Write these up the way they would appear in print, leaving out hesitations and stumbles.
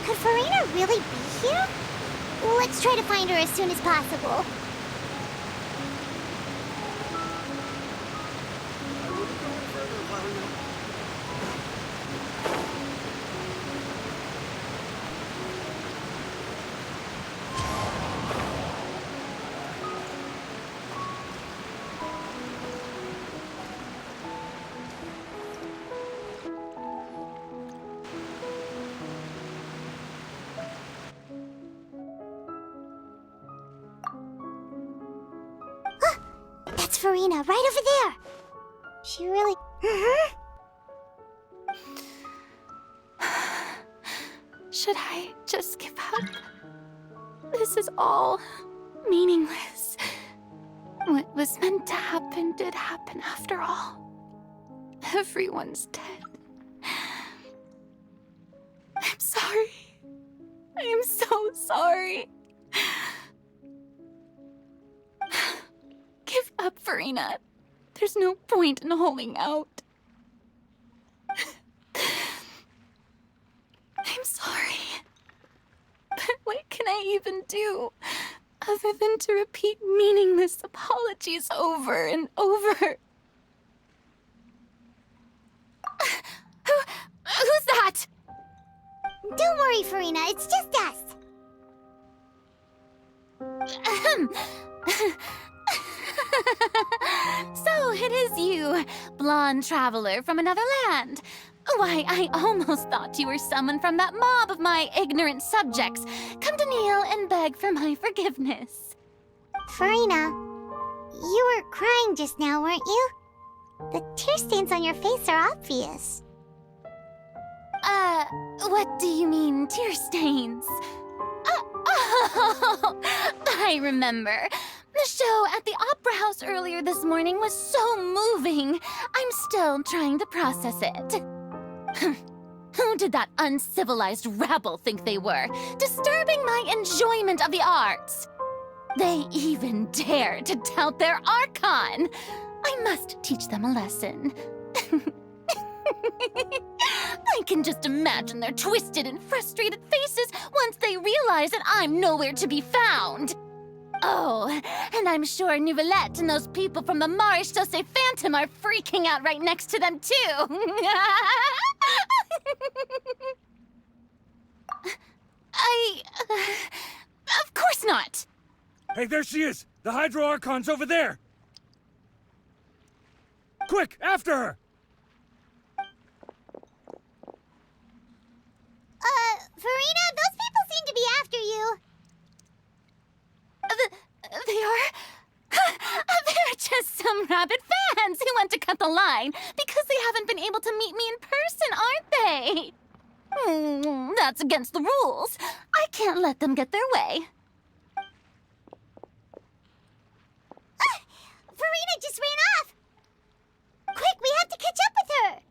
Could Farina really be here? Let's try to find her as soon as possible. That's Farina, right over there. She really... Should I just give up? This is all meaningless. What was meant to happen did happen after all. Everyone's dead. I'm sorry. I am so sorry. Give up, Farina. There's no point in holding out. I'm sorry. But what can I even do other than to repeat meaningless apologies over and over? Who's that? Don't worry, Farina, it's just us. So it is you, blonde traveler from another land. Why, I almost thought you were someone from that mob of my ignorant subjects, come to kneel and beg for my forgiveness. Farina, you were crying just now, weren't you? The tear stains on your face are obvious. What do you mean, tear stains? Oh, I remember. The show at the Opera House earlier this morning was so moving. I'm still trying to process it. Who did that uncivilized rabble think they were, disturbing my enjoyment of the arts? They even dared to tout their Archon. I must teach them a lesson. I can just imagine their twisted and frustrated faces once they realize that I'm nowhere to be found. Oh, and I'm sure Nouvellette and those people from the Maréchaussée Phantom are freaking out right next to them, too. Of course not. Hey, there she is! The Hydro Archon's over there! Quick, after her! Farina, those people seem to be after you. They are? They're just some rabid fans who want to cut the line because they haven't been able to meet me in person, aren't they? That's against the rules. I can't let them get their way. Farina just ran off. Quick, we have to catch up with her.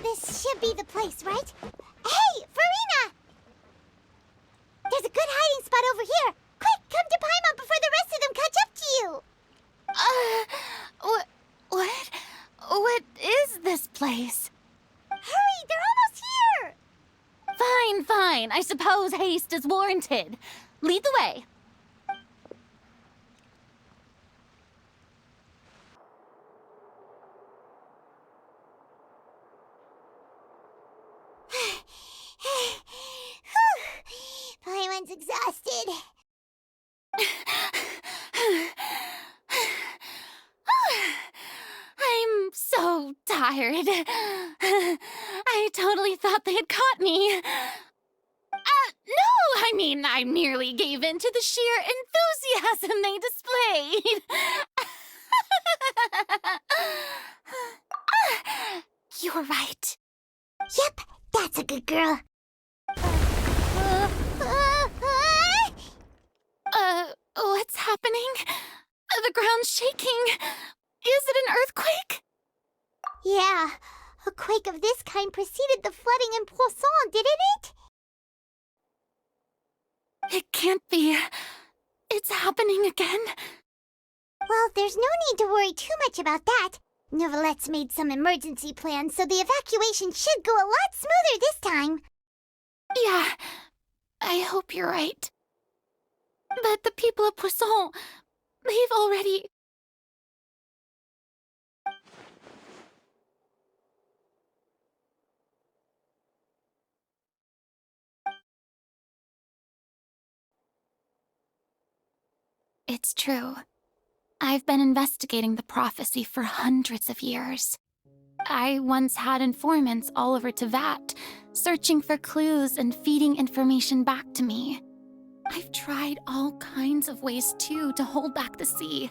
This should be the place, right? Hey, Farina! There's a good hiding spot over here. Quick, come to Paimon before the rest of them catch up to you. What is this place? Hurry, they're almost here. Fine. I suppose haste is warranted. Lead the way. Paimon's exhausted. I'm so tired. I totally thought they had caught me. No, I mean, I merely gave in to the sheer enthusiasm they displayed. You're right. Yep, That's a good girl. What's happening? The ground's shaking. Is it an earthquake? Yeah, a quake of this kind preceded the flooding in Poisson, didn't it? It can't be. It's happening again. Well, there's no need to worry too much about that. Neuvillette made some emergency plans, so the evacuation should go a lot smoother this time. Yeah, I hope you're right. But the people of Poisson, they've already... It's true. I've been investigating the prophecy for hundreds of years. I once had informants all over Tevat, searching for clues and feeding information back to me. I've tried all kinds of ways, too, to hold back the sea.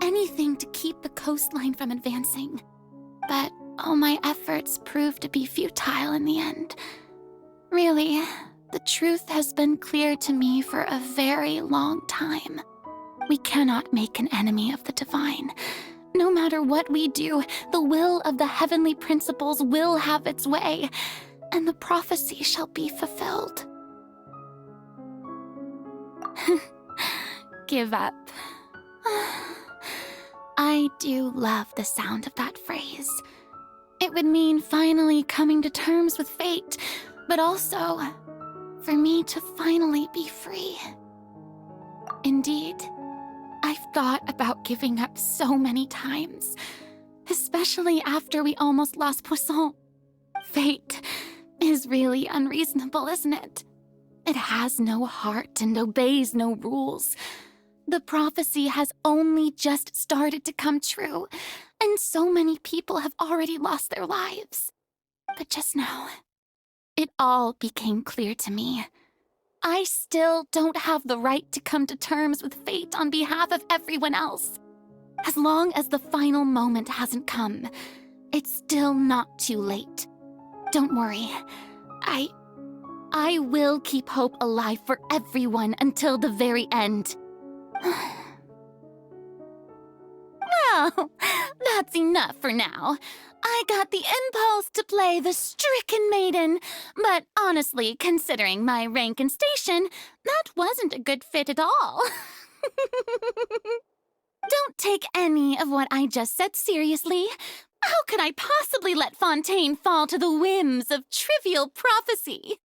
Anything to keep the coastline from advancing. But all my efforts proved to be futile in the end. Really, the truth has been clear to me for a very long time. We cannot make an enemy of the divine. No matter what we do, the will of the heavenly principles will have its way, and the prophecy shall be fulfilled. Give up. I do love the sound of that phrase. It would mean finally coming to terms with fate, but also for me to finally be free. Indeed, I've thought about giving up so many times, especially after we almost lost Poisson. Fate is really unreasonable, isn't it? It has no heart and obeys no rules. The prophecy has only just started to come true, and so many people have already lost their lives. But just now, it all became clear to me. I still don't have the right to come to terms with fate on behalf of everyone else. As long as the final moment hasn't come, it's still not too late. Don't worry. I will keep hope alive for everyone until the very end. Well, that's enough for now. I got the impulse to play the stricken maiden, but honestly, considering my rank and station, that wasn't a good fit at all. Don't take any of what I just said seriously. How could I possibly let Fontaine fall to the whims of trivial prophecy?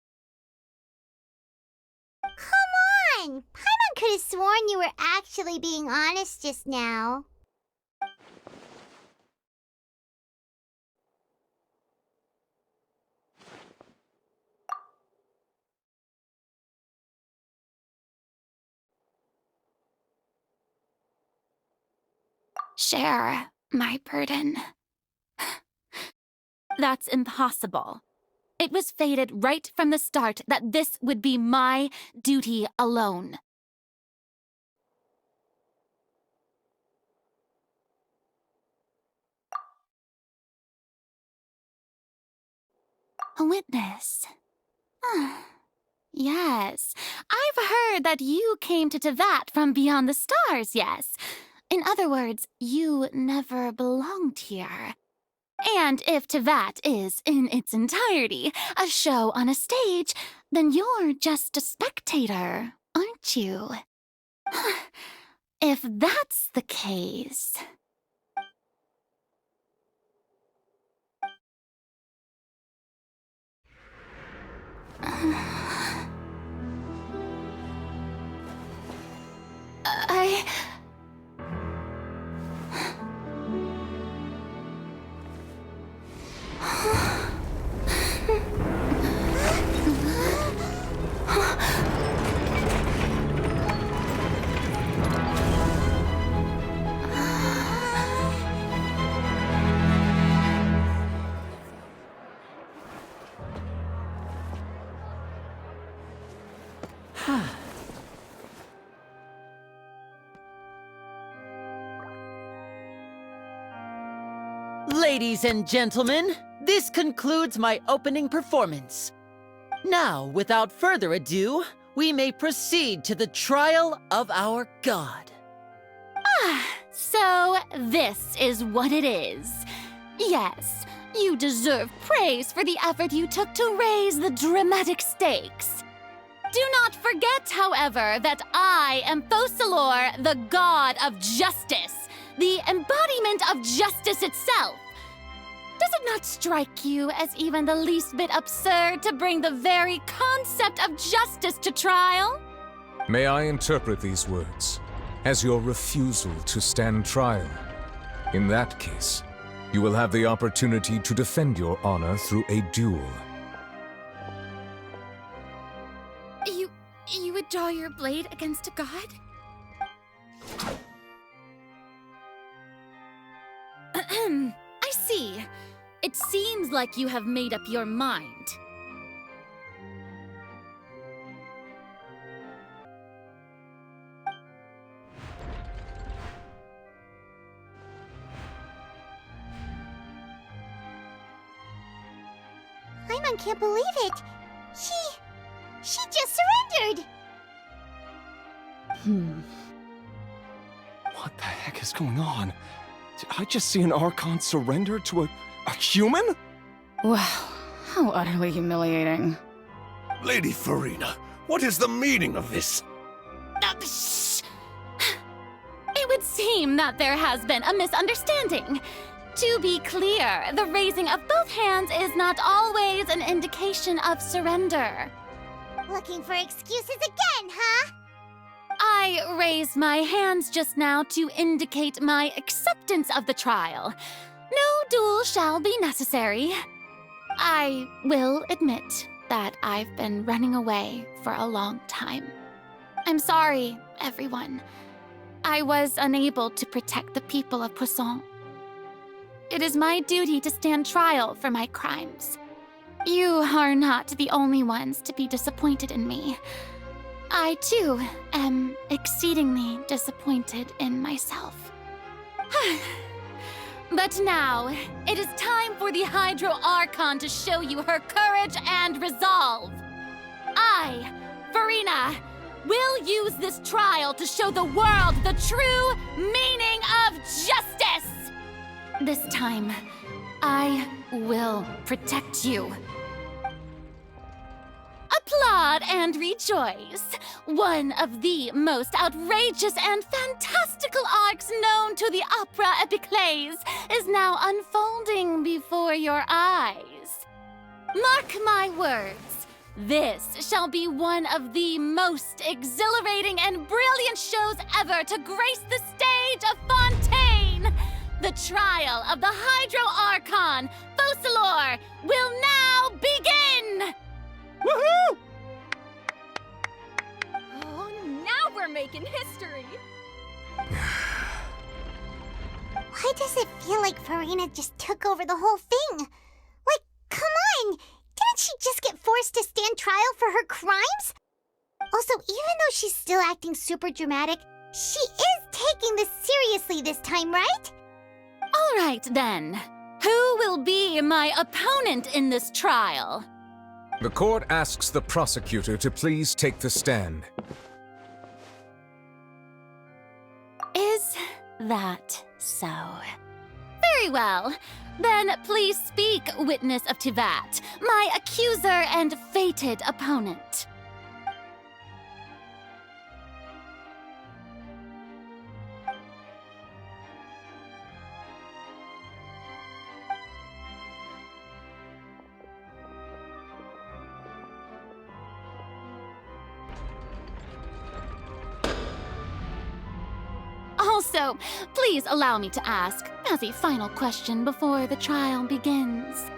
Come on! Paimon could have sworn you were actually being honest just now. Share my burden. That's impossible. It was fated right from the start that this would be my duty alone. A witness. Yes, I've heard that you came to Tevat from beyond the stars, yes. In other words, you never belonged here. And if Tevat is, in its entirety, a show on a stage, then you're just a spectator, aren't you? If that's the case... Ladies and gentlemen, This concludes my opening performance. Now, without further ado, we may proceed to the trial of our god. So this is what it is. Yes, you deserve praise for the effort you took to raise the dramatic stakes. Do not forget, however, that I am Focalor, the god of justice, the embodiment of justice itself. Does it not strike you as even the least bit absurd to bring the very concept of justice to trial? May I interpret these words as your refusal to stand trial? In that case, you will have the opportunity to defend your honor through a duel. You would draw your blade against a god? I see. It seems like you have made up your mind. Paimon can't believe it. She just surrendered. What the heck is going on? Did I just see an Archon surrender to a human? Wow, how utterly humiliating. Lady Farina, what is the meaning of this? Shh! It would seem that there has been a misunderstanding. To be clear, the raising of both hands is not always an indication of surrender. Looking for excuses again, huh? I raised my hands just now to indicate my acceptance of the trial. No duel shall be necessary. I will admit that I've been running away for a long time. I'm sorry, everyone. I was unable to protect the people of Poisson. It is my duty to stand trial for my crimes. You are not the only ones to be disappointed in me. I, too, am exceedingly disappointed in myself. But now, it is time for the Hydro Archon to show you her courage and resolve. I, Farina, will use this trial to show the world the true meaning of justice! This time, I will protect you. Applaud and rejoice! One of the most outrageous and fantastical arcs known to the opera epiclese is now unfolding before your eyes. Mark my words, this shall be one of the most exhilarating and brilliant shows ever to grace the stage of Fontaine! The trial of the Hydro Archon, Focalor, will now begin! Woohoo! Oh, now we're making history! Why does it feel like Farina just took over the whole thing? Like, come on! Didn't she just get forced to stand trial for her crimes? Also, even though she's still acting super dramatic, she is taking this seriously this time, right? All right, then. Who will be my opponent in this trial? The court asks the prosecutor to please take the stand. Is that so? Very well. Then please speak, witness of Tivat, my accuser and fated opponent. Also, please allow me to ask, as a final question before the trial begins.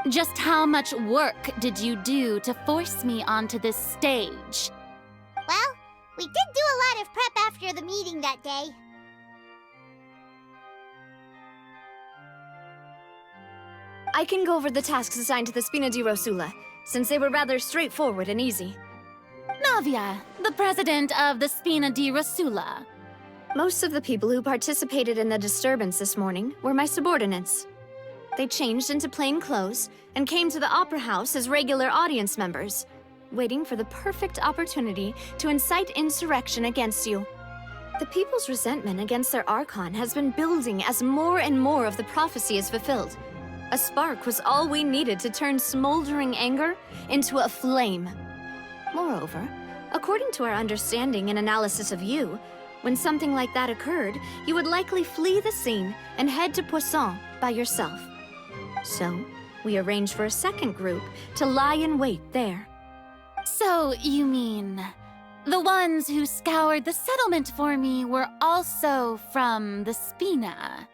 Just how much work did you do to force me onto this stage? Well, we did do a lot of prep after the meeting that day. I can go over the tasks assigned to the Spina di Rosula, since they were rather straightforward and easy. Navia, the president of the Spina di Rosula. Most of the people who participated in the disturbance this morning were my subordinates. They changed into plain clothes and came to the Opera House as regular audience members, waiting for the perfect opportunity to incite insurrection against you. The people's resentment against their Archon has been building as more and more of the prophecy is fulfilled. A spark was all we needed to turn smoldering anger into a flame. Moreover, according to our understanding and analysis of you, when something like that occurred, you would likely flee the scene and head to Poisson by yourself. So, we arranged for a second group to lie in wait there. So, you mean the ones who scoured the settlement for me were also from the Spina?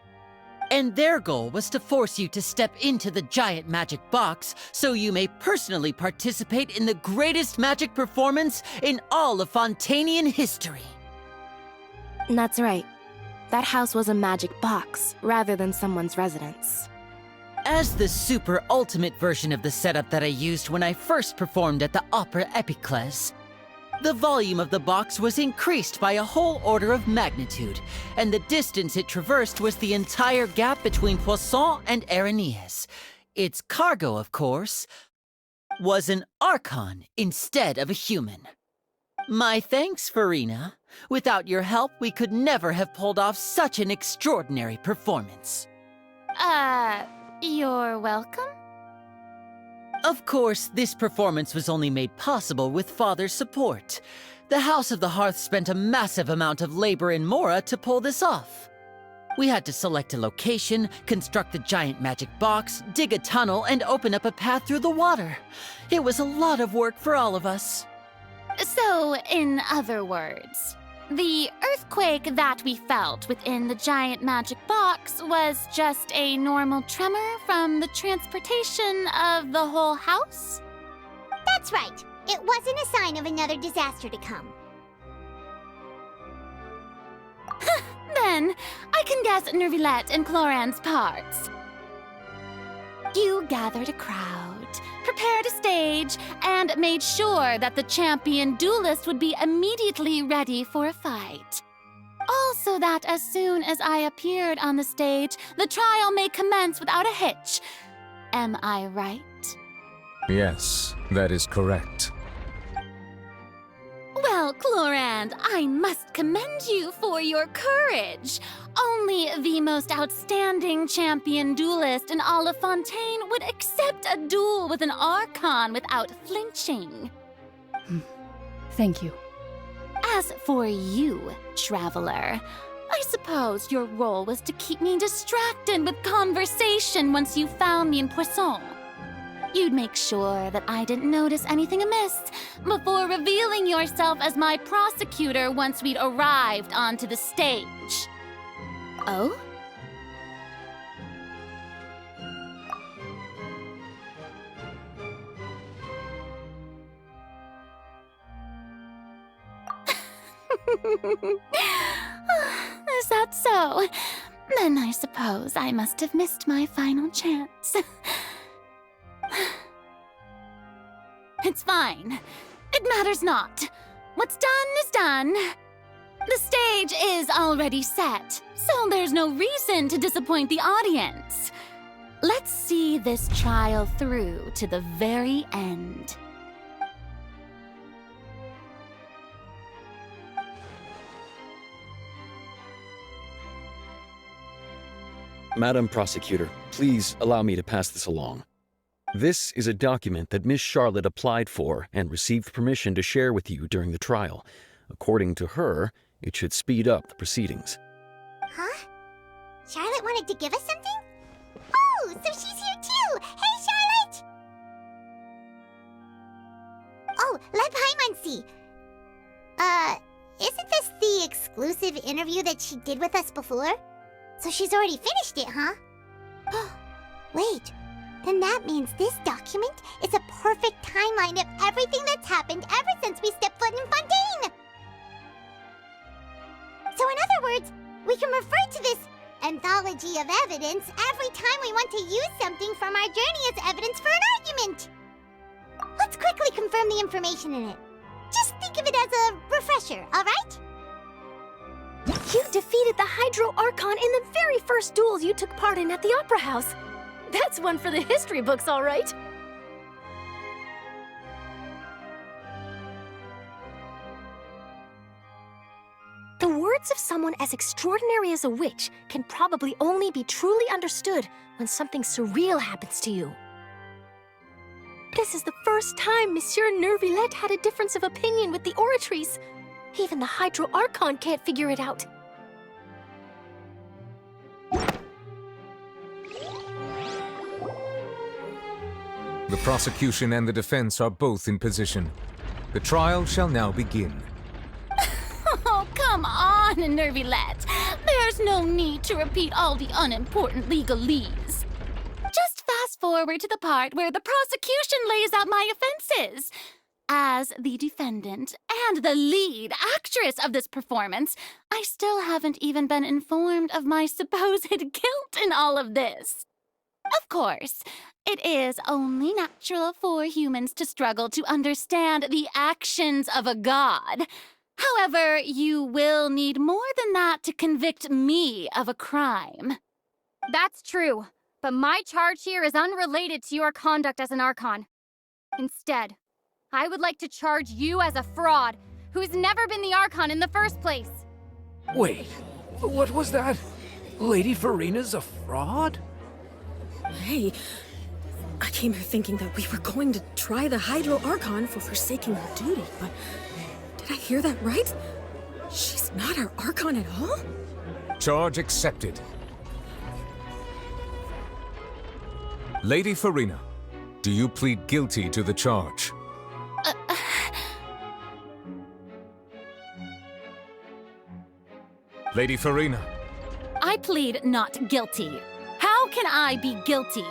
And their goal was to force you to step into the giant magic box so you may personally participate in the greatest magic performance in all of Fontanian history. That's right. That house was a magic box, rather than someone's residence. As the super ultimate version of the setup that I used when I first performed at the Opera Epiclese, the volume of the box was increased by a whole order of magnitude, and the distance it traversed was the entire gap between Poisson and Araneas. Its cargo, of course, was an Archon instead of a human. My thanks, Farina. Without your help, we could never have pulled off such an extraordinary performance. You're welcome? Of course, this performance was only made possible with Father's support. The House of the Hearth spent a massive amount of labor in Mora to pull this off. We had to select a location, construct the giant magic box, dig a tunnel, and open up a path through the water. It was a lot of work for all of us. So, in other words, the earthquake that we felt within the giant magic box was just a normal tremor from the transportation of the whole house? That's right. It wasn't a sign of another disaster to come. Then, I can guess Nervilette and Cloran's parts. You gathered a crowd, prepared a stage, and made sure that the champion duelist would be immediately ready for a fight. Also that as soon as I appeared on the stage, the trial may commence without a hitch. Am I right? Yes, that is correct. Well, Clorand, I must commend you for your courage. Only the most outstanding champion duelist in all of Fontaine would accept a duel with an Archon without flinching. Thank you. As for you, Traveler, I suppose your role was to keep me distracted with conversation once you found me in Poisson. You'd make sure that I didn't notice anything amiss before revealing yourself as my prosecutor once we'd arrived onto the stage. Oh? Is that so? Then I suppose I must have missed my final chance. It's fine. It matters not. What's done is done. The stage is already set, so there's no reason to disappoint the audience. Let's see this trial through to the very end. Madam Prosecutor, please allow me to pass this along. This is a document that Miss Charlotte applied for and received permission to share with you during the trial. According to her, it should speed up the proceedings. Huh? Charlotte wanted to give us something? Oh, so she's here too! Hey, Charlotte! Oh, let Paimon see. Isn't this the exclusive interview that she did with us before? So she's already finished it, huh? Wait, then that means this document is a perfect timeline of everything that's happened ever since we stepped foot in Fontaine! So in other words, we can refer to this anthology of evidence every time we want to use something from our journey as evidence for an argument! Let's quickly confirm the information in it. Just think of it as a refresher, alright? You defeated the Hydro Archon in the very first duels you took part in at the Opera House. That's one for the history books, all right. The words of someone as extraordinary as a witch can probably only be truly understood when something surreal happens to you. This is the first time Monsieur Nervillette had a difference of opinion with the oratories. Even the Hydro Archon can't figure it out. The prosecution and the defense are both in position. The trial shall now begin. Oh, come on, Nervillette. There's no need to repeat all the unimportant legalese. Just fast forward to the part where the prosecution lays out my offenses. As the defendant and the lead actress of this performance, I still haven't even been informed of my supposed guilt in all of this. Of course, it is only natural for humans to struggle to understand the actions of a god. However, you will need more than that to convict me of a crime. That's true, but my charge here is unrelated to your conduct as an Archon. Instead, I would like to charge you as a fraud who's never been the Archon in the first place. Wait, what was that? Lady Farina's a fraud? Hey, I came here thinking that we were going to try the Hydro Archon for forsaking her duty, but did I hear that right? She's not our Archon at all? Charge accepted. Lady Farina, do you plead guilty to the charge? Lady Farina. I plead not guilty. How can I be guilty?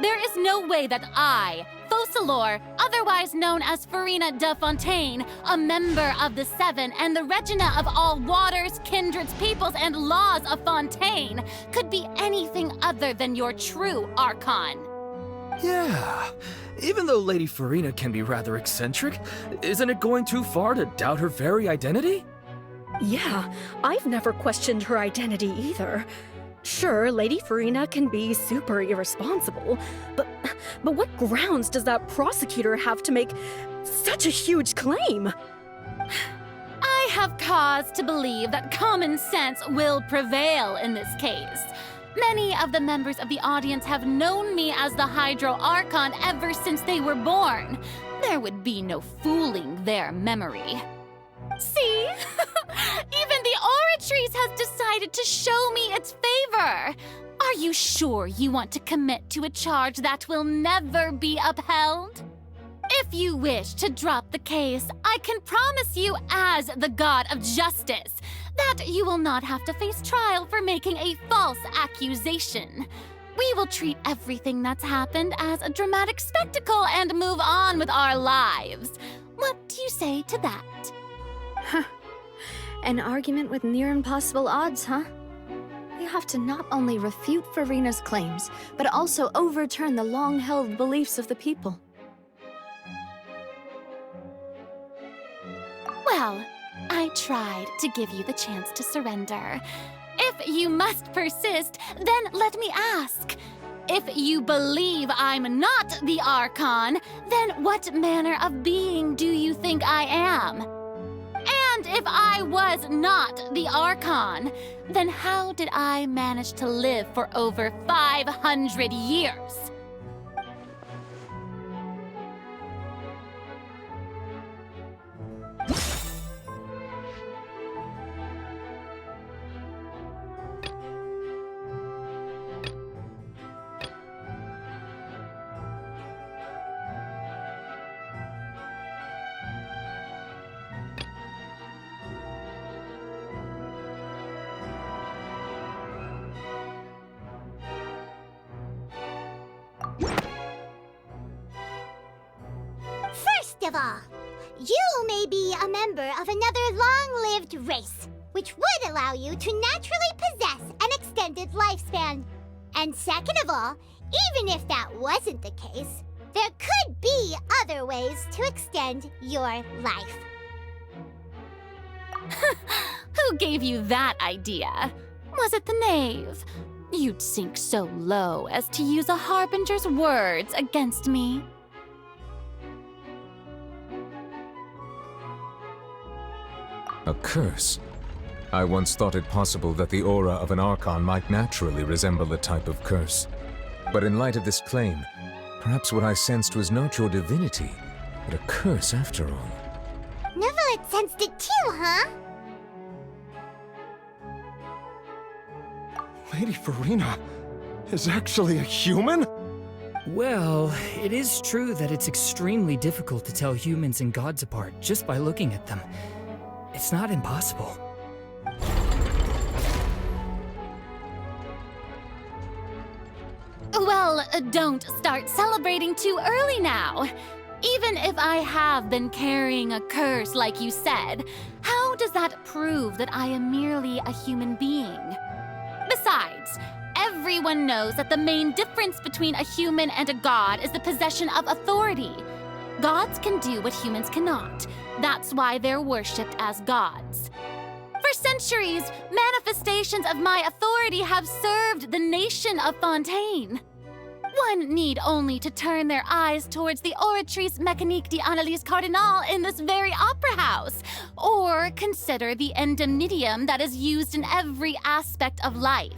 There is no way that I, Focalor, otherwise known as Farina de Fontaine, a member of the Seven and the Regina of all waters, kindreds, peoples, and laws of Fontaine, could be anything other than your true Archon. Yeah, even though Lady Farina can be rather eccentric, isn't it going too far to doubt her very identity? Yeah, I've never questioned her identity either. Sure, Lady Farina can be super irresponsible, but what grounds does that prosecutor have to make such a huge claim? I have cause to believe that common sense will prevail in this case. Many of the members of the audience have known me as the Hydro Archon ever since they were born. There would be no fooling their memory. See? Even the Oratrice has decided to show me its favor. Are you sure you want to commit to a charge that will never be upheld? If you wish to drop the case, I can promise you as the God of Justice that you will not have to face trial for making a false accusation. We will treat everything that's happened as a dramatic spectacle and move on with our lives. What do you say to that? Huh. An argument with near impossible odds, huh? You have to not only refute Farina's claims, but also overturn the long-held beliefs of the people. Well, I tried to give you the chance to surrender. If you must persist, then let me ask. If you believe I'm not the Archon, then what manner of being do you think I am? And if I was not the Archon, then how did I manage to live for over 500 years? First of all, you may be a member of another long-lived race, which would allow you to naturally possess an extended lifespan. And second of all, even if that wasn't the case, there could be other ways to extend your life. Who gave you that idea? Was it the knave? you'd sink so low as to use a harbinger's words against me. A curse? I once thought it possible that the aura of an Archon might naturally resemble a type of curse. But in light of this claim, perhaps what I sensed was not your divinity, but a curse after all. Neverlet sensed it too, huh? Lady Farina is actually a human? Well, it is true that it's extremely difficult to tell humans and gods apart just by looking at them. It's not impossible. Well, don't start celebrating too early now. Even if I have been carrying a curse like you said, how does that prove that I am merely a human being? Besides, everyone knows that the main difference between a human and a god is the possession of authority. Gods can do what humans cannot. That's why they're worshipped as gods. For centuries, manifestations of my authority have served the nation of Fontaine. One need only to turn their eyes towards the Oratrice Mécanique d'Analyse Cardinal in this very opera house, or consider the indemnitium that is used in every aspect of life.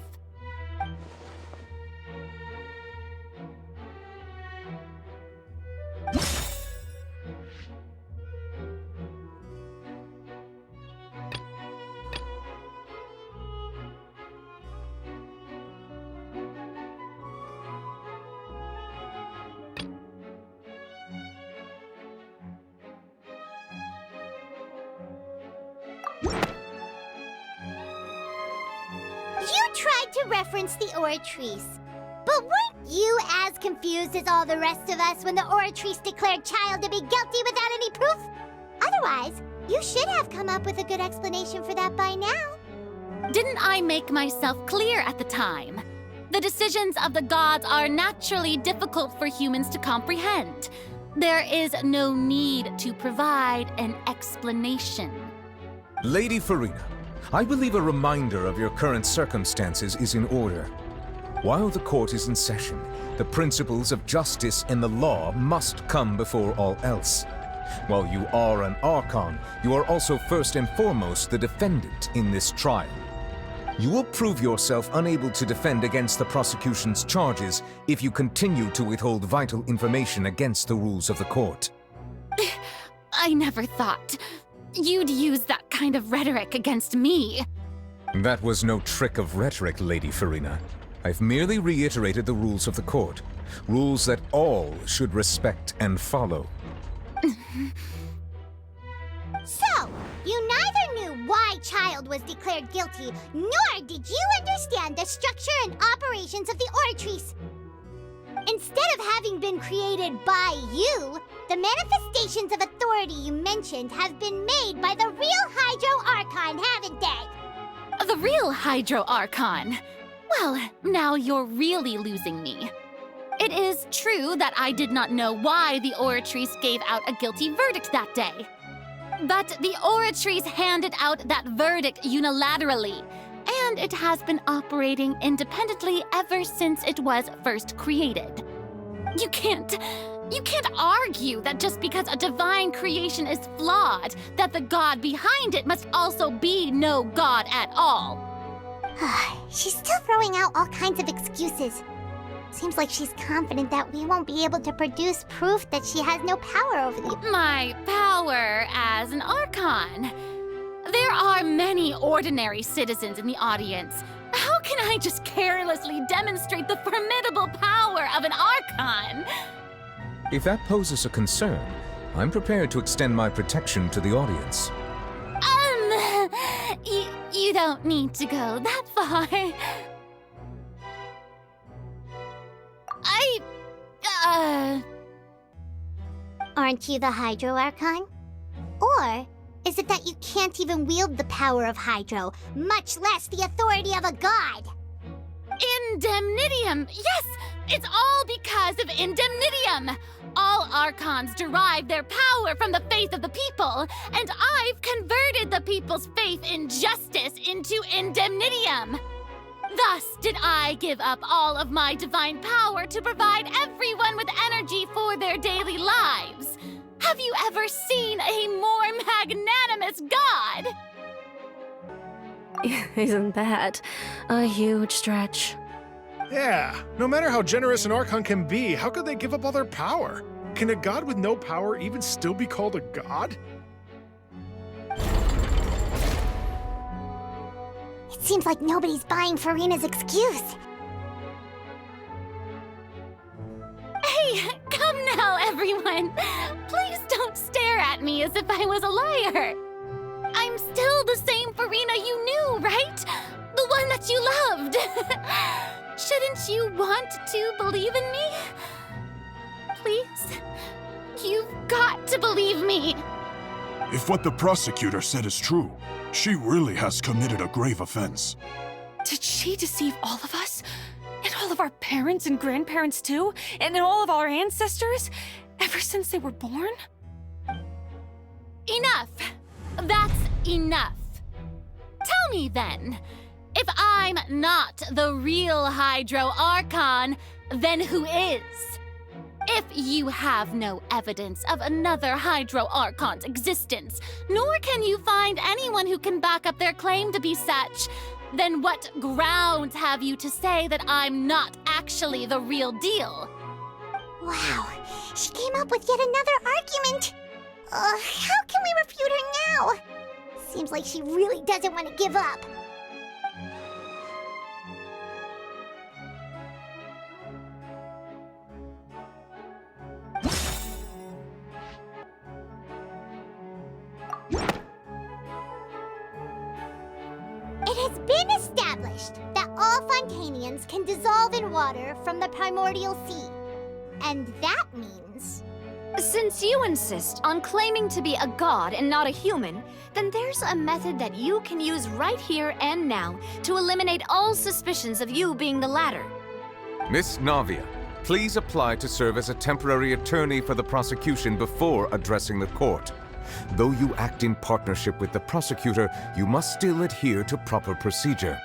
You tried to reference the Oratrice. But weren't you as confused as all the rest of us when the Oratrice declared Child to be guilty without any proof? Otherwise, you should have come up with a good explanation for that by now. Didn't I make myself clear at the time? The decisions of the gods are naturally difficult for humans to comprehend. There is no need to provide an explanation. Lady Farina, I believe a reminder of your current circumstances is in order. While the court is in session, the principles of justice and the law must come before all else. While you are an Archon, you are also first and foremost the defendant in this trial. You will prove yourself unable to defend against the prosecution's charges if you continue to withhold vital information against the rules of the court. I never thought you'd use that kind of rhetoric against me. That was no trick of rhetoric, Lady Farina. I've merely reiterated the rules of the court. Rules that all should respect and follow. So, you neither knew why Child was declared guilty, nor did you understand the structure and operations of the Oratrice. Instead of having been created by you, the manifestations of authority you mentioned have been made by the real Hydro Archon, haven't they? The real Hydro Archon? Well, now you're really losing me. It is true that I did not know why the Oratrice gave out a guilty verdict that day. But the Oratrice handed out that verdict unilaterally, and it has been operating independently ever since it was first created. You can't argue that just because a divine creation is flawed, that the god behind it must also be no god at all. She's still throwing out all kinds of excuses. Seems like she's confident that we won't be able to produce proof that she has no power over the... My power as an Archon. There are many ordinary citizens in the audience. How can I just carelessly demonstrate the formidable power of an Archon? If that poses a concern, I'm prepared to extend my protection to the audience. You don't need to go that far. Aren't you the Hydro Archon? Or is it that you can't even wield the power of Hydro, much less the authority of a god? Indemnitium! Yes! It's all because of Indemnitium! All Archons derive their power from the faith of the people, and I've converted the people's faith in justice into Indemnitium! Thus did I give up all of my divine power to provide everyone with energy for their daily lives. Have you ever seen a more magnanimous god? Isn't that a huge stretch? Yeah, no matter how generous an Archon can be, how could they give up all their power? Can a god with no power even still be called a god? It seems like nobody's buying Furina's excuse. Hey, come now, everyone. Please don't stare at me as if I was a liar. I'm still the same Furina you knew, right? The one that you loved. Shouldn't you want to believe in me? Please? You've got to believe me. If what the prosecutor said is true, she really has committed a grave offense. Did she deceive all of us? And all of our parents and grandparents too? And all of our ancestors? Ever since they were born? Enough! That's enough. Tell me then, if I'm not the real Hydro Archon, then who is? If you have no evidence of another Hydro Archon's existence, nor can you find anyone who can back up their claim to be such, then what grounds have you to say that I'm not actually the real deal? Wow, she came up with yet another argument. How can we refute her now? Seems like she really doesn't want to give up. It has been established that all Fontanians can dissolve in water from the primordial sea. And that means... Since you insist on claiming to be a god and not a human, then there's a method that you can use right here and now to eliminate all suspicions of you being the latter. Miss Navia, please apply to serve as a temporary attorney for the prosecution before addressing the court. Though you act in partnership with the prosecutor, you must still adhere to proper procedure.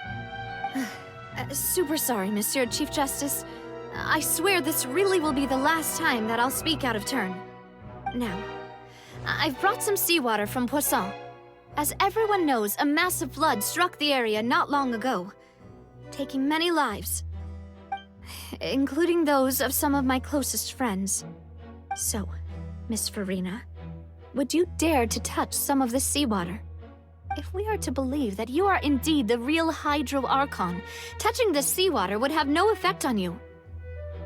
Super sorry, Monsieur Chief Justice. I swear this really will be the last time that I'll speak out of turn. Now, I've brought some seawater from Poisson. As everyone knows, a massive flood struck the area not long ago, taking many lives, including those of some of my closest friends. So, Miss Furina, would you dare to touch some of this seawater? If we are to believe that you are indeed the real Hydro Archon, touching this seawater would have no effect on you.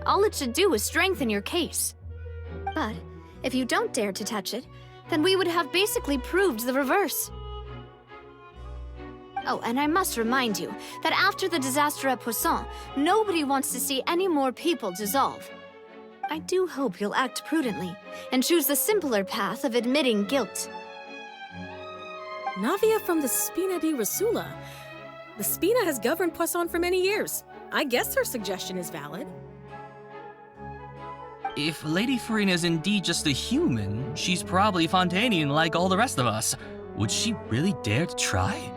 All it should do is strengthen your case. But if you don't dare to touch it, then we would have basically proved the reverse. Oh, and I must remind you that after the disaster at Poisson, nobody wants to see any more people dissolve. I do hope you'll act prudently and choose the simpler path of admitting guilt. Navia from the Spina di Rasula. The Spina has governed Poisson for many years. I guess her suggestion is valid. If Lady Furina is indeed just a human, she's probably Fontanian like all the rest of us. Would she really dare to try?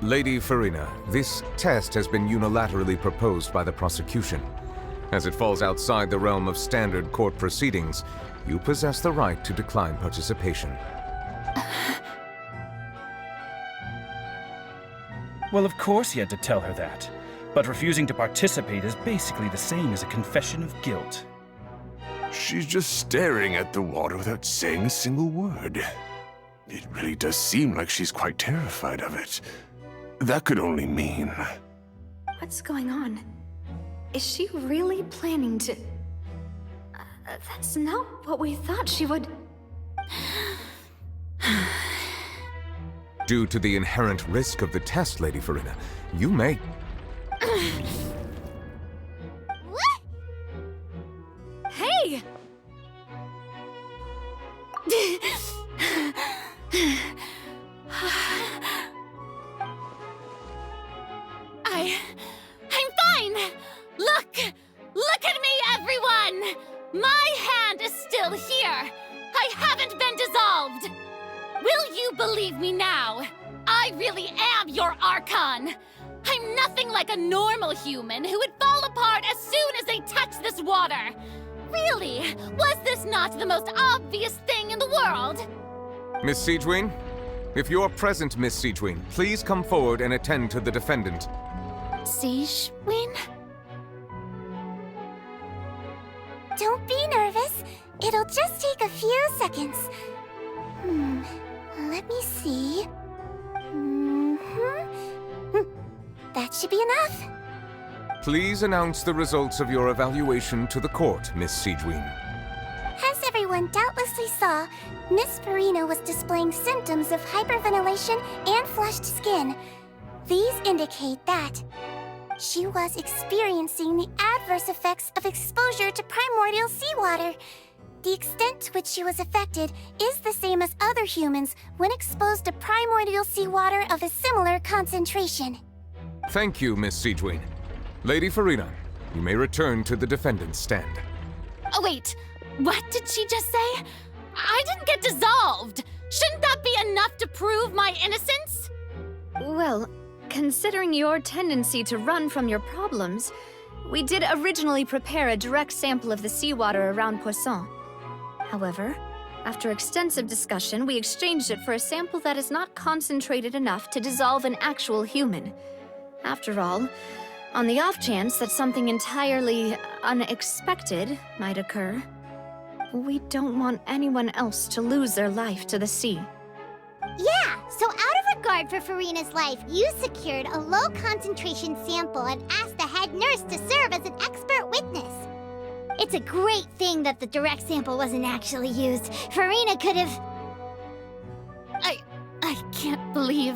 Lady Furina, this test has been unilaterally proposed by the prosecution. As it falls outside the realm of standard court proceedings, you possess the right to decline participation. Well, of course he had to tell her that. But refusing to participate is basically the same as a confession of guilt. She's just staring at the water without saying a single word. It really does seem like she's quite terrified of it. That could only mean... What's going on? Is she really planning to... that's not what we thought she would... Due to the inherent risk of the test, Lady Furina, you may... What? Hey! I'm fine! Look at me, everyone! believe me now. I really am your Archon. I'm nothing like a normal human who would fall apart as soon as they touch this water. Really, was this not the most obvious thing in the world? Miss Siegewin? If you're present, Miss Siegewin, please come forward and attend to the defendant. Siegewin? Don't be nervous. It'll just take a few seconds. Let me see. That should be enough. Please announce the results of your evaluation to the court, Miss Siegewin. As everyone doubtlessly saw, Miss Farina was displaying symptoms of hyperventilation and flushed skin. These indicate that she was experiencing the adverse effects of exposure to primordial seawater. The extent to which she was affected is the same as other humans when exposed to primordial seawater of a similar concentration. Thank you, Miss Siegewin. Lady Farina, you may return to the defendant's stand. Oh wait, what did she just say? I didn't get dissolved. Shouldn't that be enough to prove my innocence? Well, considering your tendency to run from your problems, we did originally prepare a direct sample of the seawater around Poisson. However, after extensive discussion, we exchanged it for a sample that is not concentrated enough to dissolve an actual human. After all, on the off chance that something entirely unexpected might occur, we don't want anyone else to lose their life to the sea. Yeah, so out of regard for Farina's life, you secured a low-concentration sample and asked the head nurse to serve as an expert witness. It's a great thing that the direct sample wasn't actually used. Farina could have... I can't believe...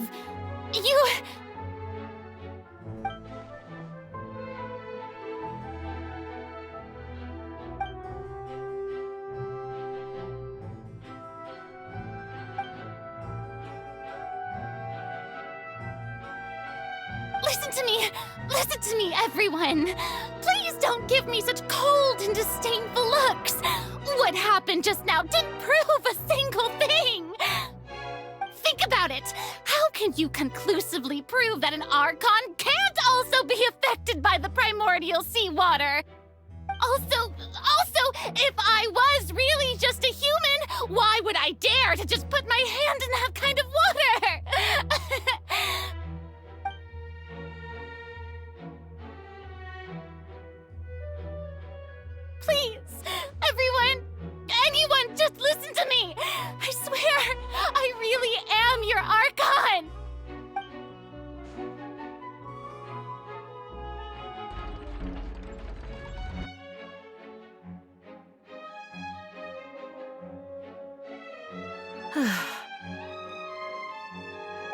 You... Listen to me, everyone. Please don't give me such cold and disdainful looks. What happened just now didn't prove a single thing. Think about it. How can you conclusively prove that an Archon can't also be affected by the primordial seawater? Also, if I was really just a human, why would I dare to just put my hand in that kind of water? Please, everyone, anyone, just listen to me. I swear, I really am your Archon.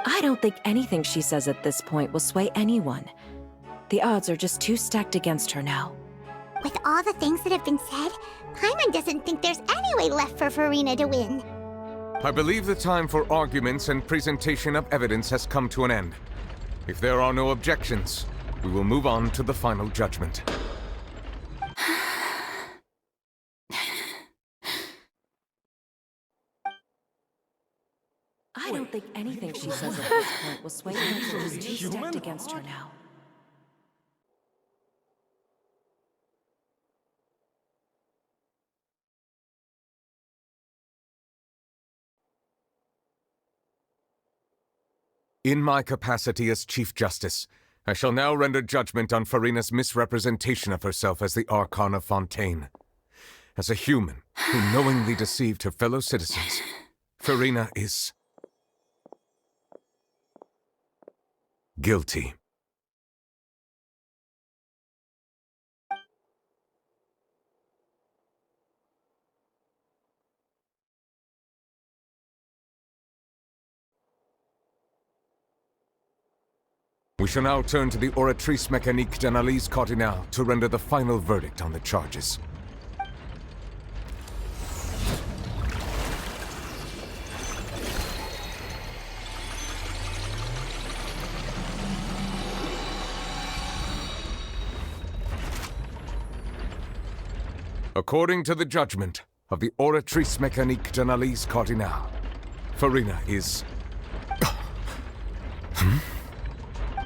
I don't think anything she says at this point will sway anyone. The odds are just too stacked against her now. With all the things that have been said, Paimon doesn't think there's any way left for Farina to win. I believe the time for arguments and presentation of evidence has come to an end. If there are no objections, we will move on to the final judgment. I don't think anything she says at this point will sway anyone. She's too stacked against her now. In my capacity as Chief Justice, I shall now render judgment on Farina's misrepresentation of herself as the Archon of Fontaine. As a human who knowingly deceived her fellow citizens, Farina is... guilty. We shall now turn to the Oratrice Mécanique d'Analyse Cardinale to render the final verdict on the charges. According to the judgment of the Oratrice Mécanique d'Analyse Cardinale, Farina is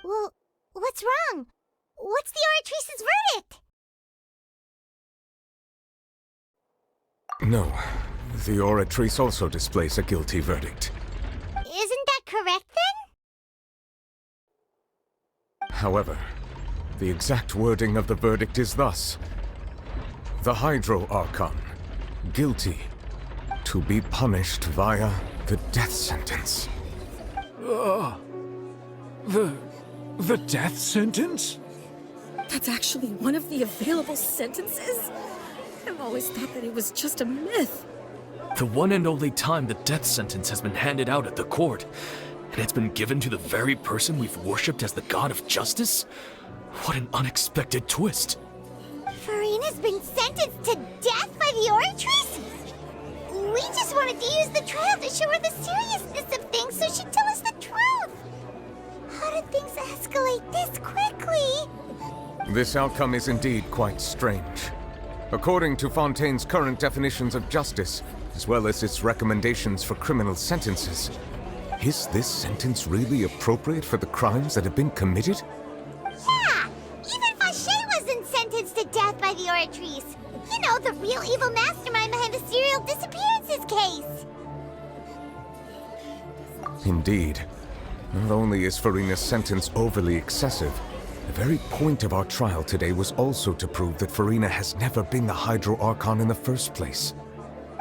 Well, what's wrong? What's the Oratrice's verdict? No, the Oratrice also displays a guilty verdict. Isn't that correct then? However, the exact wording of the verdict is thus: the Hydro Archon, guilty, to be punished via the death sentence. The death sentence? That's actually one of the available sentences? I've always thought that it was just a myth. The one and only time the death sentence has been handed out at the court, and it's been given to the very person we've worshipped as the god of justice? What an unexpected twist. Furina's been sentenced to death by the Oratrice? We just wanted to use the trial to show her the seriousness of things so she'd tell us the truth. How did things escalate this quickly? This outcome is indeed quite strange. According to Fontaine's current definitions of justice, as well as its recommendations for criminal sentences, is this sentence really appropriate for the crimes that have been committed? Yeah! Even Fauché wasn't sentenced to death by the Oratrice. You know, the real evil mastermind behind the serial disappearances case. Indeed. Not only is Furina's sentence overly excessive, the very point of our trial today was also to prove that Furina has never been the Hydro Archon in the first place.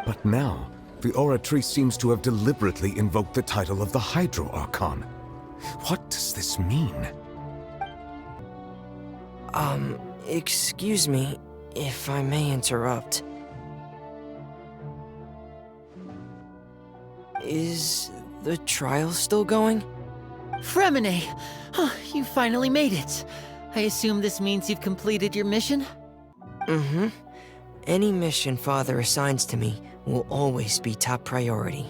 But now, the Oratrice seems to have deliberately invoked the title of the Hydro Archon. What does this mean? Excuse me, if I may interrupt. Is the trial still going? Fremine! You finally made it. I assume this means you've completed your mission? Mm-hmm. Any mission Father assigns to me will always be top priority.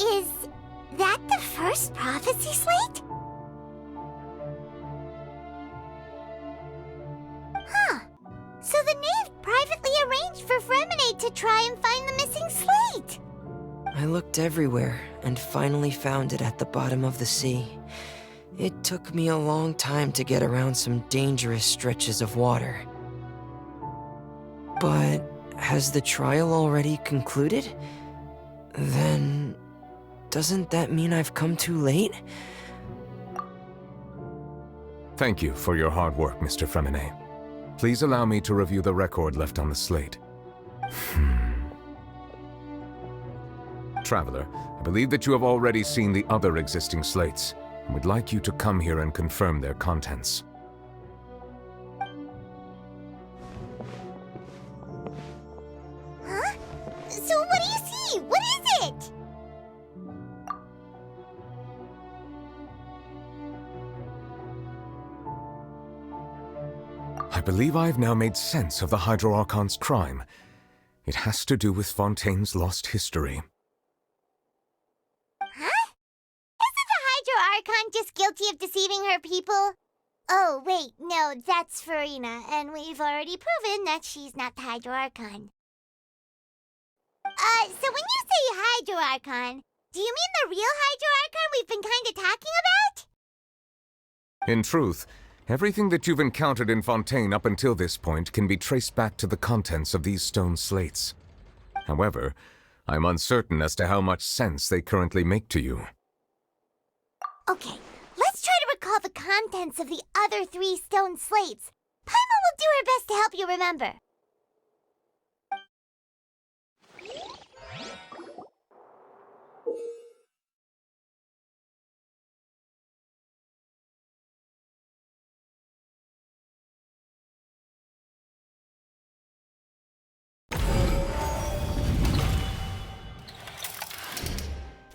Is that the first prophecy slate? Huh. So the knave privately arranged for Fremine to try and find the missing slate. I looked everywhere and finally found it at the bottom of the sea. It took me a long time to get around some dangerous stretches of water. But has the trial already concluded? Then doesn't that mean I've come too late? Thank you for your hard work, Mr. Fremine. Please allow me to review the record left on the slate. Traveler, I believe that you have already seen the other existing slates, and would like you to come here and confirm their contents. Huh? So what do you see? What is it? I believe I have now made sense of the Hydro Archon's crime. It has to do with Fontaine's lost history. Huh? Isn't the Hydro Archon just guilty of deceiving her people? Oh, wait, no, that's Furina, and we've already proven that she's not the Hydro Archon. So when you say Hydro Archon, do you mean the real Hydro Archon we've been kinda talking about? In truth, everything that you've encountered in Fontaine up until this point can be traced back to the contents of these stone slates. However, I'm uncertain as to how much sense they currently make to you. Okay, let's try to recall the contents of the other 3 stone slates. Paimon will do her best to help you remember.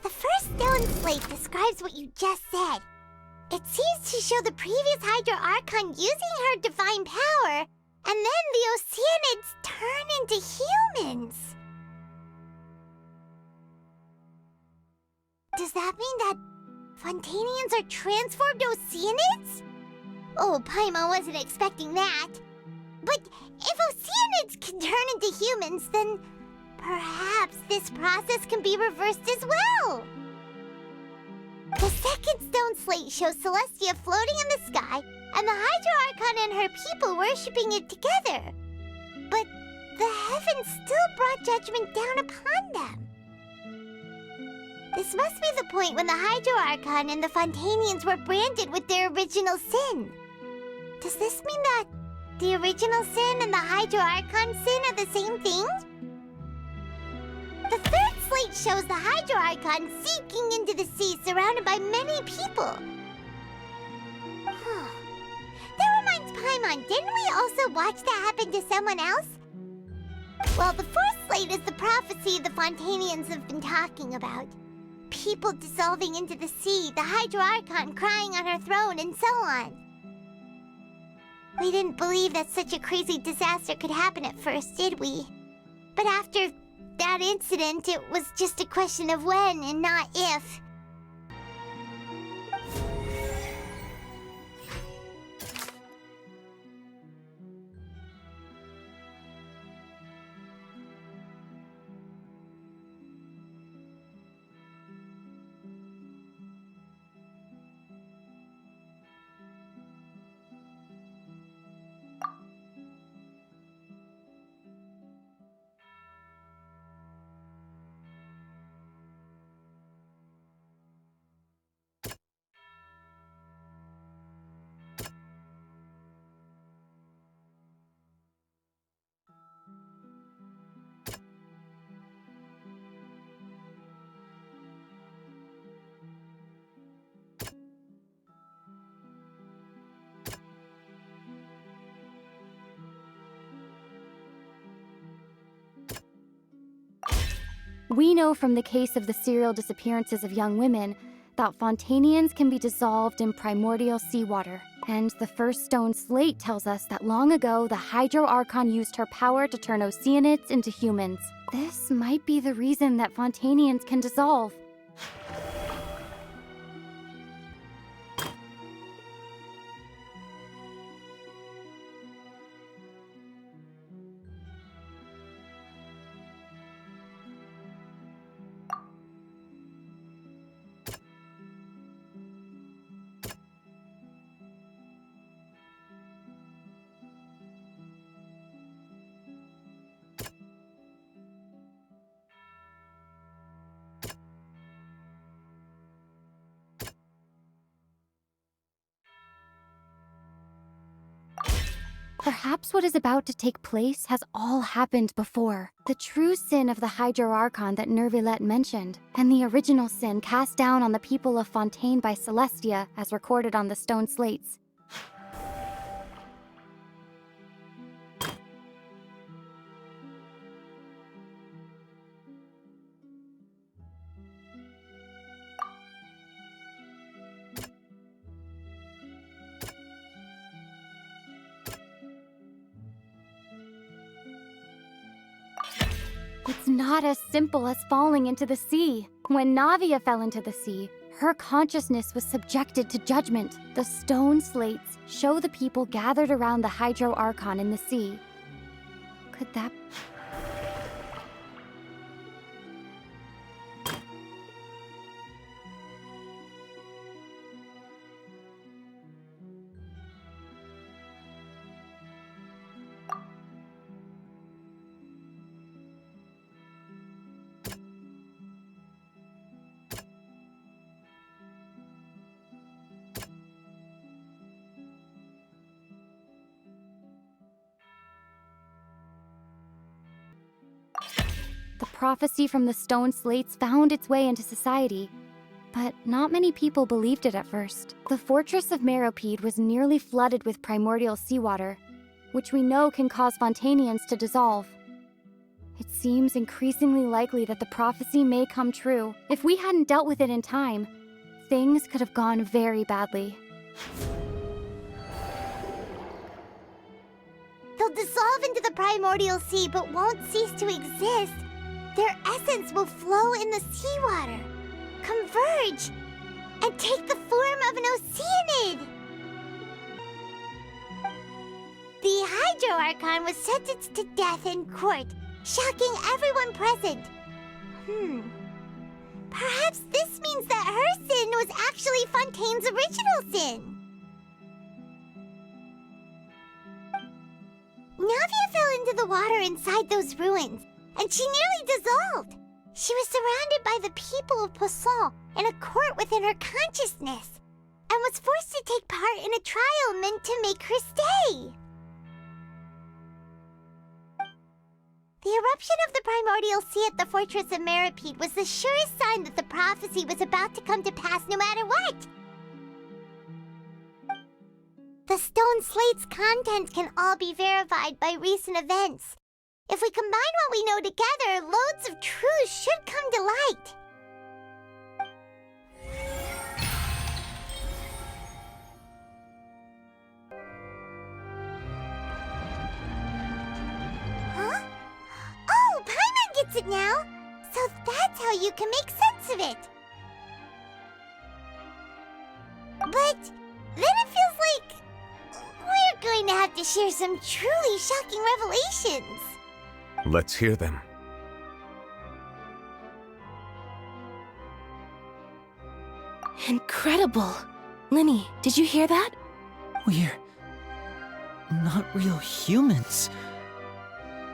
The first stone slate describes what you just said. It seems to show the previous Hydro Archon using her divine power, and then the Oceanids turn into humans. Does that mean that Fontainians are transformed Oceanids? Oh, Paimon wasn't expecting that. But if Oceanids can turn into humans, then perhaps this process can be reversed as well. The second stone slate shows Celestia floating in the sky, and the Hydro Archon and her people worshipping it together. But the heavens still brought judgment down upon them. This must be the point when the Hydro Archon and the Fontanians were branded with their original sin. Does this mean that the original sin and the Hydro Archon sin are the same thing? The third slate shows the Hydro Archon seeking into the sea surrounded by many people. That reminds Paimon, didn't we also watch that happen to someone else? Well, the fourth slate is the prophecy the Fontanians have been talking about. People dissolving into the sea, the Hydro Archon crying on her throne, and so on. We didn't believe that such a crazy disaster could happen at first, did we? But after that incident, it was just a question of when and not if. We know from the case of the serial disappearances of young women that Fontanians can be dissolved in primordial seawater. And the first stone slate tells us that long ago, the Hydro Archon used her power to turn Oceanids into humans. This might be the reason that Fontanians can dissolve. Perhaps what is about to take place has all happened before. The true sin of the Hydro Archon that Nervilette mentioned, and the original sin cast down on the people of Fontaine by Celestia, as recorded on the stone slates. It's not as simple as falling into the sea. When Navia fell into the sea, her consciousness was subjected to judgment. The stone slates show the people gathered around the Hydro Archon in the sea. Could that... The prophecy from the stone slates found its way into society, but not many people believed it at first. The fortress of Meropide was nearly flooded with primordial seawater, which we know can cause Fontanians to dissolve. It seems increasingly likely that the prophecy may come true. If we hadn't dealt with it in time, things could have gone very badly. They'll dissolve into the primordial sea but won't cease to exist. Their essence will flow in the seawater, converge, and take the form of an Oceanid. The Hydro Archon was sentenced to death in court, shocking everyone present poisoned. Perhaps this means that her sin was actually Fontaine's original sin. Navia fell into the water inside those ruins, and she nearly dissolved. She was surrounded by the people of Poisson in a court within her consciousness, and was forced to take part in a trial meant to make her stay. The eruption of the primordial sea at the fortress of Maripede was the surest sign that the prophecy was about to come to pass no matter what. The stone slate's contents can all be verified by recent events. If we combine what we know together, loads of truths should come to light. Huh? Oh, Paimon gets it now! So that's how you can make sense of it. But then it feels like we're going to have to share some truly shocking revelations. Let's hear them. Incredible! Linny, did you hear that? We're not real humans.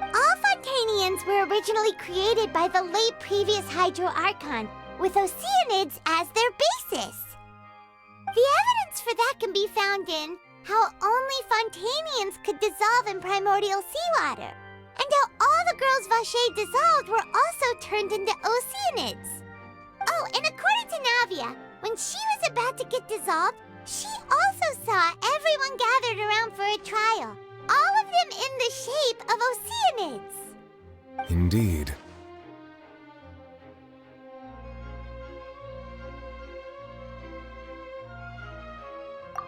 All Fontanians were originally created by the late previous Hydro Archon, with Oceanids as their basis. The evidence for that can be found in how only Fontanians could dissolve in primordial seawater, and how all the girls Vacher dissolved were also turned into Oceanids. Oh, and according to Navia, when she was about to get dissolved, she also saw everyone gathered around for a trial, all of them in the shape of Oceanids. Indeed.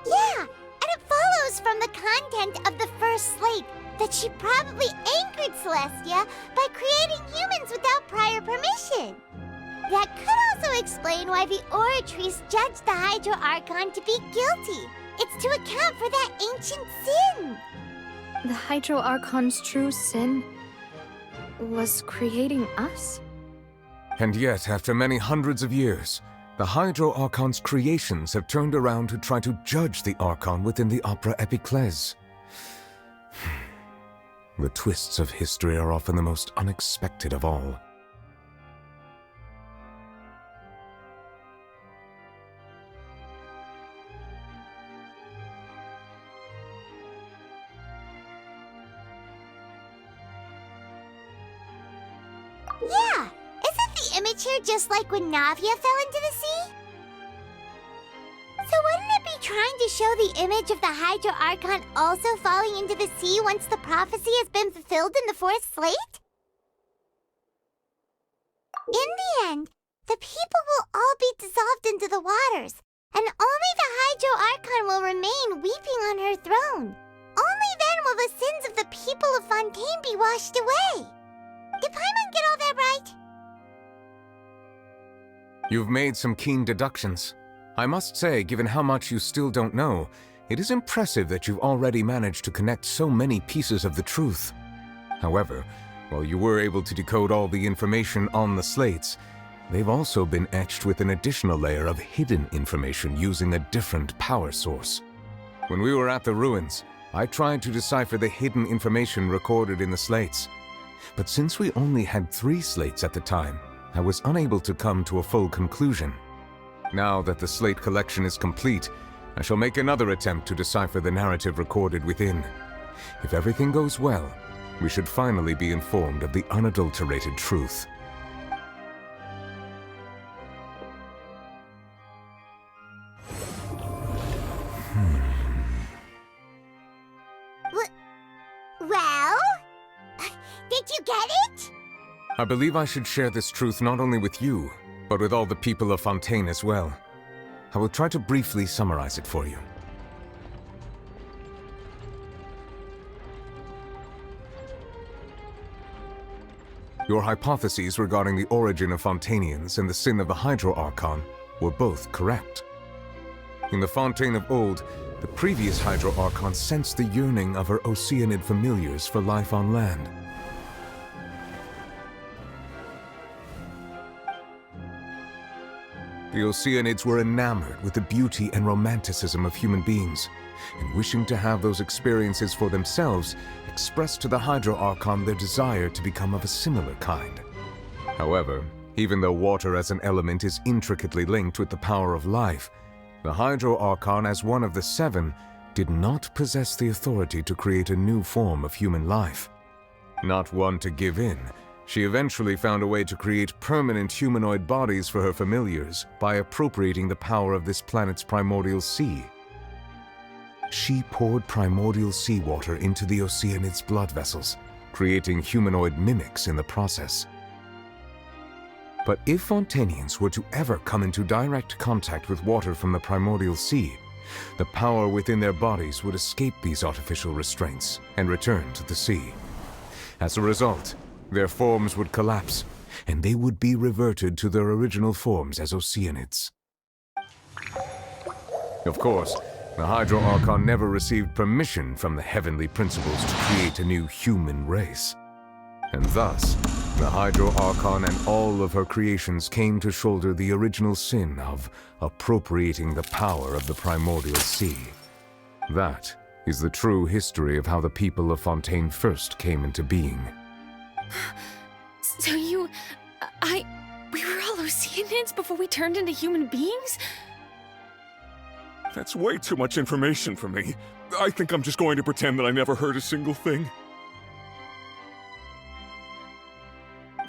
Yeah, and it follows from the content of the first slate that she probably angered Celestia by creating humans without prior permission. That could also explain why the Oratrice judged the Hydro Archon to be guilty. It's to account for that ancient sin. The Hydro Archon's true sin was creating us? And yet, after many hundreds of years, the Hydro Archon's creations have turned around to try to judge the Archon within the Opera Epiclese. The twists of history are often the most unexpected of all. Yeah, isn't the image here just like when Navia fell into the sea? So wouldn't it be trying to show the image of the Hydro Archon also falling into the sea once the prophecy has been fulfilled in the fourth slate? In the end, the people will all be dissolved into the waters, and only the Hydro Archon will remain weeping on her throne. Only then will the sins of the people of Fontaine be washed away. Did Paimon get all that right? You've made some keen deductions. I must say, given how much you still don't know, it is impressive that you've already managed to connect so many pieces of the truth. However, while you were able to decode all the information on the slates, they've also been etched with an additional layer of hidden information using a different power source. When we were at the ruins, I tried to decipher the hidden information recorded in the slates. But since we only had 3 slates at the time, I was unable to come to a full conclusion. Now that the slate collection is complete, I shall make another attempt to decipher the narrative recorded within. If everything goes well, we should finally be informed of the unadulterated truth. Well? Did you get it? I believe I should share this truth not only with you, but with all the people of Fontaine as well. I will try to briefly summarize it for you. Your hypotheses regarding the origin of Fontanians and the sin of the Hydro Archon were both correct. In the Fontaine of old, the previous Hydro Archon sensed the yearning of her Oceanid familiars for life on land. The Oceanids were enamored with the beauty and romanticism of human beings, and wishing to have those experiences for themselves, expressed to the Hydro Archon their desire to become of a similar kind. However, even though water as an element is intricately linked with the power of life, the Hydro Archon, as one of the seven, did not possess the authority to create a new form of human life. Not one to give in, she eventually found a way to create permanent humanoid bodies for her familiars by appropriating the power of this planet's primordial sea. She poured primordial seawater into the Oceanids' blood vessels, creating humanoid mimics in the process. But if Fontanians were to ever come into direct contact with water from the primordial sea, the power within their bodies would escape these artificial restraints and return to the sea. As a result, their forms would collapse, and they would be reverted to their original forms as Oceanids. Of course, the Hydro Archon never received permission from the heavenly principles to create a new human race. And thus, the Hydro Archon and all of her creations came to shoulder the original sin of appropriating the power of the primordial sea. That is the true history of how the people of Fontaine first came into being. So we were all Oceanids before we turned into human beings? That's way too much information for me. I think I'm just going to pretend that I never heard a single thing.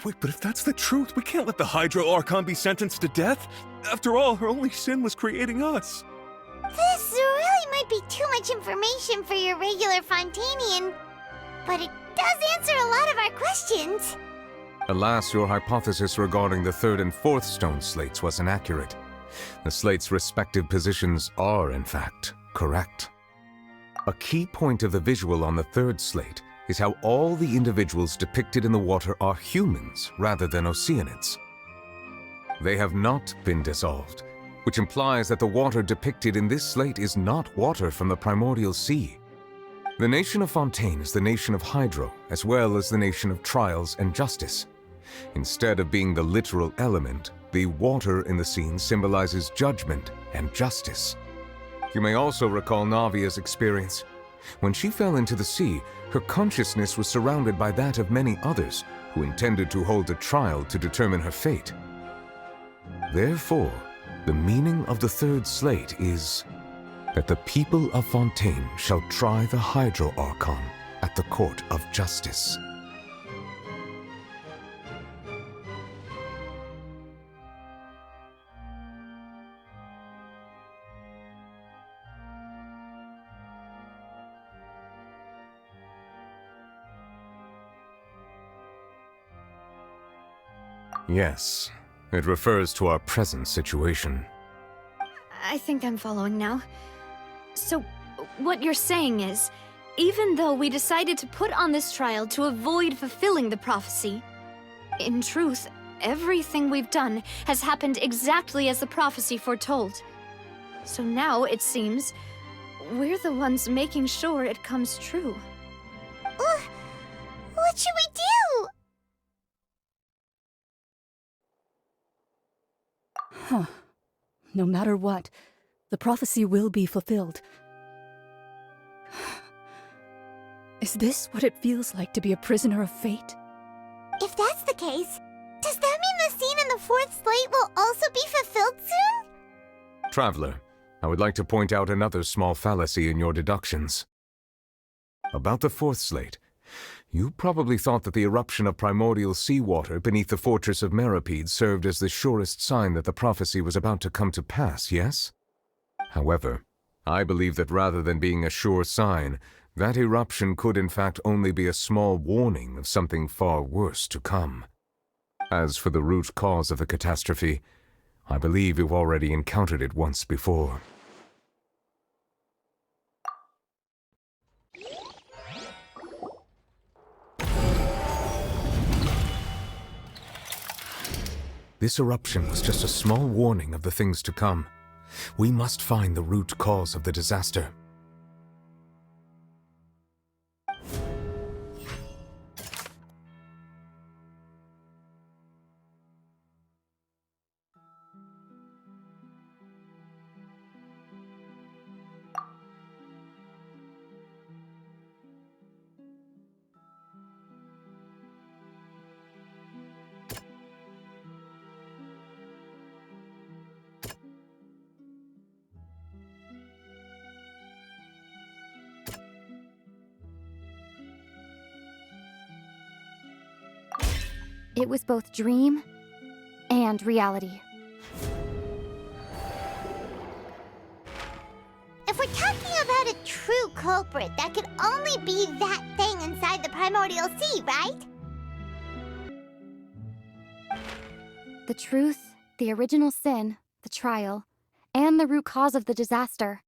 Wait, but if that's the truth, we can't let the Hydro Archon be sentenced to death. After all, her only sin was creating us. This really might be too much information for your regular Fontanian, but it does answer a lot of our questions. Alas, your hypothesis regarding the third and fourth stone slates was inaccurate. The slates' respective positions are, in fact, correct. A key point of the visual on the third slate is how all the individuals depicted in the water are humans rather than Oceanids. They have not been dissolved, which implies that the water depicted in this slate is not water from the primordial sea. The nation of Fontaine is the nation of Hydro, as well as the nation of trials and justice. Instead of being the literal element, the water in the scene symbolizes judgment and justice. You may also recall Navia's experience. When she fell into the sea, her consciousness was surrounded by that of many others who intended to hold a trial to determine her fate. Therefore, the meaning of the third slate is that the people of Fontaine shall try the Hydro Archon at the court of justice. Yes, it refers to our present situation. I think I'm following now. So, what you're saying is, even though we decided to put on this trial to avoid fulfilling the prophecy, in truth, everything we've done has happened exactly as the prophecy foretold. So now, it seems, we're the ones making sure it comes true. What should we do? Huh. No matter what, the prophecy will be fulfilled. Is this what it feels like to be a prisoner of fate? If that's the case, does that mean the scene in the fourth slate will also be fulfilled soon? Traveler, I would like to point out another small fallacy in your deductions. About the fourth slate, you probably thought that the eruption of primordial seawater beneath the fortress of Masquerade served as the surest sign that the prophecy was about to come to pass, yes? However, I believe that rather than being a sure sign, that eruption could in fact only be a small warning of something far worse to come. As for the root cause of the catastrophe, I believe you've already encountered it once before. This eruption was just a small warning of the things to come. We must find the root cause of the disaster. It was both dream and reality. If we're talking about a true culprit, that could only be that thing inside the Primordial Sea, right? The truth, the original sin, the trial, and the root cause of the disaster.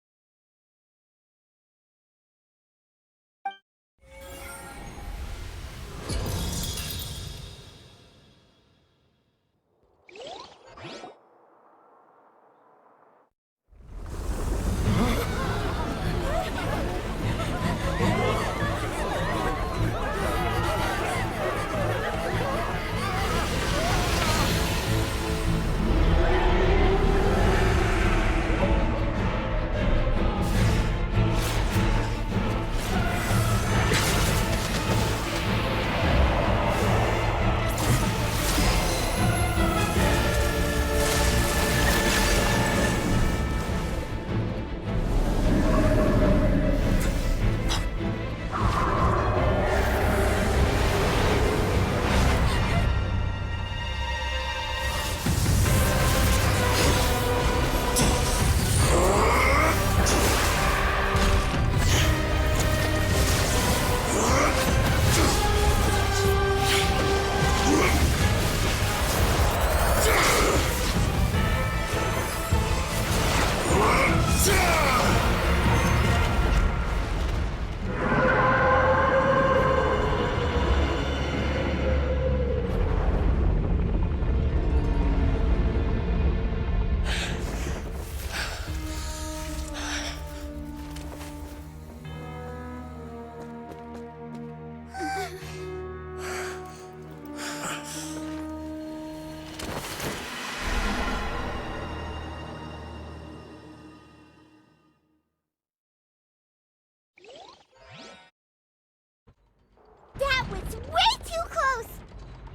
That was way too close!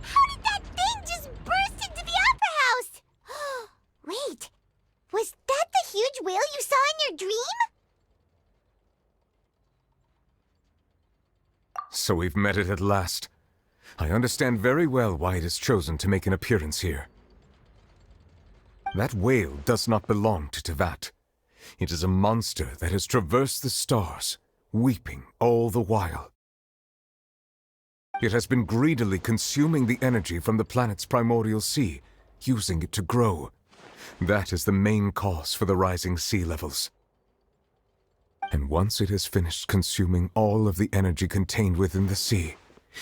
How did that thing just burst into the Opera House? Wait, was that the huge whale you saw in your dream? So we've met it at last. I understand very well why it has chosen to make an appearance here. That whale does not belong to Teyvat. It is a monster that has traversed the stars, weeping all the while. It has been greedily consuming the energy from the planet's primordial sea, using it to grow. That is the main cause for the rising sea levels. And once it has finished consuming all of the energy contained within the sea,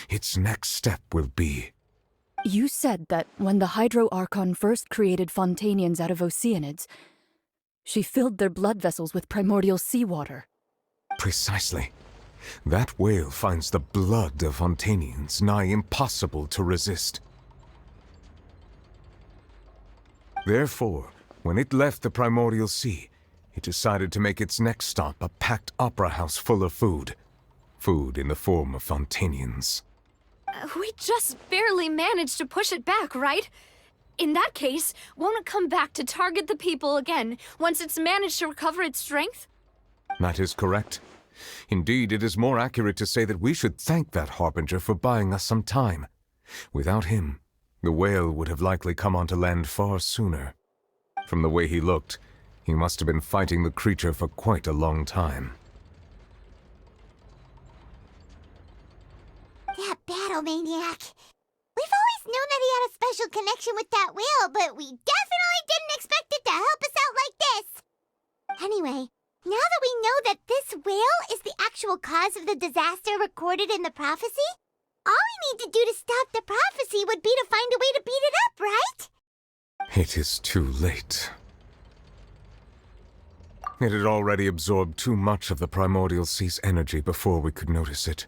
its next step will be... You said that when the Hydro Archon first created Fontanians out of Oceanids, she filled their blood vessels with primordial seawater. Precisely. That whale finds the blood of Fontanians nigh impossible to resist. Therefore, when it left the primordial sea, it decided to make its next stop a packed opera house full of food. Food in the form of Fontanians. We just barely managed to push it back, right? In that case, won't it come back to target the people again once it's managed to recover its strength? That is correct. Indeed, it is more accurate to say that we should thank that Harbinger for buying us some time. Without him, the whale would have likely come onto land far sooner. From the way he looked, he must have been fighting the creature for quite a long time. That battle maniac. We've always known that he had a special connection with that whale, but we definitely didn't expect it to help us out like this. Anyway, now that we know that this whale is the actual cause of the disaster recorded in the prophecy, all we need to do to stop the prophecy would be to find a way to beat it up, right? It is too late. It had already absorbed too much of the primordial sea's energy before we could notice it.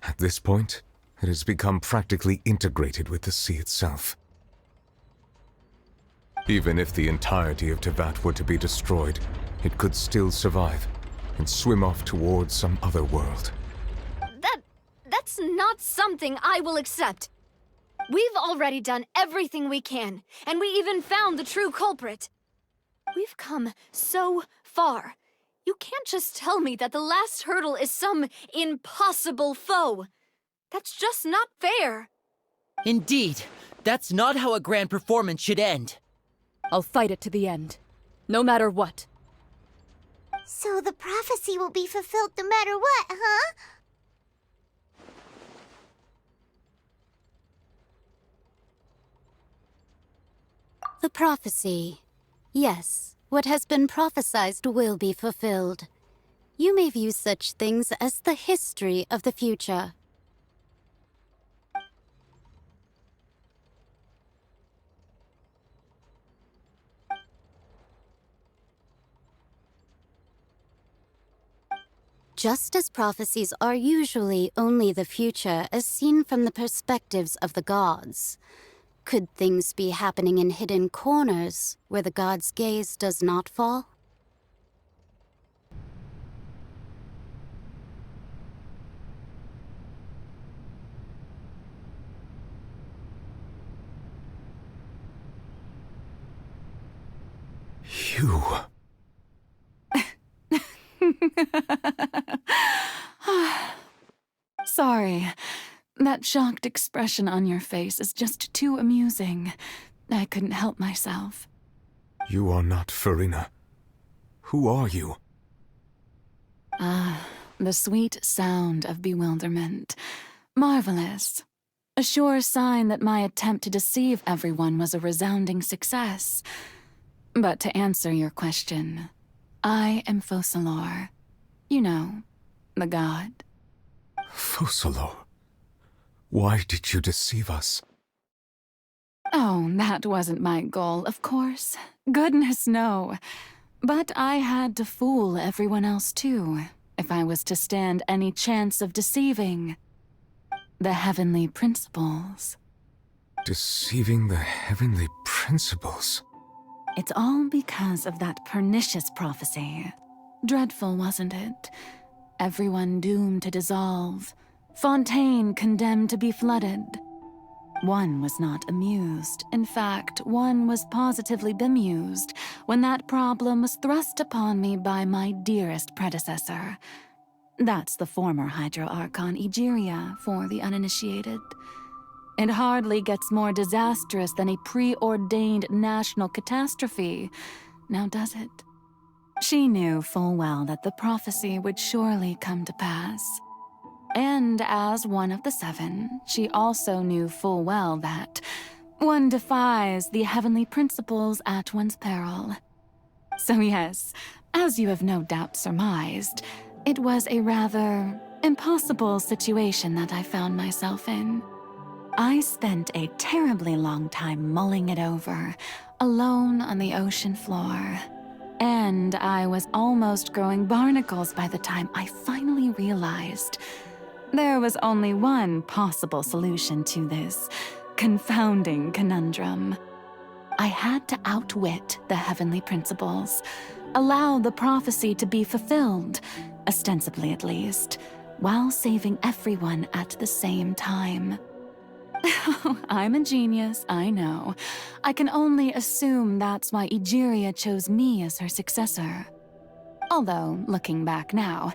At this point, it has become practically integrated with the sea itself. Even if the entirety of Teyvat were to be destroyed, it could still survive and swim off towards some other world. That's not something I will accept. We've already done everything we can, and we even found the true culprit. We've come so far. You can't just tell me that the last hurdle is some impossible foe. That's just not fair. Indeed, that's not how a grand performance should end. I'll fight it to the end, no matter what. So the prophecy will be fulfilled no matter what, huh? The prophecy. Yes, what has been prophesied will be fulfilled. You may view such things as the history of the future. Just as prophecies are usually only the future as seen from the perspectives of the gods, could things be happening in hidden corners where the gods' gaze does not fall? You... Sorry. That shocked expression on your face is just too amusing. I couldn't help myself. You are not Farina. Who are you? Ah, the sweet sound of bewilderment. Marvelous. A sure sign that my attempt to deceive everyone was a resounding success. But to answer your question, I am Focalor. You know, the god. Focalor? Why did you deceive us? Oh, that wasn't my goal, of course. Goodness, no. But I had to fool everyone else too, if I was to stand any chance of deceiving the heavenly principles. Deceiving the heavenly principles? It's all because of that pernicious prophecy. Dreadful, wasn't it? Everyone doomed to dissolve. Fontaine condemned to be flooded. One was not amused. In fact, one was positively bemused when that problem was thrust upon me by my dearest predecessor. That's the former Hydro Archon Egeria, for the uninitiated. It hardly gets more disastrous than a preordained national catastrophe, now does it? She knew full well that the prophecy would surely come to pass. And as one of the seven, she also knew full well that one defies the heavenly principles at one's peril. So yes, as you have no doubt surmised, it was a rather impossible situation that I found myself in. I spent a terribly long time mulling it over, alone on the ocean floor. And I was almost growing barnacles by the time I finally realized there was only one possible solution to this confounding conundrum. I had to outwit the heavenly principles, allow the prophecy to be fulfilled, ostensibly at least, while saving everyone at the same time. I'm a genius, I know. I can only assume that's why Egeria chose me as her successor. Although, looking back now,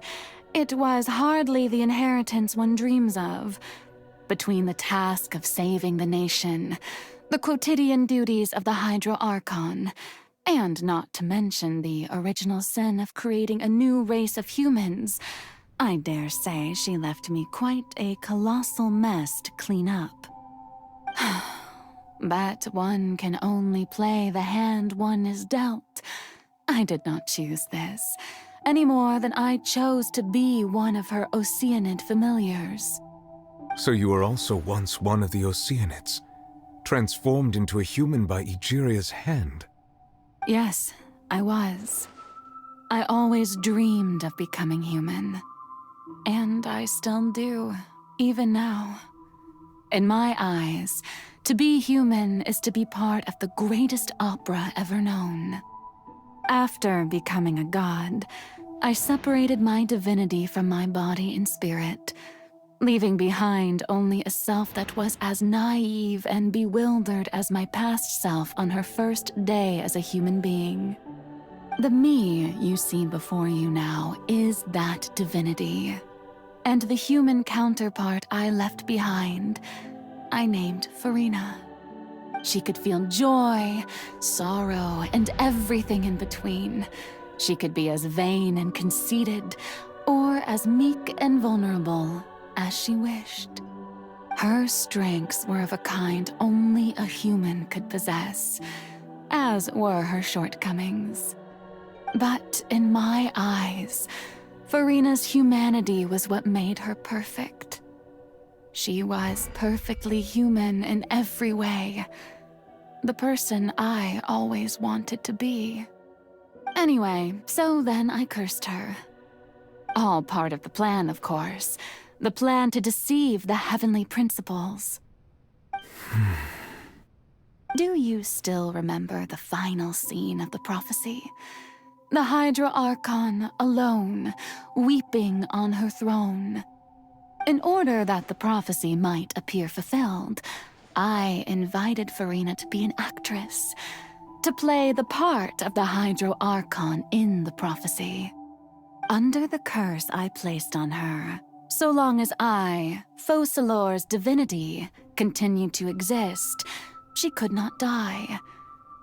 it was hardly the inheritance one dreams of. Between the task of saving the nation, the quotidian duties of the Hydro Archon, and not to mention the original sin of creating a new race of humans, I dare say she left me quite a colossal mess to clean up. But one can only play the hand one is dealt. I did not choose this, any more than I chose to be one of her Oceanid familiars. So you were also once one of the Oceanids, transformed into a human by Egeria's hand? Yes, I was. I always dreamed of becoming human. And I still do, even now. In my eyes, to be human is to be part of the greatest opera ever known. After becoming a god, I separated my divinity from my body and spirit, leaving behind only a self that was as naive and bewildered as my past self on her first day as a human being. The me you see before you now is that divinity. And the human counterpart I left behind I named Farina. She could feel joy, sorrow, and everything in between. She could be as vain and conceited, or as meek and vulnerable as she wished. Her strengths were of a kind only a human could possess, as were her shortcomings. But in my eyes, Farina's humanity was what made her perfect. She was perfectly human in every way. The person I always wanted to be. Anyway, so then I cursed her. All part of the plan, of course. The plan to deceive the heavenly principles. Do you still remember the final scene of the prophecy? The Hydra Archon, alone, weeping on her throne. In order that the prophecy might appear fulfilled, I invited Farina to be an actress, to play the part of the Hydra Archon in the prophecy. Under the curse I placed on her, so long as I, Focalor's divinity, continued to exist, she could not die.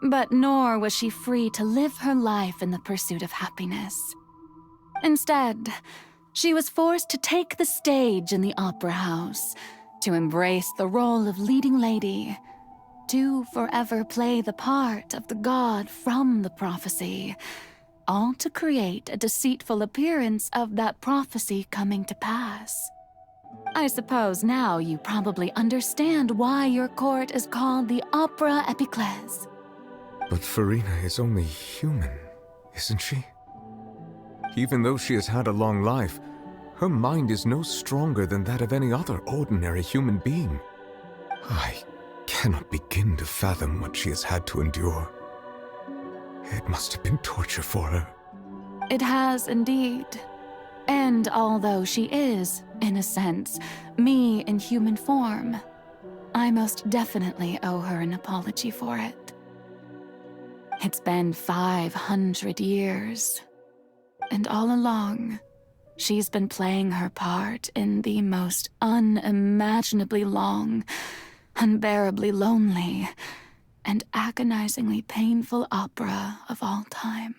But nor was she free to live her life in the pursuit of happiness. Instead, she was forced to take the stage in the opera house, to embrace the role of leading lady, to forever play the part of the god from the prophecy, all to create a deceitful appearance of that prophecy coming to pass. I suppose now you probably understand why your court is called the Opera Epiclese. But Farina is only human, isn't she? Even though she has had a long life, her mind is no stronger than that of any other ordinary human being. I cannot begin to fathom what she has had to endure. It must have been torture for her. It has indeed. And although she is, in a sense, me in human form, I most definitely owe her an apology for it. It's been 500 years. And all along, she's been playing her part in the most unimaginably long, unbearably lonely, and agonizingly painful opera of all time.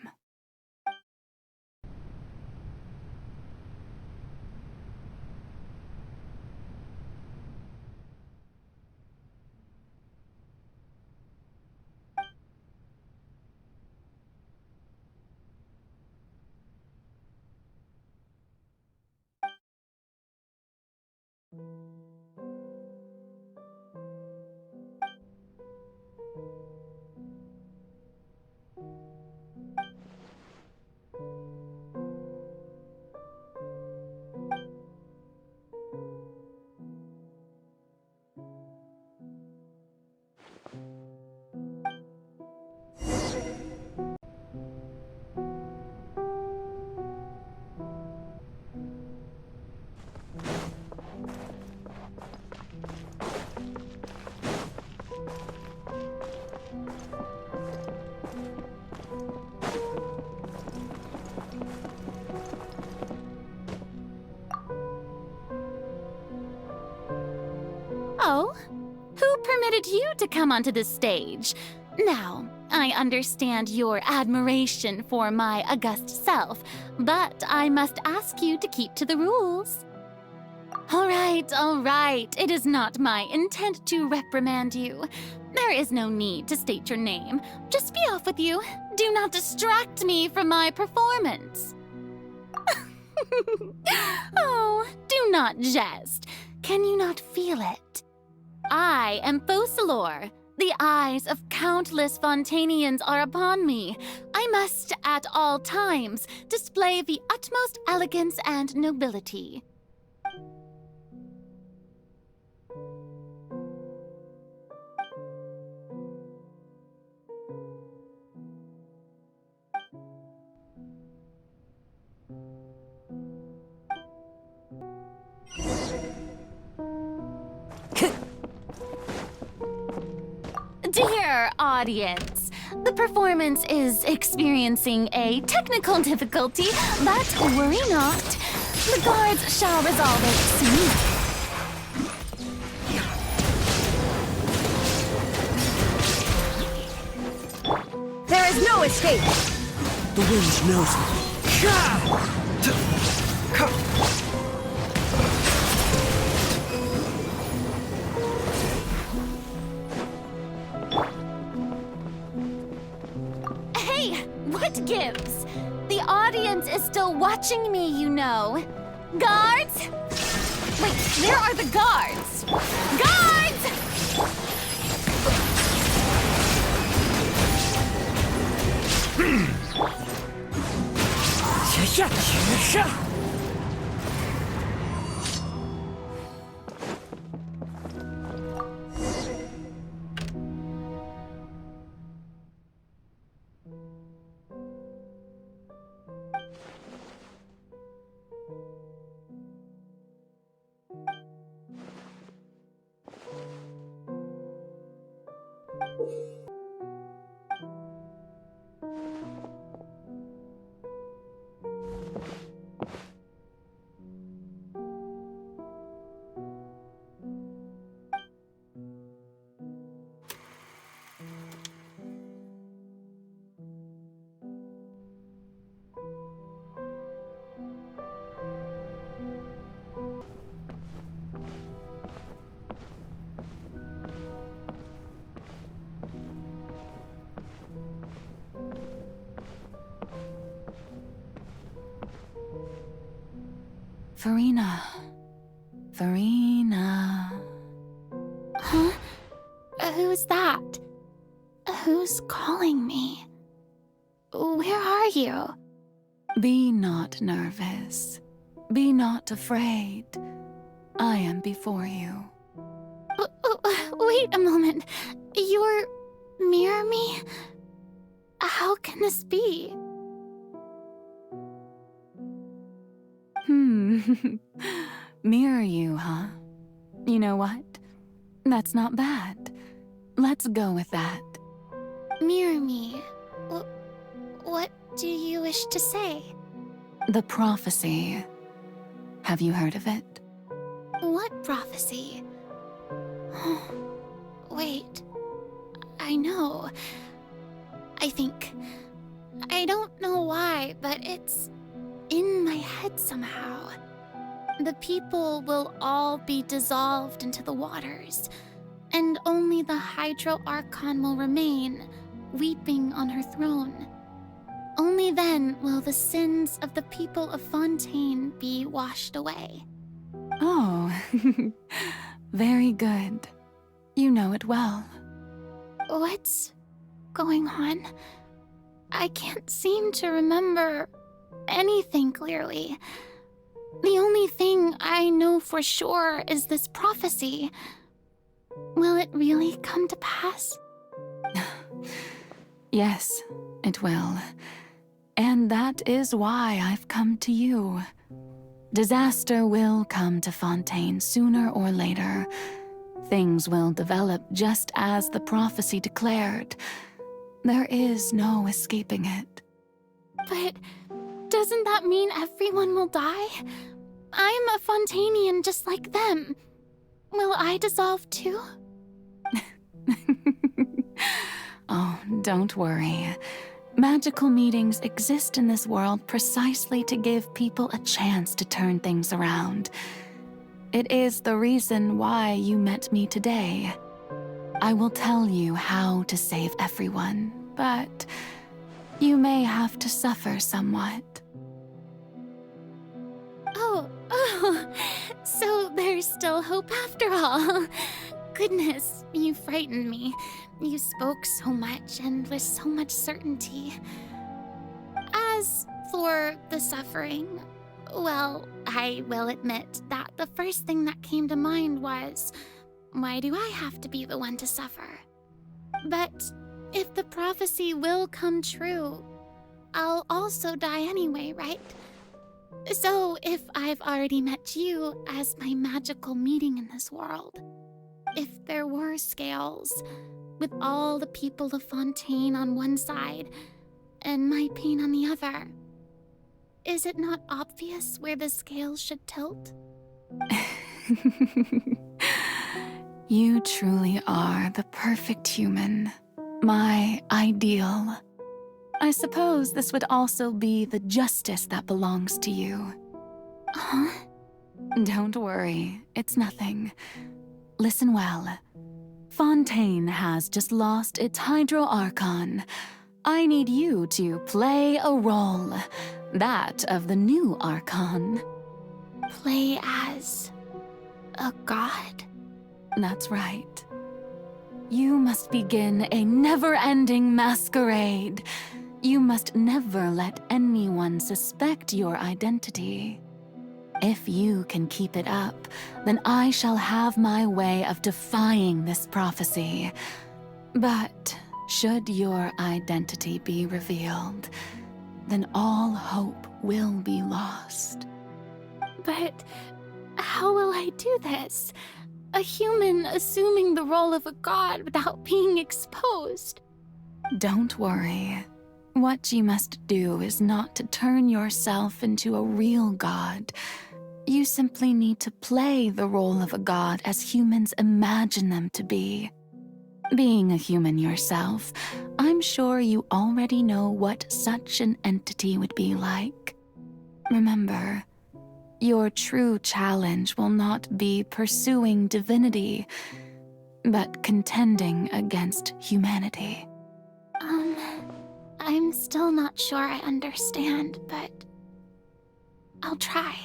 Oh, who permitted you to come onto the stage? Now, I understand your admiration for my august self, but I must ask you to keep to the rules. All right. It is not my intent to reprimand you. There is no need to state your name. Just be off with you. Do not distract me from my performance. Oh, do not jest. Can you not feel it? I am Focalor. The eyes of countless Fontanians are upon me. I must, at all times, display the utmost elegance and nobility. Dear audience, the performance is experiencing a technical difficulty, but worry not. The guards shall resolve it soon. There is no escape! The wind knows me. Hey, what gives? The audience is still watching me, you know. Guards? Wait, where are the guards? Guards! Farina. Farina. Huh? Who's that? Who's calling me? Where are you? Be not nervous. Be not afraid. I am before you. Wait a moment. You're near me? How can this be? Mirror you, huh? You know what? That's not bad. Let's go with that. Mirror me? What do you wish to say? The prophecy. Have you heard of it? What prophecy? Wait. I know. I think. I don't know why, but it's in my head somehow. The people will all be dissolved into the waters, and only the Hydro Archon will remain, weeping on her throne. Only then will the sins of the people of Fontaine be washed away. Oh, very good. You know it well. What's going on? I can't seem to remember anything clearly. The only thing I know for sure is this prophecy. Will it really come to pass? Yes, it will. And that is why I've come to you. Disaster will come to Fontaine sooner or later. Things will develop just as the prophecy declared. There is no escaping it. But doesn't that mean everyone will die? I'm a Fontainian just like them. Will I dissolve too? Oh, don't worry. Magical meetings exist in this world precisely to give people a chance to turn things around. It is the reason why you met me today. I will tell you how to save everyone, but you may have to suffer somewhat. Oh, so there's still hope after all. Goodness, you frightened me. You spoke so much and with so much certainty. As for the suffering, well, I will admit that the first thing that came to mind was, why do I have to be the one to suffer? But if the prophecy will come true, I'll also die anyway, right? So if I've already met you as my magical meeting in this world, if there were scales, with all the people of Fontaine on one side and my pain on the other, is it not obvious where the scales should tilt? You truly are the perfect human, my ideal. I suppose this would also be the justice that belongs to you. Huh? Don't worry, it's nothing. Listen well. Fontaine has just lost its Hydro Archon. I need you to play a role. That of the new Archon. Play as a god? That's right. You must begin a never-ending masquerade. You must never let anyone suspect your identity. If you can keep it up, then I shall have my way of defying this prophecy. But should your identity be revealed, then all hope will be lost. But how will I do this? A human assuming the role of a god without being exposed. Don't worry. What you must do is not to turn yourself into a real god. You simply need to play the role of a god as humans imagine them to be. Being a human yourself, I'm sure you already know what such an entity would be like. Remember, your true challenge will not be pursuing divinity, but contending against humanity. I'm still not sure I understand, but I'll try.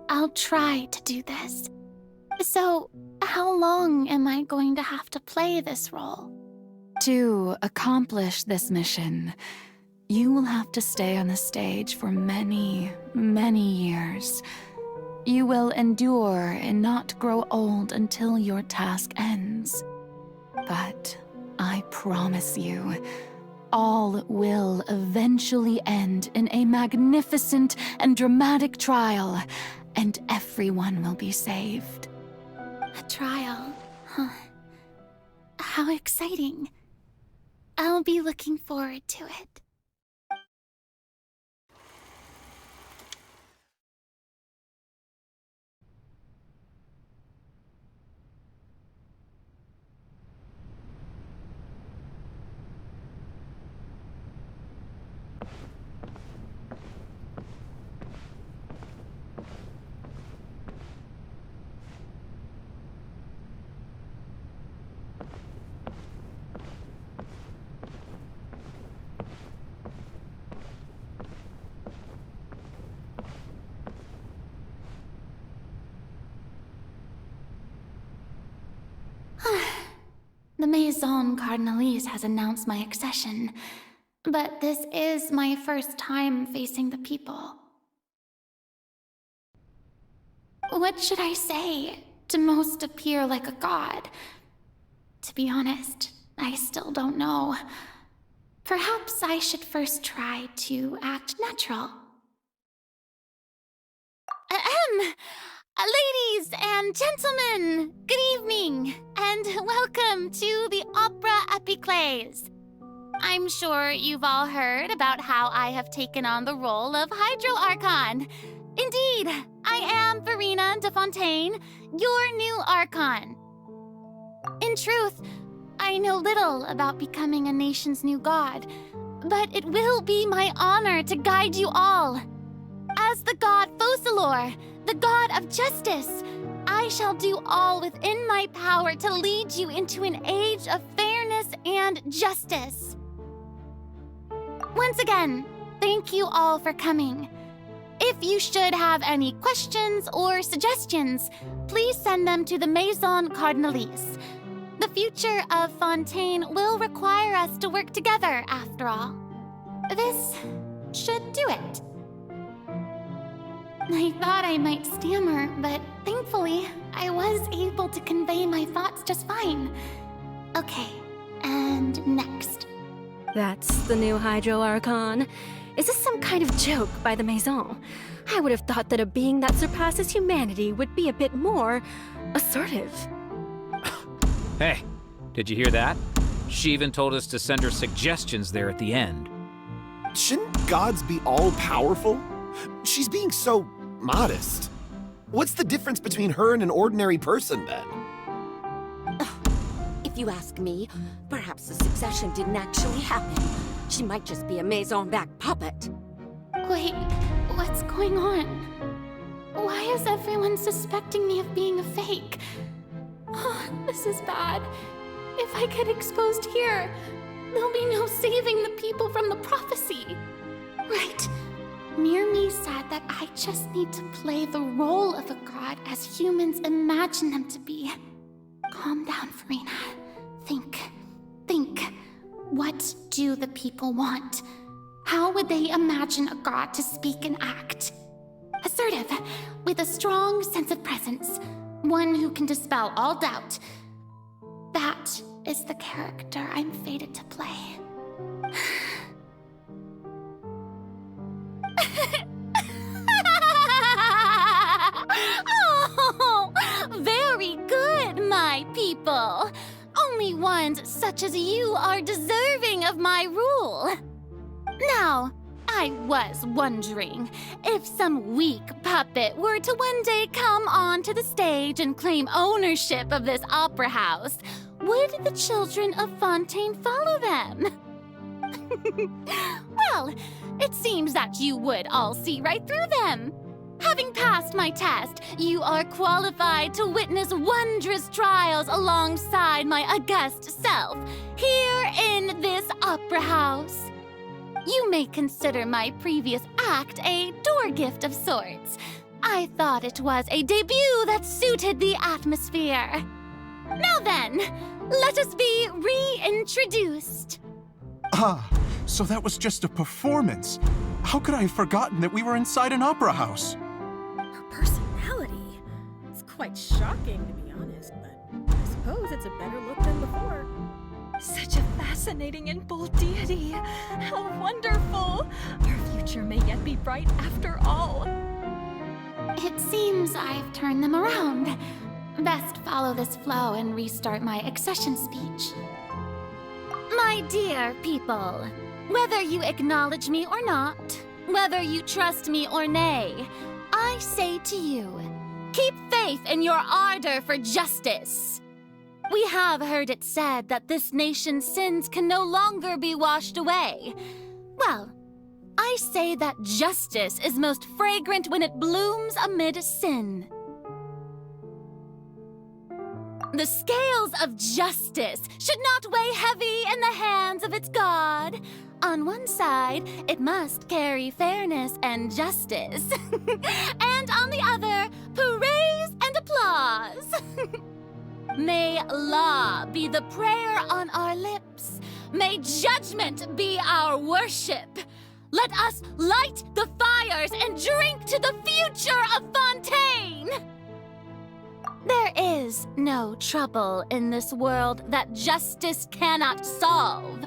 I'll try to do this. So, how long am I going to have to play this role? To accomplish this mission, you will have to stay on the stage for many, many years. You will endure and not grow old until your task ends. But I promise you, all will eventually end in a magnificent and dramatic trial, and everyone will be saved. A trial, huh? How exciting. I'll be looking forward to it. The Maison Cardinalise has announced my accession, but this is my first time facing the people. What should I say to most appear like a god? To be honest, I still don't know. Perhaps I should first try to act natural. Ladies and gentlemen, good evening, and welcome to the Opera Epiclese. I'm sure you've all heard about how I have taken on the role of Hydro Archon. Indeed, I am Verena de Fontaine, your new Archon. In truth, I know little about becoming a nation's new god, but it will be my honor to guide you all. As the god Focalor, the god of justice, I shall do all within my power to lead you into an age of fairness and justice. Once again, thank you all for coming. If you should have any questions or suggestions, please send them to the Maison Cardinalise. The future of Fontaine will require us to work together, after all. This should do it. I thought I might stammer, but thankfully, I was able to convey my thoughts just fine. Okay, and next. That's the new Hydro Archon. Is this some kind of joke by the Maison? I would have thought that a being that surpasses humanity would be a bit more assertive. Hey, did you hear that? She even told us to send her suggestions there at the end. Shouldn't gods be all-powerful? She's being so modest. What's the difference between her and an ordinary person, then? If if you ask me. Perhaps the succession didn't actually happen. She might just be a maison-back puppet. Wait, what's going on? Why is everyone suspecting me of being a fake? Oh, this is bad. If I get exposed here, there'll be no saving the people from the prophecy. Right. Mirmi said that I just need to play the role of a god as humans imagine them to be. Calm down, Farina. Think. What do the people want? How would they imagine a god to speak and act? Assertive, with a strong sense of presence. One who can dispel all doubt. That is the character I'm fated to play. Oh, very good, my people. Only ones such as you are deserving of my rule. Now, I was wondering if some weak puppet were to one day come onto the stage and claim ownership of this opera house, would the children of Fontaine follow them? Well, it seems that you would all see right through them. Having passed my test, you are qualified to witness wondrous trials alongside my august self, here in this opera house. You may consider my previous act a door gift of sorts. I thought it was a debut that suited the atmosphere. Now then, let us be reintroduced. Ah, so that was just a performance. How could I have forgotten that we were inside an opera house? Her personality. It's quite shocking, to be honest, but I suppose it's a better look than before. Such a fascinating and bold deity. How wonderful! Our future may yet be bright after all. It seems I've turned them around. Best follow this flow and restart my accession speech. My dear people, whether you acknowledge me or not, whether you trust me or nay, I say to you, keep faith in your ardor for justice. We have heard it said that this nation's sins can no longer be washed away. Well, I say that justice is most fragrant when it blooms amid sin. The scales of justice should not weigh heavy in the hands of its god. On one side, it must carry fairness and justice. And on the other, praise and applause. May law be the prayer on our lips. May judgment be our worship. Let us light the fires and drink to the future of Fontaine. There is no trouble in this world that justice cannot solve.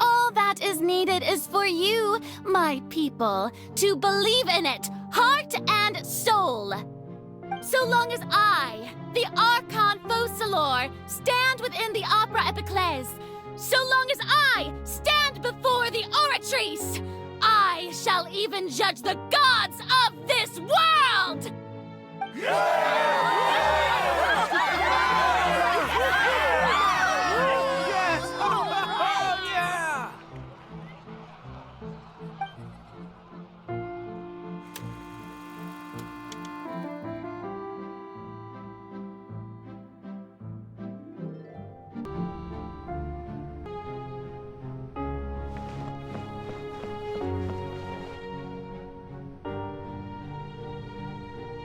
All that is needed is for you, my people, to believe in it, heart and soul. So long as I, the Archon Focalor, stand within the Opera Epiclese, so long as I stand before the Oratrice, I shall even judge the gods of this world!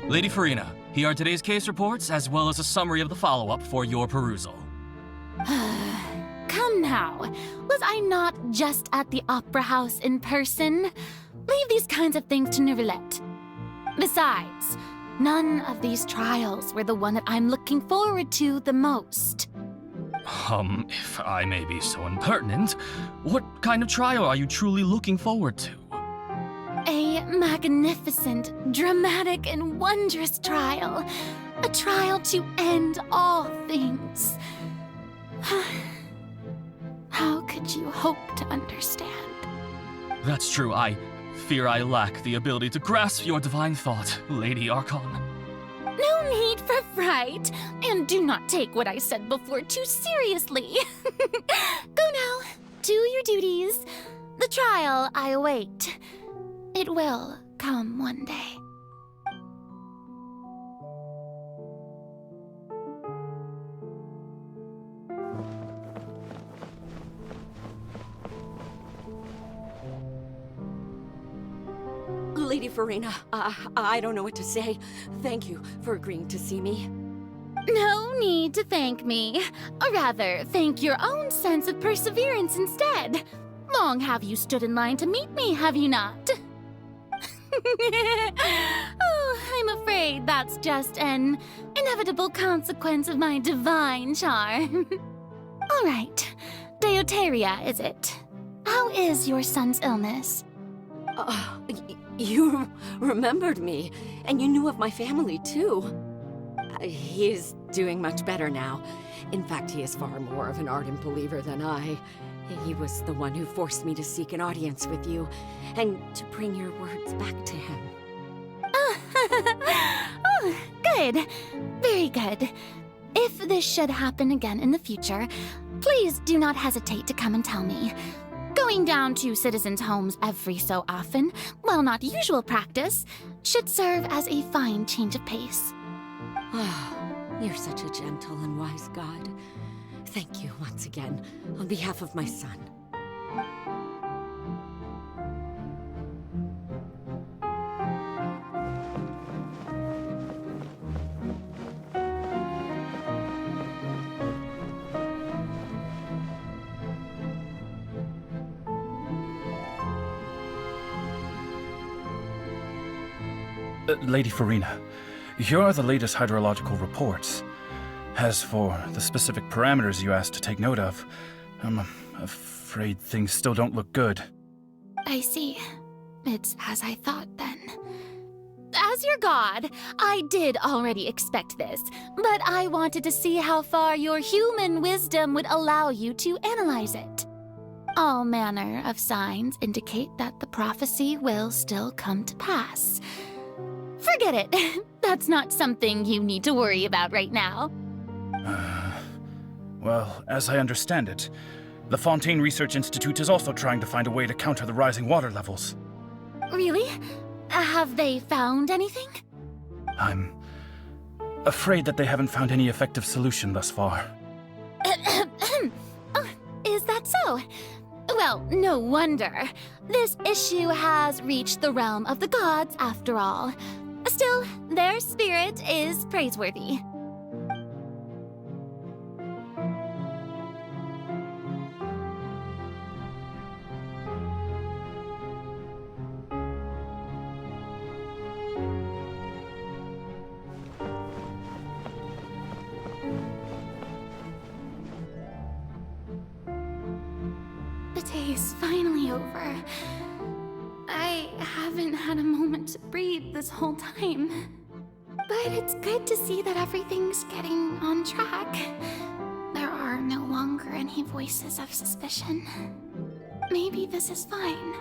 Lady Farina, here are today's case reports, as well as a summary of the follow-up for your perusal. Come now, was I not just at the Opera House in person? Leave these kinds of things to Neuvillette. Besides, none of these trials were the one that I'm looking forward to the most. If I may be so impertinent, what kind of trial are you truly looking forward to? A magnificent, dramatic, and wondrous trial. A trial to end all things. How could you hope to understand? That's true. I fear I lack the ability to grasp your divine thought, Lady Archon. No need for fright, and do not take what I said before too seriously. Go now, do your duties. The trial I await. It will come one day. Lady Farina, I don't know what to say. Thank you for agreeing to see me. No need to thank me. Rather, thank your own sense of perseverance instead. Long have you stood in line to meet me, have you not? Oh, I'm afraid that's just an inevitable consequence of my divine charm. All right, Deoteria, is it? How is your son's illness? You remembered me, and you knew of my family, too. He is doing much better now. In fact, he is far more of an ardent believer than I. He was the one who forced me to seek an audience with you, and to bring your words back to him. Oh, good. Very good. If this should happen again in the future, please do not hesitate to come and tell me. Going down to citizens' homes every so often, while not usual practice, should serve as a fine change of pace. You're such a gentle and wise god. Thank you once again, on behalf of my son. Lady Farina, here are the latest hydrological reports. As for the specific parameters you asked to take note of, I'm afraid things still don't look good. I see. It's as I thought, then. As your god, I did already expect this, but I wanted to see how far your human wisdom would allow you to analyze it. All manner of signs indicate that the prophecy will still come to pass. Forget it. That's not something you need to worry about right now. Well, as I understand it, the Fontaine Research Institute is also trying to find a way to counter the rising water levels. Really? Have they found anything? I'm afraid that they haven't found any effective solution thus far. Oh, is that so? Well, no wonder. This issue has reached the realm of the gods, after all. Still, their spirit is praiseworthy. The day is finally over. I haven't had a moment to breathe this whole time. But it's good to see that everything's getting on track. There are no longer any voices of suspicion. Maybe this is fine.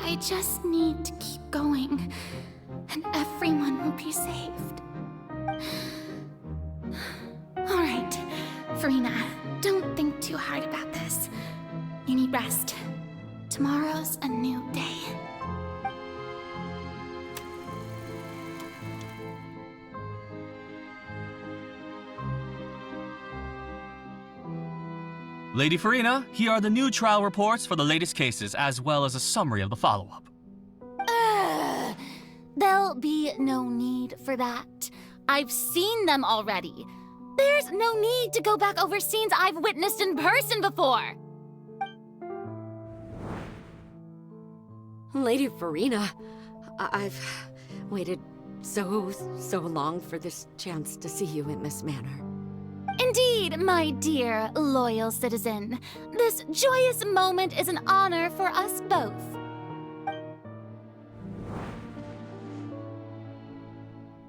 I just need to keep going, and everyone will be saved. All right, Farina, don't think too hard about this. You need rest. Tomorrow's a new day. Lady Farina, here are the new trial reports for the latest cases, as well as a summary of the follow-up. There'll be no need for that. I've seen them already. There's no need to go back over scenes I've witnessed in person before. Lady Farina, I've waited so long for this chance to see you in this manner. Indeed, my dear, loyal citizen. This joyous moment is an honor for us both.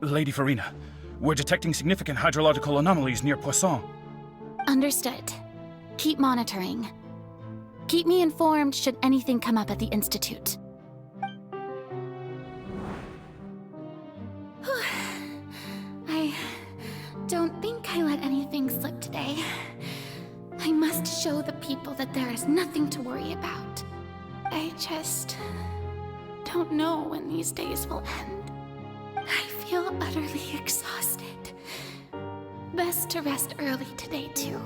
Lady Farina, we're detecting significant hydrological anomalies near Poisson. Understood. Keep monitoring. Keep me informed should anything come up at the Institute. the people that there is nothing to worry about. I just don't know when these days will end. I feel utterly exhausted. Best to rest early today, too.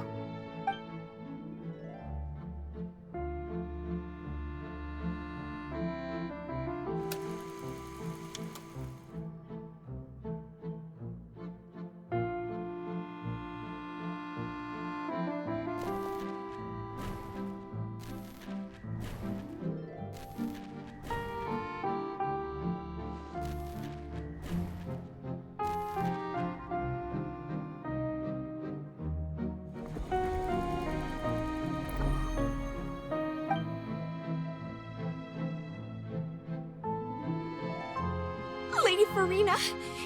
Lady Farina,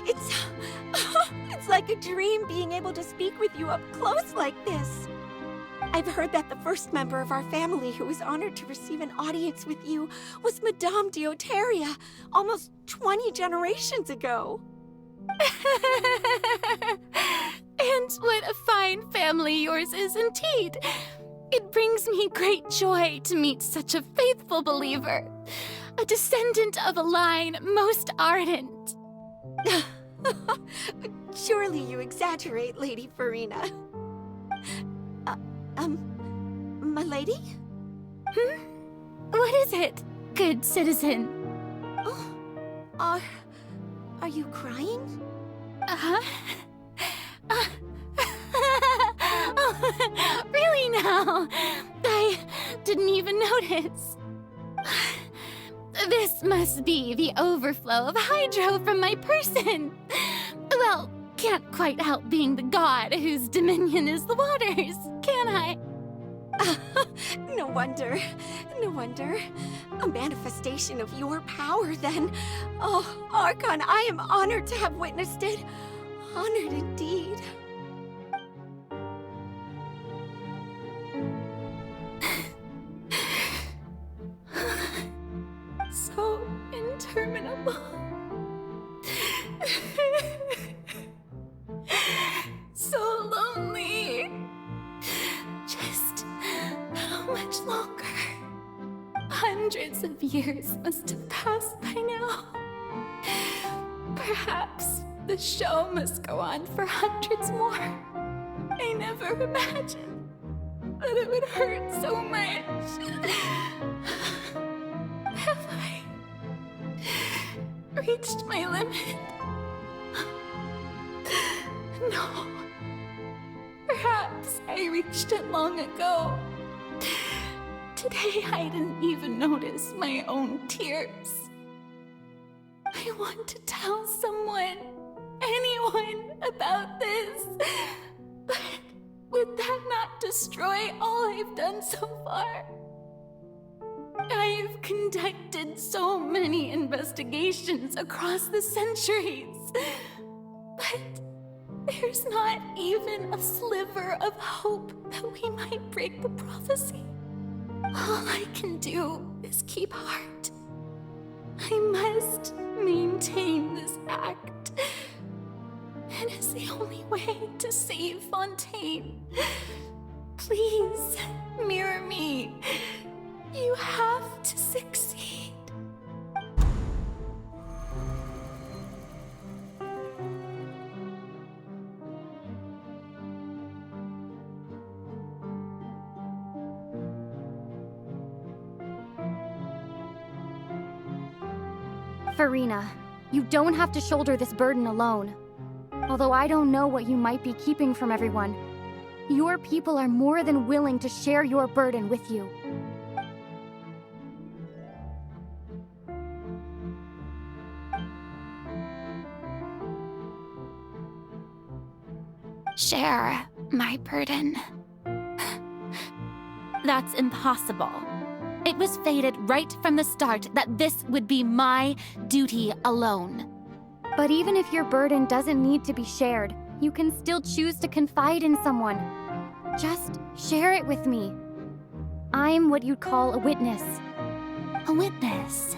it's like a dream being able to speak with you up close like this. I've heard that the first member of our family who was honored to receive an audience with you was Madame Deoteria, almost 20 generations ago. And what a fine family yours is indeed. It brings me great joy to meet such a faithful believer, a descendant of a line most ardent. Surely you exaggerate, Lady Farina. My lady? What is it, good citizen? Oh, are you crying? Oh, really now? I didn't even notice. This must be the overflow of hydro from my person. Well, can't quite help being the god whose dominion is the waters, can I? No wonder. No wonder. A manifestation of your power, then. Oh, Archon, I am honored to have witnessed it. Honored indeed. So interminable. So lonely. Just how much longer? Hundreds of years must have passed by now. Perhaps the show must go on for hundreds more. I never imagined that it would hurt so much. Have I reached my limit? No. Perhaps I reached it long ago. Today I didn't even notice my own tears. I want to tell someone, anyone, about this. But would that not destroy all I've done so far? I've conducted so many investigations across the centuries, but there's not even a sliver of hope that we might break the prophecy. All I can do is keep heart. I must maintain this act. It is the only way to save Fontaine. Please, mirror me. You have to succeed. Farina, you don't have to shoulder this burden alone. Although I don't know what you might be keeping from everyone, your people are more than willing to share your burden with you. Share my burden. That's impossible. It was fated right from the start that this would be my duty alone. But even if your burden doesn't need to be shared, you can still choose to confide in someone. Just share it with me. I'm what you'd call a witness. A witness?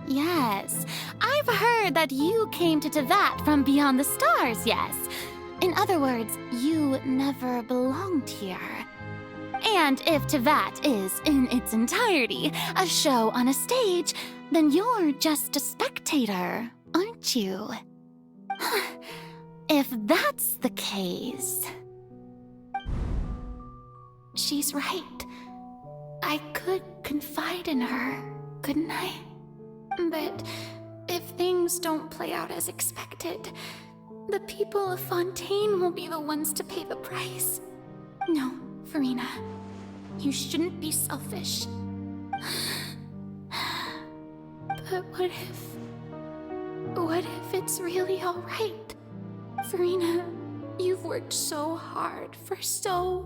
Yes, I've heard that you came to Tevat from beyond the stars, yes. In other words, you never belonged here. And if Tevat is, in its entirety, a show on a stage, then you're just a spectator, aren't you? If that's the case... She's right. I could confide in her, couldn't I? But if things don't play out as expected, the people of Fontaine will be the ones to pay the price. No, Farina, you shouldn't be selfish. But what if it's really all right? Farina, you've worked so hard for so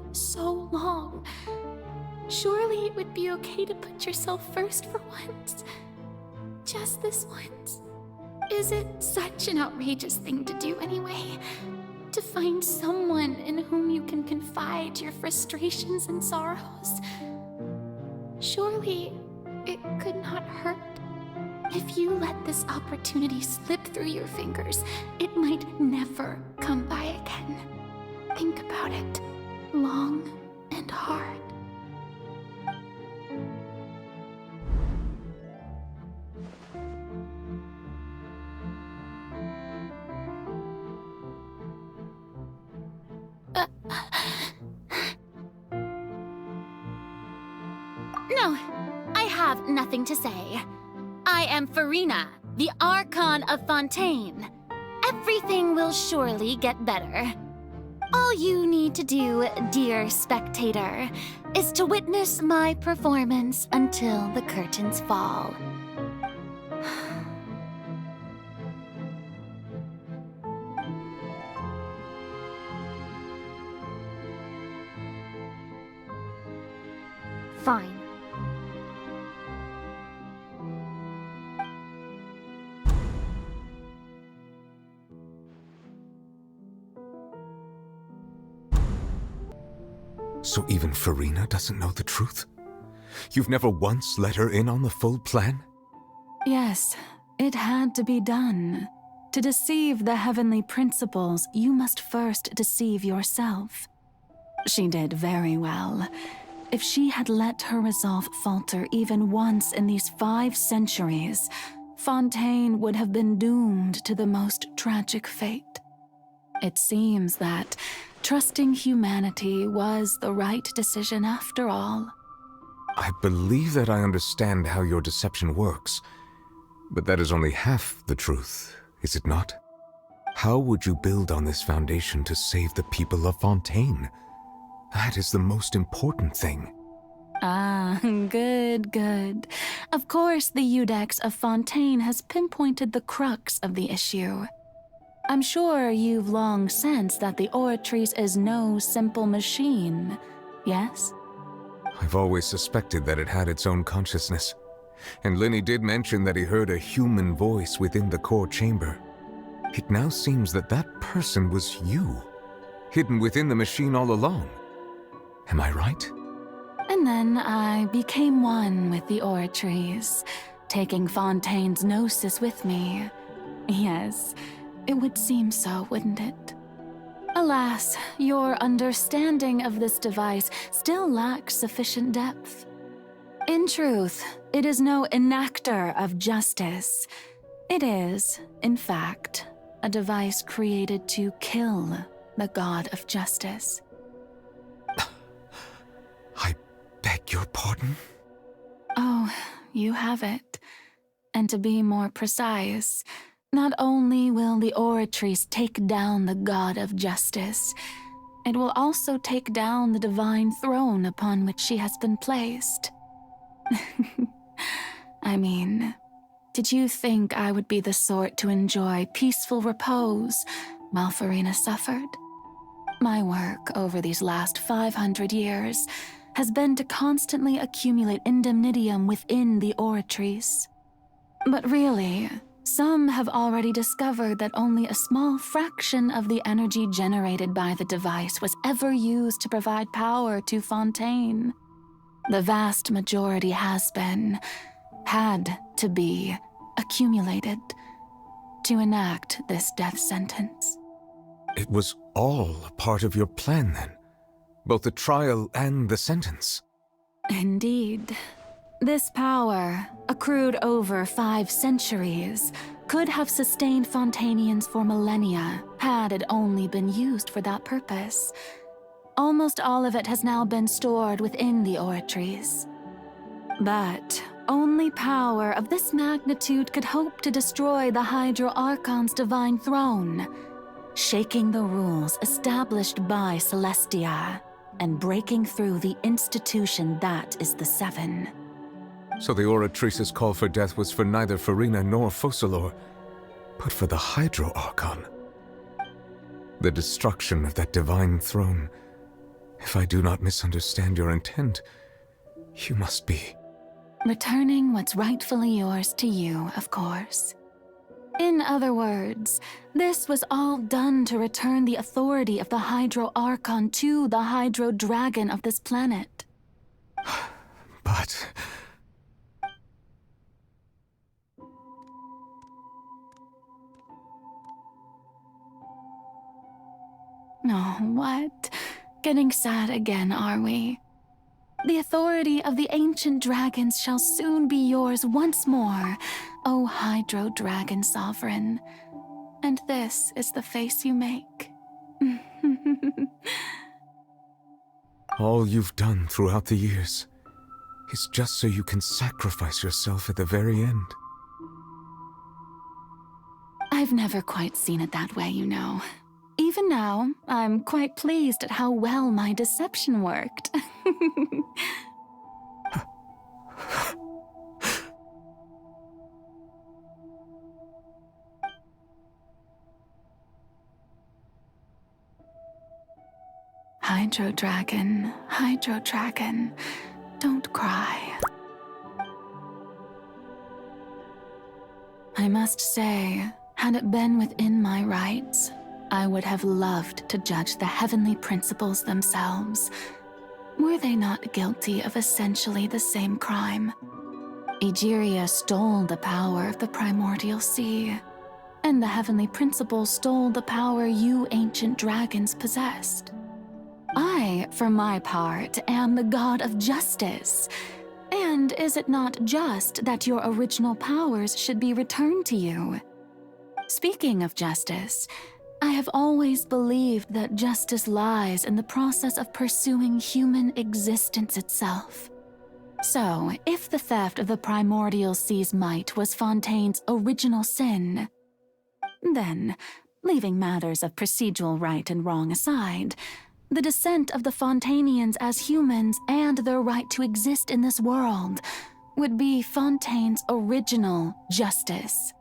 long. Surely it would be okay to put yourself first for once. Just this once. Is it such an outrageous thing to do anyway? To find someone in whom you can confide your frustrations and sorrows? Surely it could not hurt. If you let this opportunity slip through your fingers, it might never come by again. Think about it long and hard. No, I have nothing to say. I am Farina, the Archon of Fontaine. Everything will surely get better. All you need to do, dear spectator, is to witness my performance until the curtains fall. Fine. So even Farina doesn't know the truth? You've never once let her in on the full plan? Yes, it had to be done. To deceive the heavenly principles, you must first deceive yourself. She did very well. If she had let her resolve falter even once in these 5 centuries, Fontaine would have been doomed to the most tragic fate. It seems that trusting humanity was the right decision after all. I believe that I understand how your deception works, but that is only half the truth, is it not? How would you build on this foundation to save the people of Fontaine? That is the most important thing. Ah, good. Of course, the Iudex of Fontaine has pinpointed the crux of the issue. I'm sure you've long sensed that the Oratrice is no simple machine, yes? I've always suspected that it had its own consciousness. And Linny did mention that he heard a human voice within the core chamber. It now seems that that person was you, hidden within the machine all along. Am I right? And then I became one with the Oratrice, taking Fontaine's gnosis with me. Yes, it would seem so, wouldn't it? Alas, your understanding of this device still lacks sufficient depth. In truth, it is no enactor of justice. It is, in fact, a device created to kill the god of justice. I beg your pardon? Oh, you have it. And to be more precise, not only will the Oratrice take down the god of justice, it will also take down the divine throne upon which she has been placed. I mean, did you think I would be the sort to enjoy peaceful repose while Farina suffered? My work over these last 500 years has been to constantly accumulate indemnitium within the Oratrice. But really, some have already discovered that only a small fraction of the energy generated by the device was ever used to provide power to Fontaine. The vast majority had to be, accumulated to enact this death sentence. It was all part of your plan, then? Both the trial and the sentence. Indeed. This power, accrued over 5 centuries, could have sustained Fontainians for millennia had it only been used for that purpose. Almost all of it has now been stored within the oratories. But only power of this magnitude could hope to destroy the Hydro Archon's divine throne, shaking the rules established by Celestia and breaking through the institution that is the Seven. So the Oratrice's call for death was for neither Farina nor Focalor, but for the Hydro Archon. The destruction of that divine throne. If I do not misunderstand your intent, you must be... Returning what's rightfully yours to you, of course. In other words, this was all done to return the authority of the Hydro Archon to the Hydro Dragon of this planet. But... Oh, what? Getting sad again, are we? The authority of the ancient dragons shall soon be yours once more, O Hydro Dragon Sovereign. And this is the face you make. all you've done throughout the years is just so you can sacrifice yourself at the very end. I've never quite seen it that way, you know. Even now, I'm quite pleased at how well my deception worked. Hydro Dragon, don't cry. I must say, had it been within my rights, I would have loved to judge the heavenly principles themselves. Were they not guilty of essentially the same crime? Egeria stole the power of the primordial sea, and the heavenly principles stole the power you ancient dragons possessed. I, for my part, am the god of justice. And is it not just that your original powers should be returned to you? Speaking of justice, I have always believed that justice lies in the process of pursuing human existence itself. So, if the theft of the primordial sea's might was Fontaine's original sin, then, leaving matters of procedural right and wrong aside, the descent of the Fontainians as humans and their right to exist in this world would be Fontaine's original justice.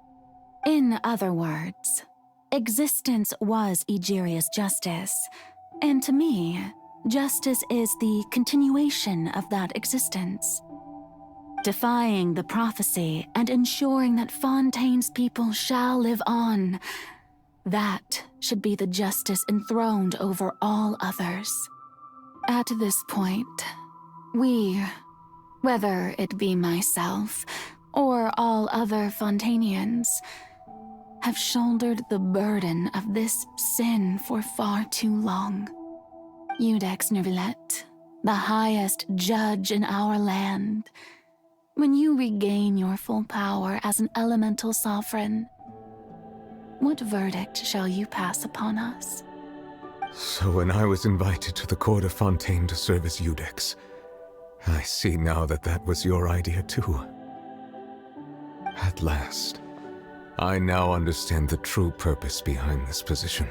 In other words, existence was Egeria's justice, and to me, justice is the continuation of that existence. Defying the prophecy and ensuring that Fontaine's people shall live on, that should be the justice enthroned over all others. At this point, we, whether it be myself or all other Fontainians, have shouldered the burden of this sin for far too long. Iudex Nervillet, the highest judge in our land, when you regain your full power as an elemental sovereign, what verdict shall you pass upon us? So when I was invited to the court of Fontaine to serve as Iudex, I see now that that was your idea too. At last, I now understand the true purpose behind this position.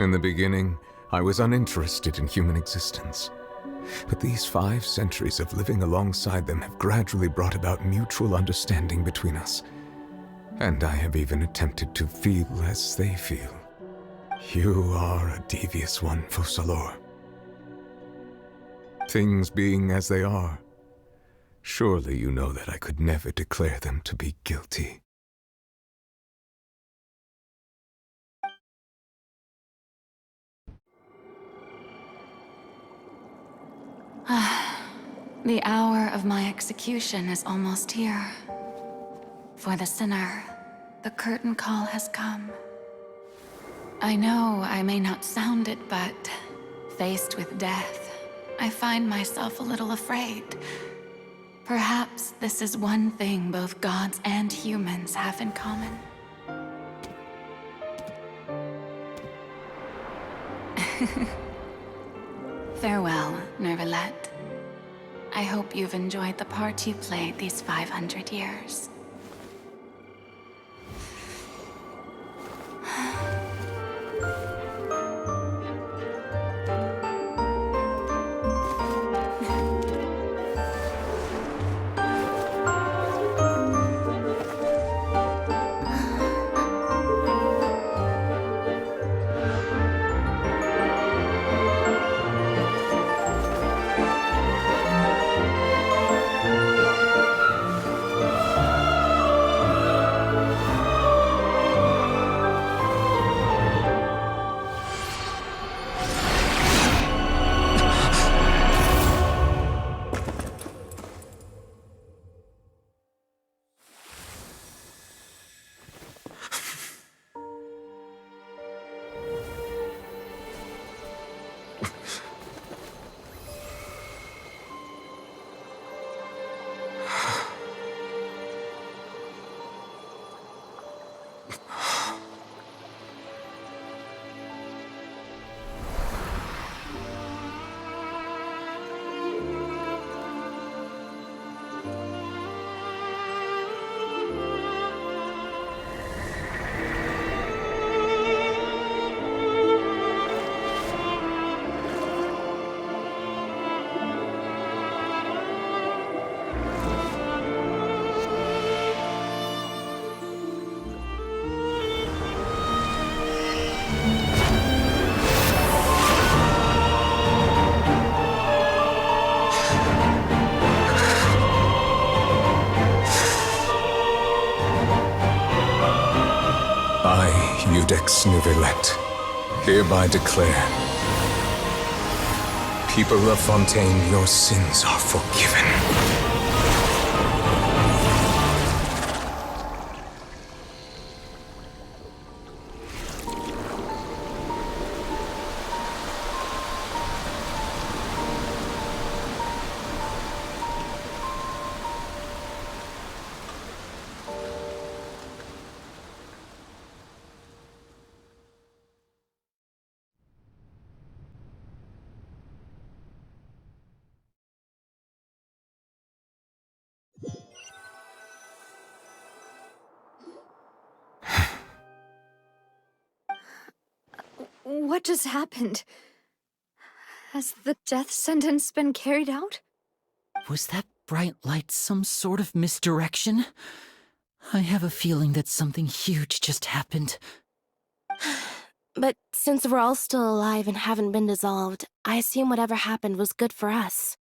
In the beginning, I was uninterested in human existence. But these 5 centuries of living alongside them have gradually brought about mutual understanding between us. And I have even attempted to feel as they feel. You are a devious one, Focalor. Things being as they are, surely you know that I could never declare them to be guilty. The hour of my execution is almost here. For the sinner, the curtain call has come. I know I may not sound it, but Faced with death, I find myself a little afraid. Perhaps this is one thing both gods and humans have in common. Farewell, Nervalette. I hope you've enjoyed the part you played these 500 years. Judex Nervalette, hereby declare, people of Fontaine, your sins are forgiven. What just happened? Has the death sentence been carried out? Was that bright light some sort of misdirection? I have a feeling that something huge just happened. But since we're all still alive and haven't been dissolved, I assume whatever happened was good for us.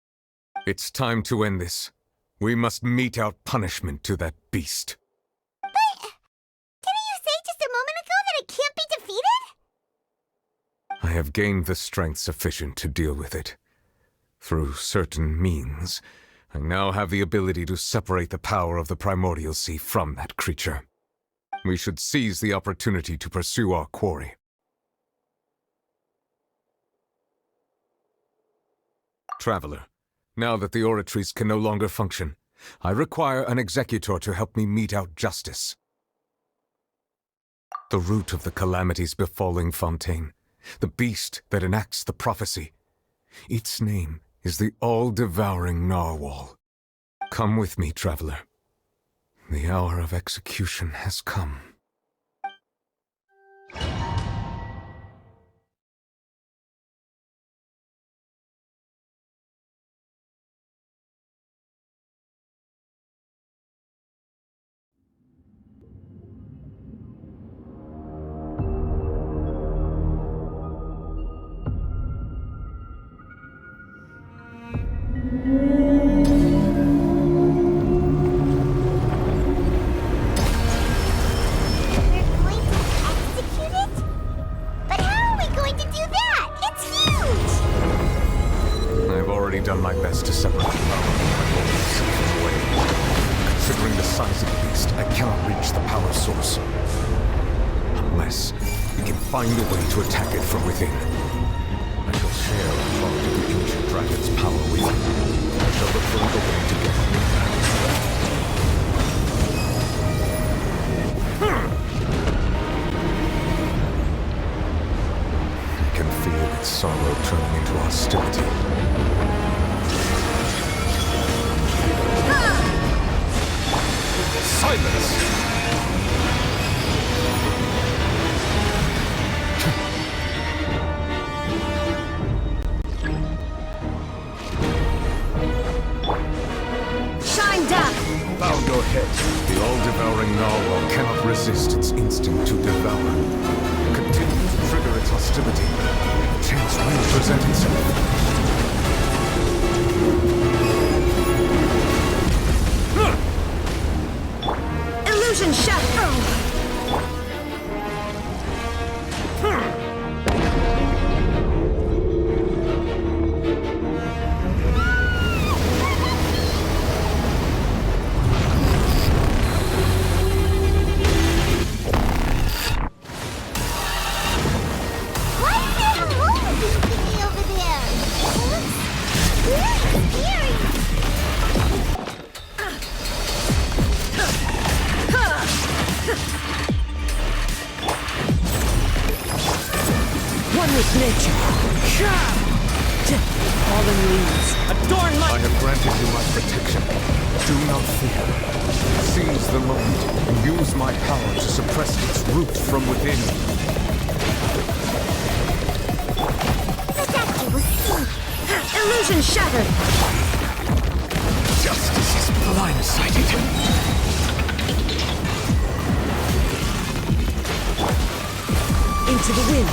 It's time to end this. We must mete out punishment to that beast. But didn't you say just a moment ago that it can't be defeated? I have gained the strength sufficient to deal with it. Through certain means, I now have the ability to separate the power of the Primordial Sea from that creature. We should seize the opportunity to pursue our quarry. Traveler, now that the oratories can no longer function, I require an executor to help me mete out justice. The root of the calamities befalling Fontaine, the beast that enacts the prophecy, its name is the all-devouring narwhal. Come with me, traveler. The hour of execution has come. Done my best to separate the power of the Primordial Sea from the way. Considering the size of the beast, I cannot reach the power source. Unless we can find a way to attack it from within. I shall share dragon's power within. I shall look for an opening to get I can feel its sorrow turning into hostility. Silence! Bow your head. The all-devouring narwhal cannot resist its instinct to devour. Continue to trigger its hostility. A chance will present itself. Illusion shatter! One with nature. Chap! Fallen leaves. Adorn my... I have granted you my protection. Do not fear. Seize the moment and use my power to suppress its roots from within. Illusion shattered! Justice is blindsided. Into the wind.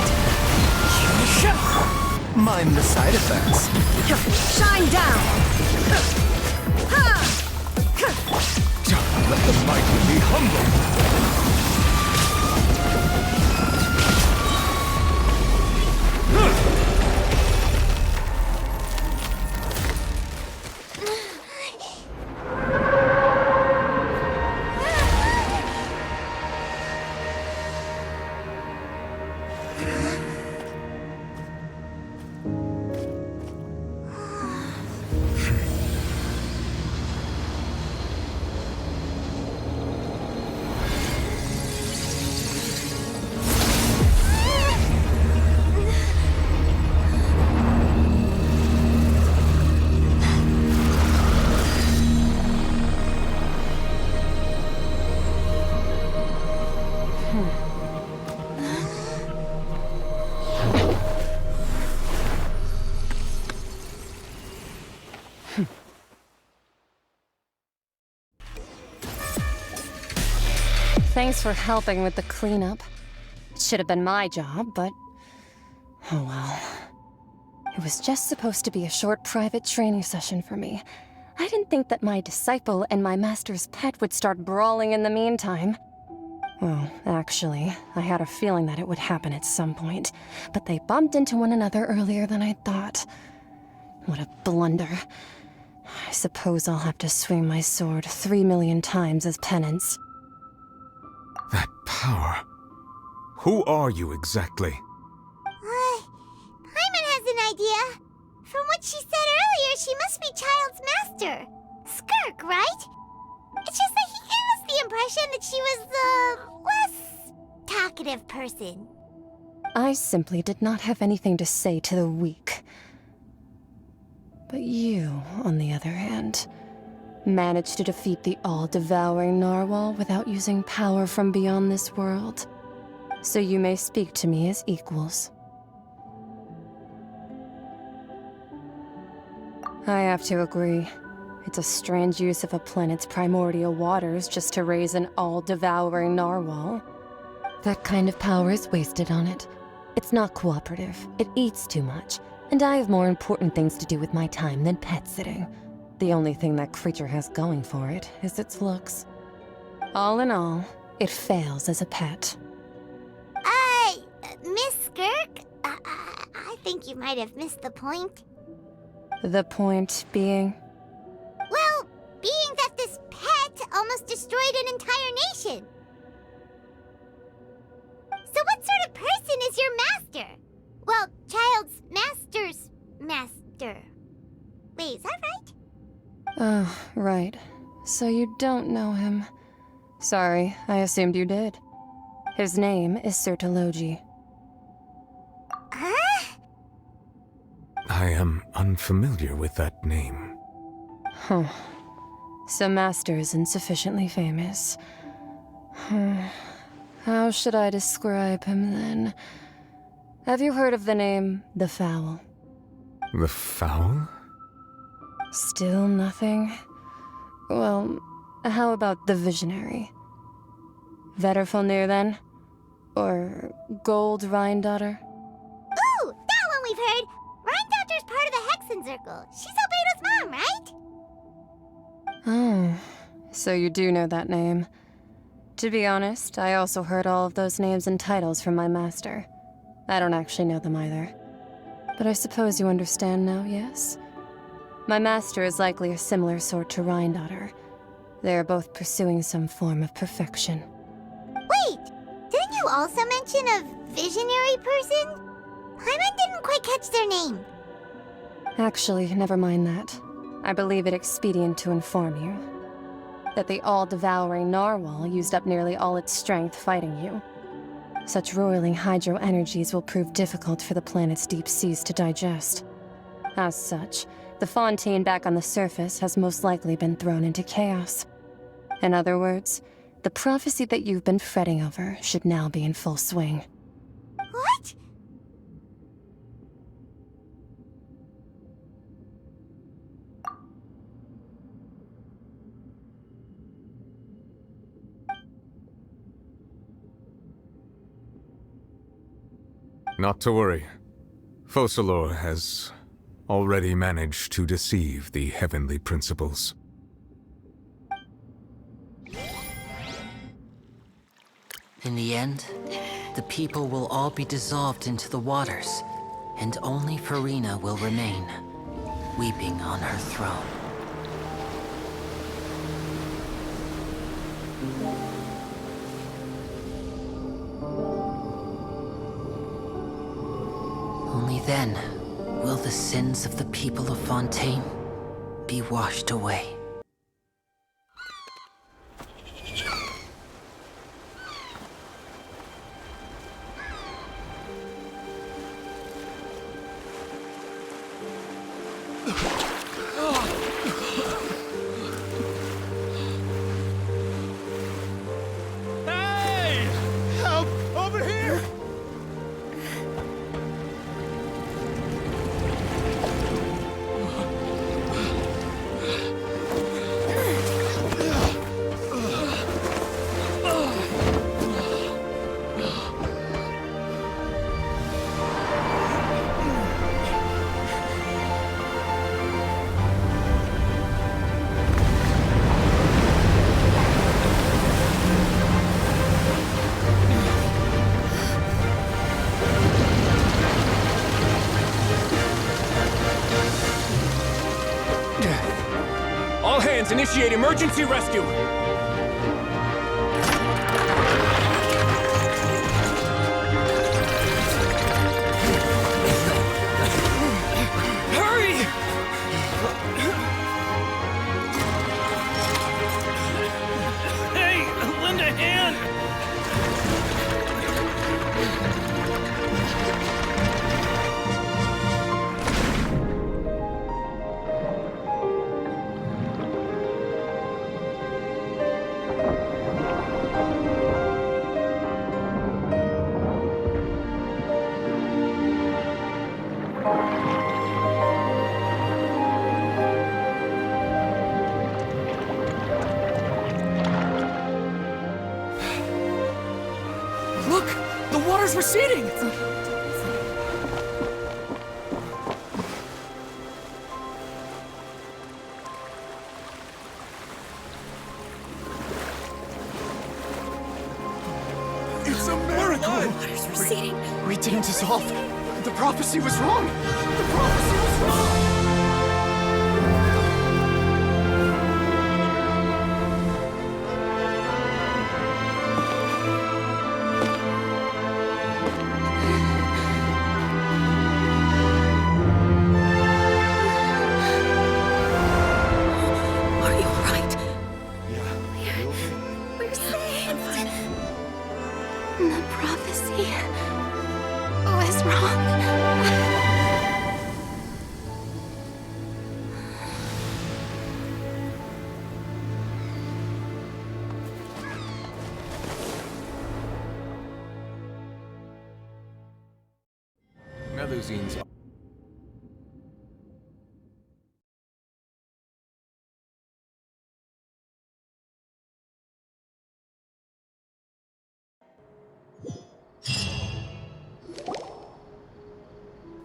Mind the side effects. Shine down! Let the mighty be humble. Thanks for helping with the cleanup. It should have been my job, but... oh well. It was just supposed to be a short private training session for me. I didn't think that my disciple and my master's pet would start brawling in the meantime. Well, actually, I had a feeling that it would happen at some point, but they bumped into one another earlier than I thought. What a blunder. I suppose I'll have to swing my sword 3 million times as penance. That power. Who are you exactly? Paimon has an idea. From what she said earlier, she must be Child's master. Skirk, right? It's just that he gave us the impression that she was the less talkative person. I simply did not have anything to say to the weak. But you, on the other hand, managed to defeat the all-devouring narwhal without using power from beyond this world. So you may speak to me as equals. I have to agree. It's a strange use of a planet's primordial waters just to raise an all-devouring narwhal. That kind of power is wasted on it. It's not cooperative. It eats too much. And I have more important things to do with my time than pet sitting. The only thing that creature has going for it is its looks. All in all, it fails as a pet. Miss Skirk? I think you might have missed the point. The point being? Well, being that this pet almost destroyed an entire nation. So what sort of person is your master? Well, Child's master's master. Wait, is that right? Oh, right. So you don't know him. Sorry, I assumed you did. His name is Sir Taloji. Huh? I am unfamiliar with that name. Huh. So Master isn't sufficiently famous. How should I describe him then? Have you heard of the name The Fowl? The Fowl? Still nothing? Well, how about the Visionary? Vetterfulnir then? Or Gold Rhine-daughter? Ooh, that one we've heard! Rhine-daughter's part of the Hexen Circle. She's Albedo's mom, right? Oh, so you do know that name. To be honest, I also heard all of those names and titles from my master. I don't actually know them either. But I suppose you understand now, yes? My master is likely a similar sort to Rhine-daughter. They are both pursuing some form of perfection. Wait! Didn't you also mention a visionary person? Paimon didn't quite catch their name. Actually, never mind that. I believe it expedient to inform you that the all-devouring narwhal used up nearly all its strength fighting you. Such roiling hydro energies will prove difficult for the planet's deep seas to digest. As such, the fontaine back on the surface has most likely been thrown into chaos. In other words, the prophecy that you've been fretting over should now be in full swing. What? Not to worry. Focalor has already managed to deceive the heavenly principles. In the end, the people will all be dissolved into the waters, and only Farina will remain, weeping on her throne. Only then will the sins of the people of Fontaine be washed away. Hey! Help! Over here! All hands, initiate emergency rescue! Hurry! Hey, lend a hand! Look! The water's receding! It's a miracle! Water's receding. We didn't dissolve. The prophecy was wrong! The prophecy was wrong! Melusines.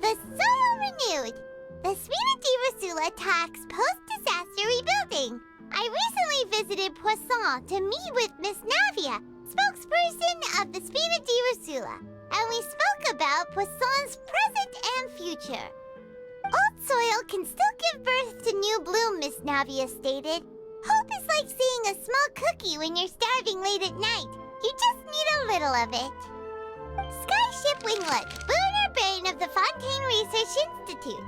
The soil renewed. The Spina di Rosula attacks post-disaster rebuilding. I recently visited Poisson to meet with Miss Navia, spokesperson of the Spina di Rosula, and we spoke about Poisson's present and future. Old soil can still give birth to new bloom, Miss Navia stated. Hope is like seeing a small cookie when you're starving late at night. You just need a little of it. Skyship Winglet, lunar brain of the Fontaine Research Institute.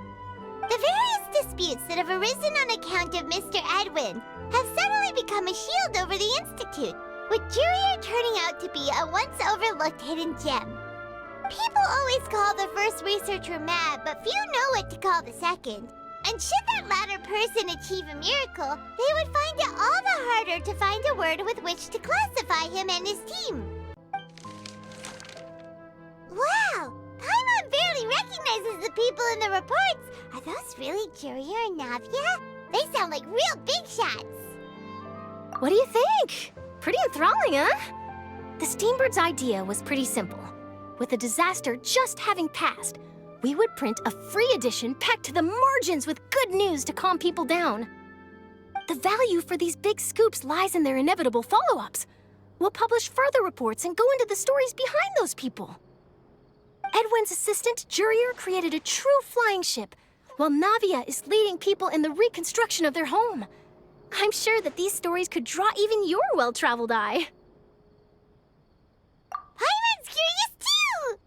The various disputes that have arisen on account of Mr. Edwin have suddenly become a shield over the Institute, with Jurier turning out to be a once overlooked hidden gem. People always call the first researcher mad, but few know what to call the second. And should that latter person achieve a miracle, they would find it all the harder to find a word with which to classify him and his team. Wow! Paimon barely recognizes the people in the reports. Are those really Jurier and Navia? They sound like real big shots. What do you think? Pretty enthralling, huh? The Steambird's idea was pretty simple. With the disaster just having passed, we would print a free edition packed to the margins with good news to calm people down. The value for these big scoops lies in their inevitable follow-ups. We'll publish further reports and go into the stories behind those people. Edwin's assistant, Jurier, created a true flying ship, while Navia is leading people in the reconstruction of their home. I'm sure that these stories could draw even your well-traveled eye. Paimon's curious too!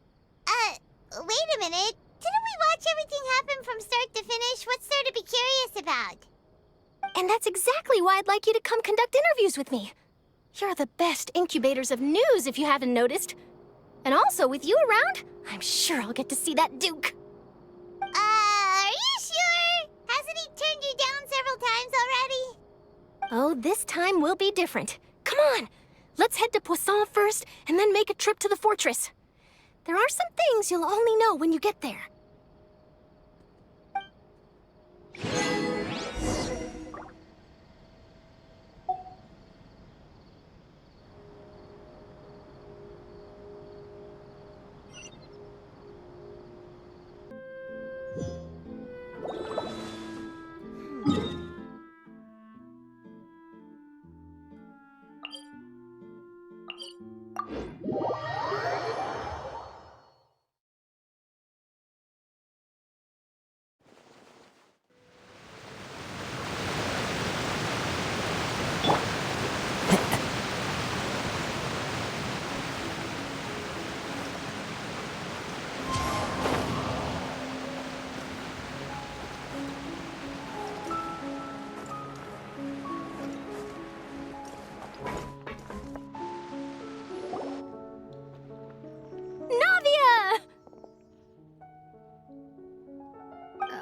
Wait a minute. Didn't we watch everything happen from start to finish? What's there to be curious about? And that's exactly why I'd like you to come conduct interviews with me. You're the best incubators of news, if you haven't noticed. And also, with you around, I'm sure I'll get to see that Duke. Are you sure? Hasn't he turned you down several times already? Oh, this time will be different. Come on, let's head to Poisson first, and then make a trip to the fortress. There are some things you'll only know when you get there.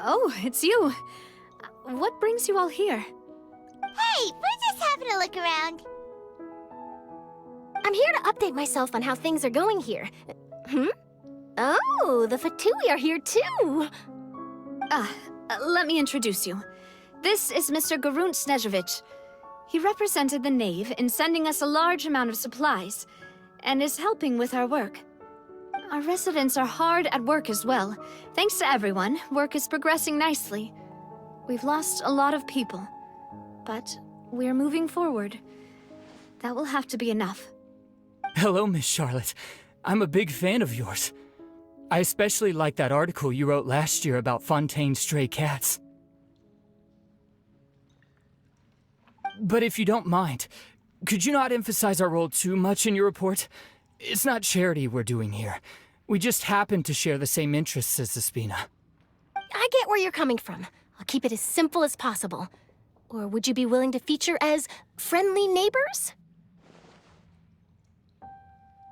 Oh, it's you. What brings you all here? Hey, we're just having a look around. I'm here to update myself on how things are going here. Oh, the Fatui are here too! Let me introduce you. This is Mr. Garunt Snezhevich. He represented the Knave in sending us a large amount of supplies, and is helping with our work. Our residents are hard at work as well. Thanks to everyone, work is progressing nicely. We've lost a lot of people, but we're moving forward. That will have to be enough. Hello, Miss Charlotte. I'm a big fan of yours. I especially like that article you wrote last year about Fontaine's stray cats. But if you don't mind, could you not emphasize our role too much in your report? It's not charity we're doing here. We just happen to share the same interests as the Spina. I get where you're coming from. I'll keep it as simple as possible. Or would you be willing to feature as friendly neighbors?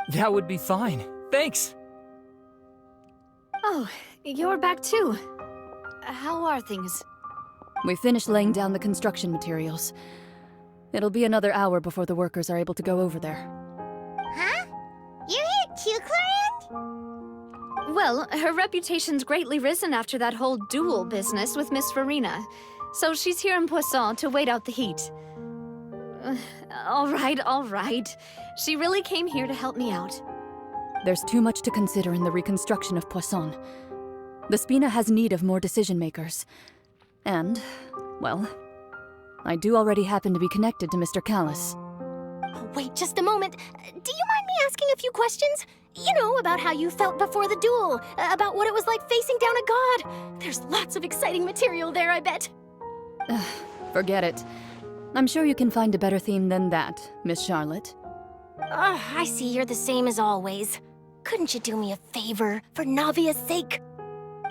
That would be fine. Thanks. Oh, you're back too. How are things? We finished laying down the construction materials. It'll be another hour before the workers are able to go over there. Huh? You're here too, Clorinde? Well, her reputation's greatly risen after that whole duel business with Miss Farina. So she's here in Poisson to wait out the heat. All right. She really came here to help me out. There's too much to consider in the reconstruction of Poisson. The Spina has need of more decision-makers. And, well, I do already happen to be connected to Mr. Callis. Oh, wait just a moment. Do you mind me asking a few questions? You know, about how you felt before the duel, about what it was like facing down a god. There's lots of exciting material there, I bet. Forget it. I'm sure you can find a better theme than that, Miss Charlotte. I see you're the same as always. Couldn't you do me a favor, for Navia's sake?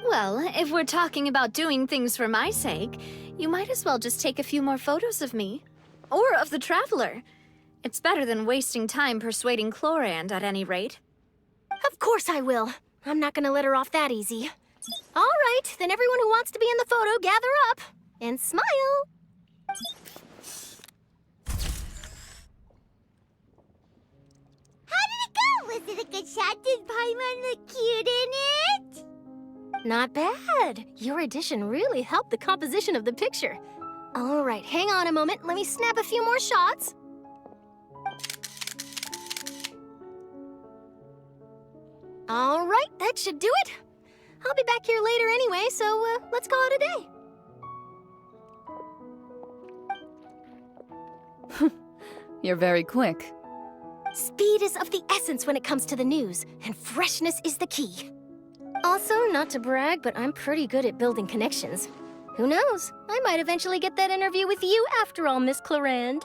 Well, if we're talking about doing things for my sake, you might as well just take a few more photos of me. Or of the Traveler. It's better than wasting time persuading Chlorand, at any rate. Of course I will. I'm not gonna let her off that easy. All right, then everyone who wants to be in the photo, gather up. And smile. How did it go? Was it a good shot? Did Paimon look cute in it? Not bad. Your addition really helped the composition of the picture. All right, hang on a moment. Let me snap a few more shots. All right, that should do it. I'll be back here later anyway, so let's call it a day. You're very quick. Speed is of the essence when it comes to the news, and freshness is the key. Also, not to brag, but I'm pretty good at building connections. Who knows? I might eventually get that interview with you after all, Miss Chlorand.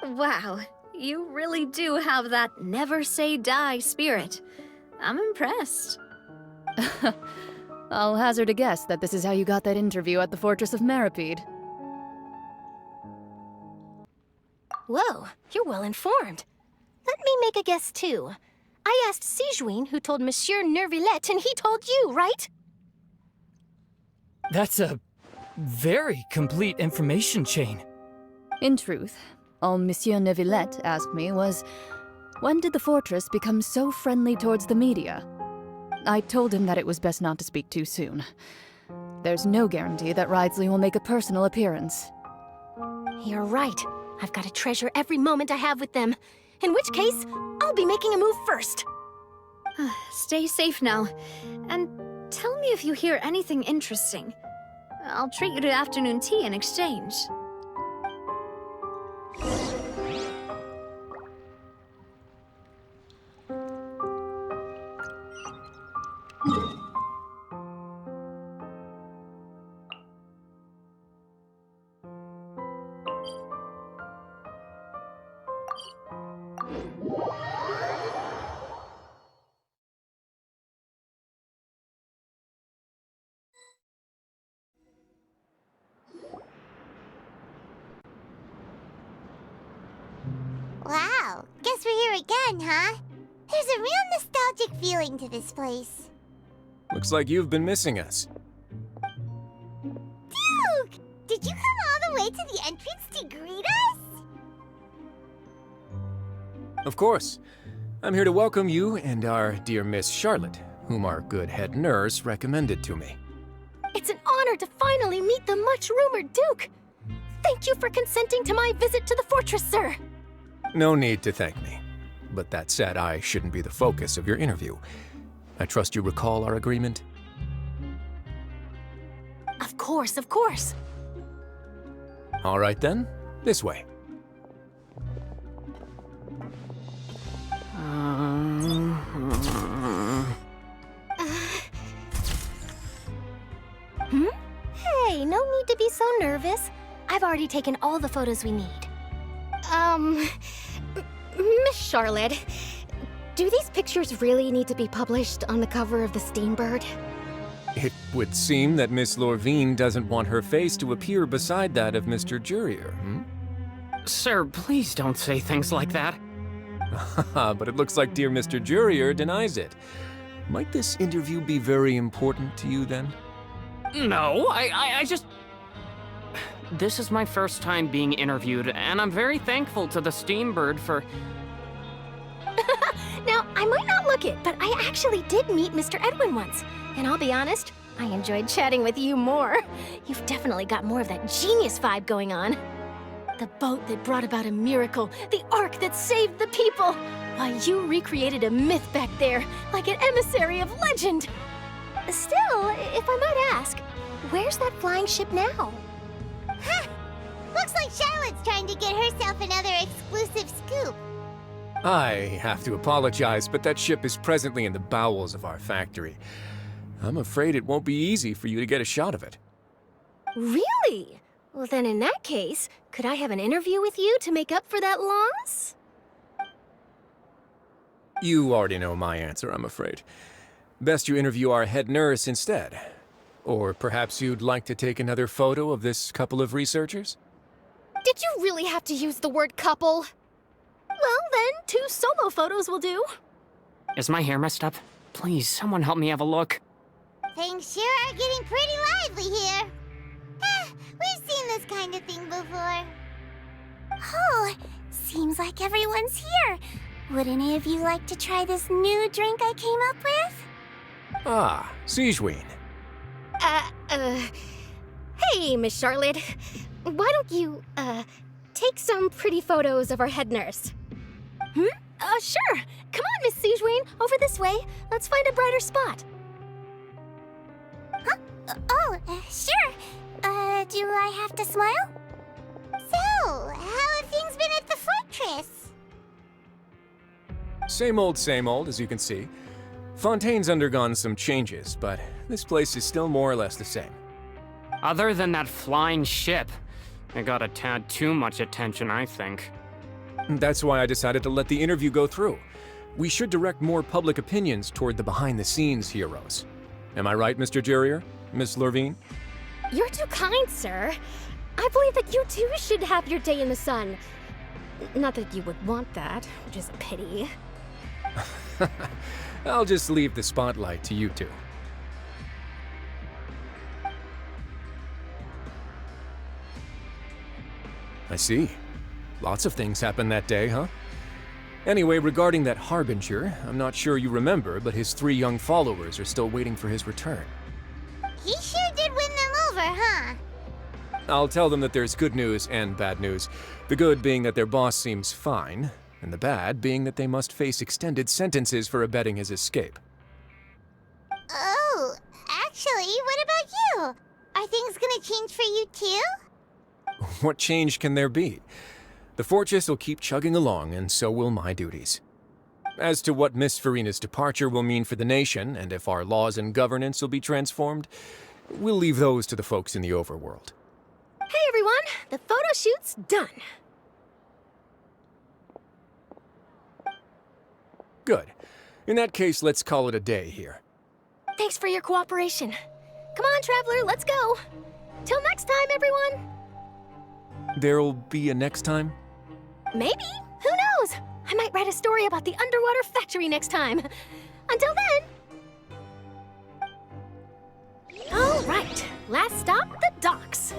Wow, you really do have that never say die spirit. I'm impressed. I'll hazard a guess that this is how you got that interview at the Fortress of Maripede. Whoa, you're well informed. Let me make a guess, too. I asked Sijuin, who told Monsieur Nervillette, and he told you, right? That's a very complete information chain. In truth, all Monsieur Nervillette asked me was, when did the fortress become so friendly towards the media? I told him that it was best not to speak too soon. There's no guarantee that Ridesley will make a personal appearance. You're right. I've got to treasure every moment I have with them. In which case, I'll be making a move first. Stay safe now. And tell me if you hear anything interesting. I'll treat you to afternoon tea in exchange. Wow, guess we're here again, huh? There's a real nostalgic feeling to this place. Looks like you've been missing us. Duke! Did you come all the way to the entrance to greet us? Of course. I'm here to welcome you and our dear Miss Charlotte, whom our good head nurse recommended to me. It's an honor to finally meet the much-rumored Duke. Thank you for consenting to my visit to the fortress, sir. No need to thank me. But that said, I shouldn't be the focus of your interview. I trust you recall our agreement? Of course, of course. All right then, this way. Hey, no need to be so nervous. I've already taken all the photos we need. Miss Charlotte, do these pictures really need to be published on the cover of the Steambird? It would seem that Miss Lorvine doesn't want her face to appear beside that of Mr. Jurier, Sir, please don't say things like that. But it looks like dear Mr. Jurier denies it. Might this interview be very important to you then? No, I just... This is my first time being interviewed, and I'm very thankful to the Steambird for... Now, I might not look took it, but I actually did meet Mr. Edwin once. And I'll be honest, I enjoyed chatting with you more. You've definitely got more of that genius vibe going on. The boat that brought about a miracle, the ark that saved the people. Why, you recreated a myth back there, like an emissary of legend. Still, if I might ask, where's that flying ship now? Huh! Looks like Charlotte's trying to get herself another exclusive scoop. I have to apologize, but that ship is presently in the bowels of our factory. I'm afraid it won't be easy for you to get a shot of it. Really? Well, then in that case, could I have an interview with you to make up for that loss? You already know my answer, I'm afraid. Best you interview our head nurse instead. Or perhaps you'd like to take another photo of this couple of researchers? Did you really have to use the word couple? Well, then, 2 solo photos will do. Is my hair messed up? Please, someone help me have a look. Things sure are getting pretty lively here. We've seen this kind of thing before. Oh, seems like everyone's here. Would any of you like to try this new drink I came up with? Ah, Sigewinne. Hey, Miss Charlotte. Why don't you, take some pretty photos of our head nurse? Sure. Come on, Miss Sigewinne. Over this way. Let's find a brighter spot. Huh? Sure. Do I have to smile? So, how have things been at the fortress? Same old, as you can see. Fontaine's undergone some changes, but this place is still more or less the same. Other than that flying ship, it got a tad too much attention, I think. That's why I decided to let the interview go through. We should direct more public opinions toward the behind-the-scenes heroes. Am I right, Mr. Jurier? Miss Lurvine? You're too kind, sir. I believe that you too should have your day in the sun. Not that you would want that, which is a pity. I'll just leave the spotlight to you two. I see. Lots of things happened that day, huh? Anyway, regarding that Harbinger, I'm not sure you remember, but his 3 young followers are still waiting for his return. He sure did win them over, huh? I'll tell them that there's good news and bad news. The good being that their boss seems fine, and the bad being that they must face extended sentences for abetting his escape. Oh, actually, what about you? Are things gonna change for you too? What change can there be? The fortress will keep chugging along, and so will my duties. As to what Miss Furina's departure will mean for the nation, and if our laws and governance will be transformed, we'll leave those to the folks in the overworld. Hey everyone, the photo shoot's done. Good. In that case, let's call it a day here. Thanks for your cooperation. Come on, Traveler, let's go. Till next time, everyone. There'll be a next time? Maybe. Who knows? I might write a story about the underwater factory next time. Until then. All right. Last stop, the docks.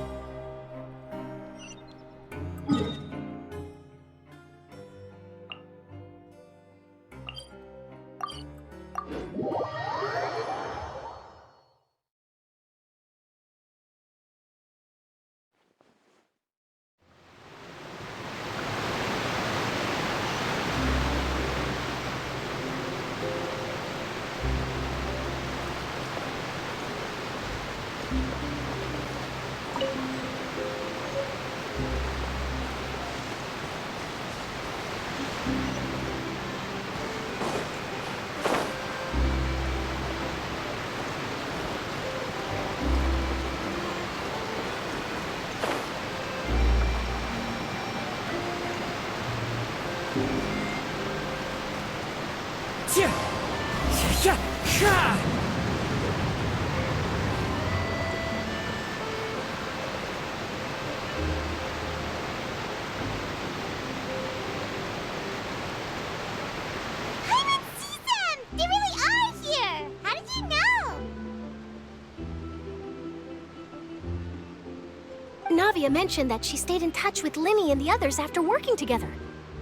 Navia mentioned that she stayed in touch with Linny and the others after working together.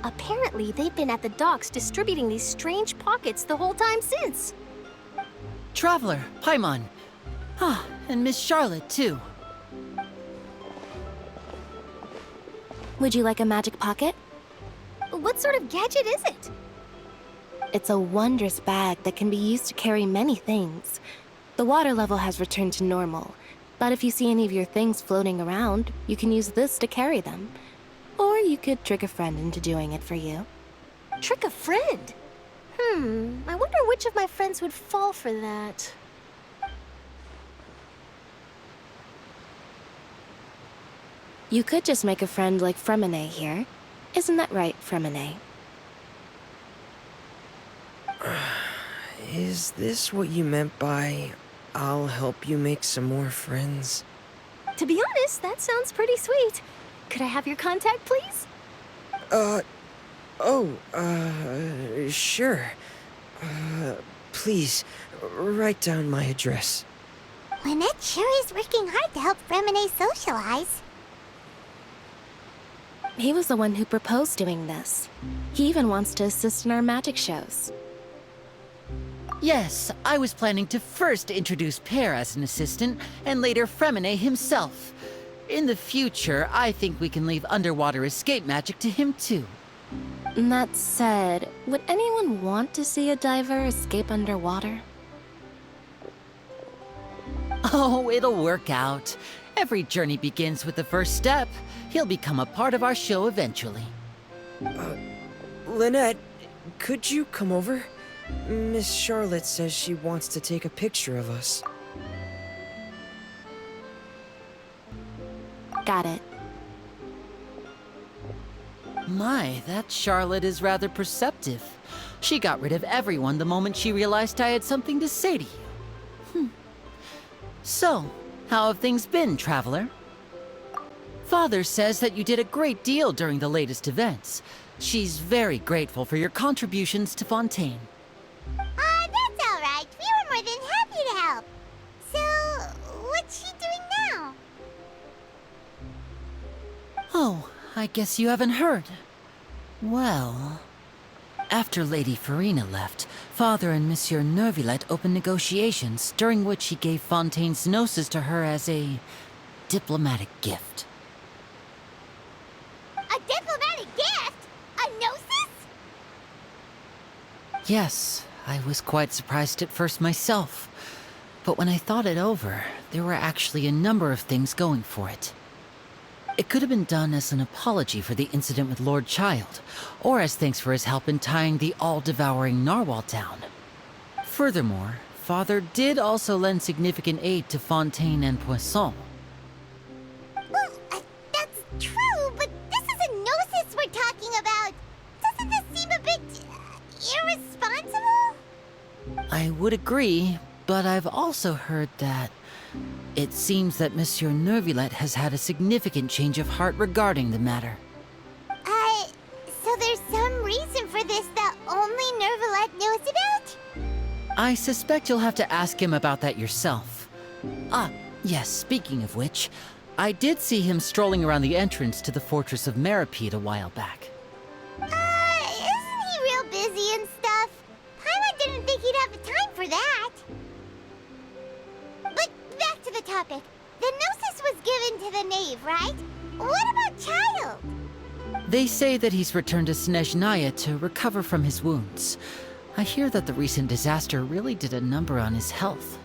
Apparently, they've been at the docks distributing these strange pockets the whole time since. Traveler, Paimon. Ah, and Miss Charlotte, too. Would you like a magic pocket? What sort of gadget is it? It's a wondrous bag that can be used to carry many things. The water level has returned to normal, but if you see any of your things floating around, you can use this to carry them. Or you could trick a friend into doing it for you. Trick a friend? I wonder which of my friends would fall for that. You could just make a friend like Fremine here. Isn't that right, Fremine? Is this what you meant by, I'll help you make some more friends? To be honest, that sounds pretty sweet. Could I have your contact, please? Sure. Please, write down my address. Lynette sure is working hard to help Fremine socialize. He was the one who proposed doing this. He even wants to assist in our magic shows. Yes, I was planning to first introduce Pear as an assistant, and later Fremine himself. In the future, I think we can leave underwater escape magic to him too. That said, would anyone want to see a diver escape underwater? Oh, it'll work out. Every journey begins with the first step. He'll become a part of our show eventually. Lynette, could you come over? Miss Charlotte says she wants to take a picture of us. Got it. My, that Charlotte is rather perceptive. She got rid of everyone the moment she realized I had something to say to you. So, how have things been, Traveler? Father says that you did a great deal during the latest events. She's very grateful for your contributions to Fontaine. That's all right. We were more than happy to help. So, what's she doing now? Oh, I guess you haven't heard. Well, after Lady Farina left, Father and Monsieur Neuvillette opened negotiations, during which he gave Fontaine's gnosis to her as a diplomatic gift. A diplomatic gift? A gnosis? Yes, I was quite surprised at first myself. But when I thought it over, there were actually a number of things going for it. It could have been done as an apology for the incident with Lord Child, or as thanks for his help in tying the all-devouring narwhal down. Furthermore, Father did also lend significant aid to Fontaine and Poisson. Well, that's true, but this is a gnosis we're talking about. Doesn't this seem a bit irresponsible? I would agree, but I've also heard that it seems that Monsieur Neuvillette has had a significant change of heart regarding the matter. So there's some reason for this that only Neuvillette knows about? I suspect you'll have to ask him about that yourself. Ah, yes, speaking of which, I did see him strolling around the entrance to the Fortress of Maripede a while back. Isn't he real busy and stuff? Paimon didn't think he'd have the time for that. But back to the topic. The gnosis was given to the knave, right? What about Child? They say that he's returned to Snezhnaya to recover from his wounds. I hear that the recent disaster really did a number on his health.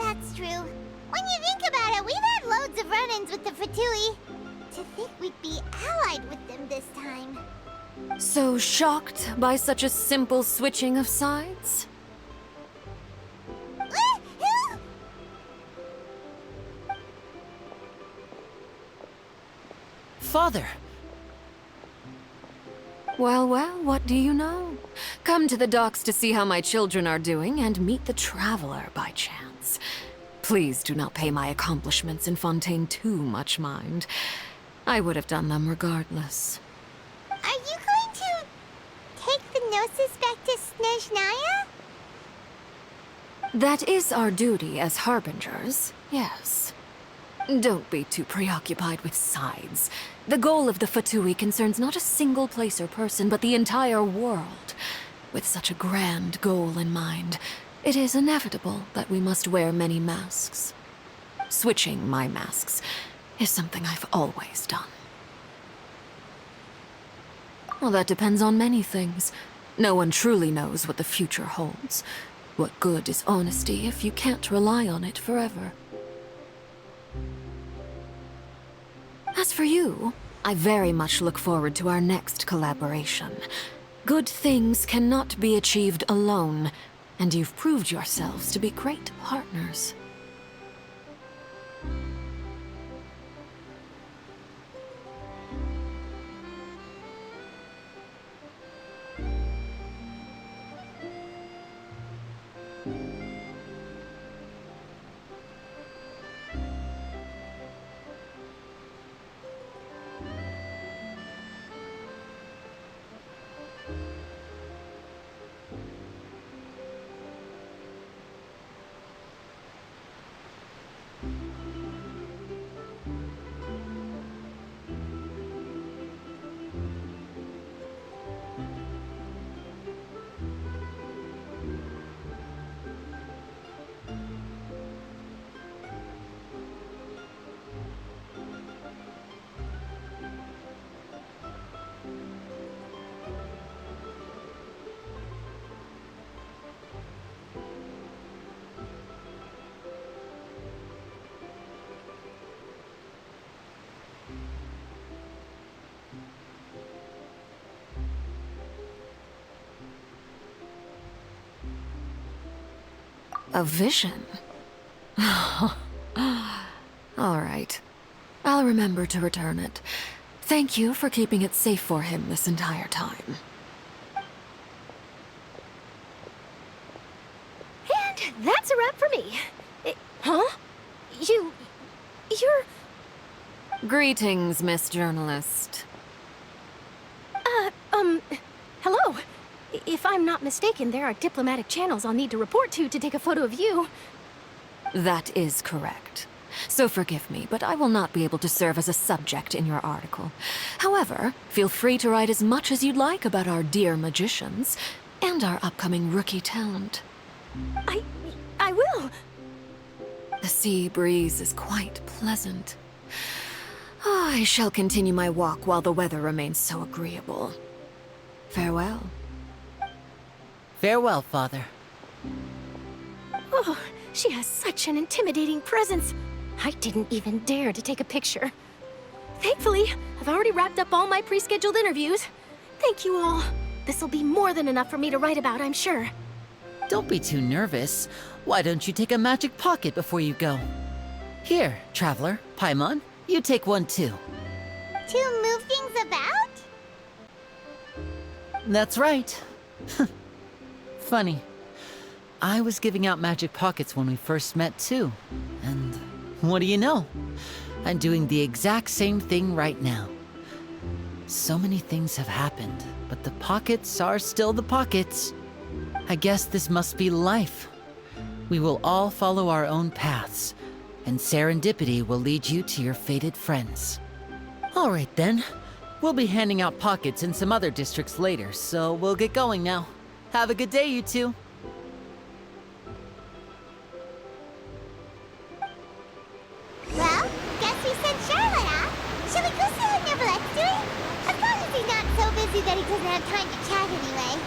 That's true. When you think about it, we've had loads of run-ins with the Fatui. To think we'd be allied with them this time. So shocked by such a simple switching of sides? Father! Well, what do you know? Come to the docks to see how my children are doing and meet the Traveler by chance. Please do not pay my accomplishments in Fontaine too much mind. I would have done them regardless. Are you going to take the gnosis back to Snezhnaya? That is our duty as harbingers, yes. Don't be too preoccupied with sides. The goal of the Fatui concerns not a single place or person, but the entire world. With such a grand goal in mind, it is inevitable that we must wear many masks. Switching my masks is something I've always done. Well, that depends on many things. No one truly knows what the future holds. What good is honesty if you can't rely on it forever? As for you, I very much look forward to our next collaboration. Good things cannot be achieved alone, and you've proved yourselves to be great partners. A vision? All right. I'll remember to return it. Thank you for keeping it safe for him this entire time. And that's a wrap for me. Huh? You're... Greetings, Miss Journalist. Hello. If I'm not mistaken, there are diplomatic channels I'll need to report to take a photo of you. That is correct. So forgive me, but I will not be able to serve as a subject in your article. However, feel free to write as much as you'd like about our dear magicians and our upcoming rookie talent. I will. The sea breeze is quite pleasant. Oh, I shall continue my walk while the weather remains so agreeable. Farewell. Farewell, Father. Oh, she has such an intimidating presence. I didn't even dare to take a picture. Thankfully, I've already wrapped up all my pre-scheduled interviews. Thank you all. This'll be more than enough for me to write about, I'm sure. Don't be too nervous. Why don't you take a magic pocket before you go? Here, Traveler, Paimon, you take one too. To move things about? That's right. Funny. I was giving out magic pockets when we first met too. And what do you know? I'm doing the exact same thing right now. So many things have happened, but the pockets are still the pockets. I guess this must be life. We will all follow our own paths, and serendipity will lead you to your fated friends. All right then. We'll be handing out pockets in some other districts later, so we'll get going now. Have a good day, you two. Well, guess we sent Charlotte off. Shall we go see what Neverlette's doing? As long as he's not so busy that he doesn't have time to chat anyway.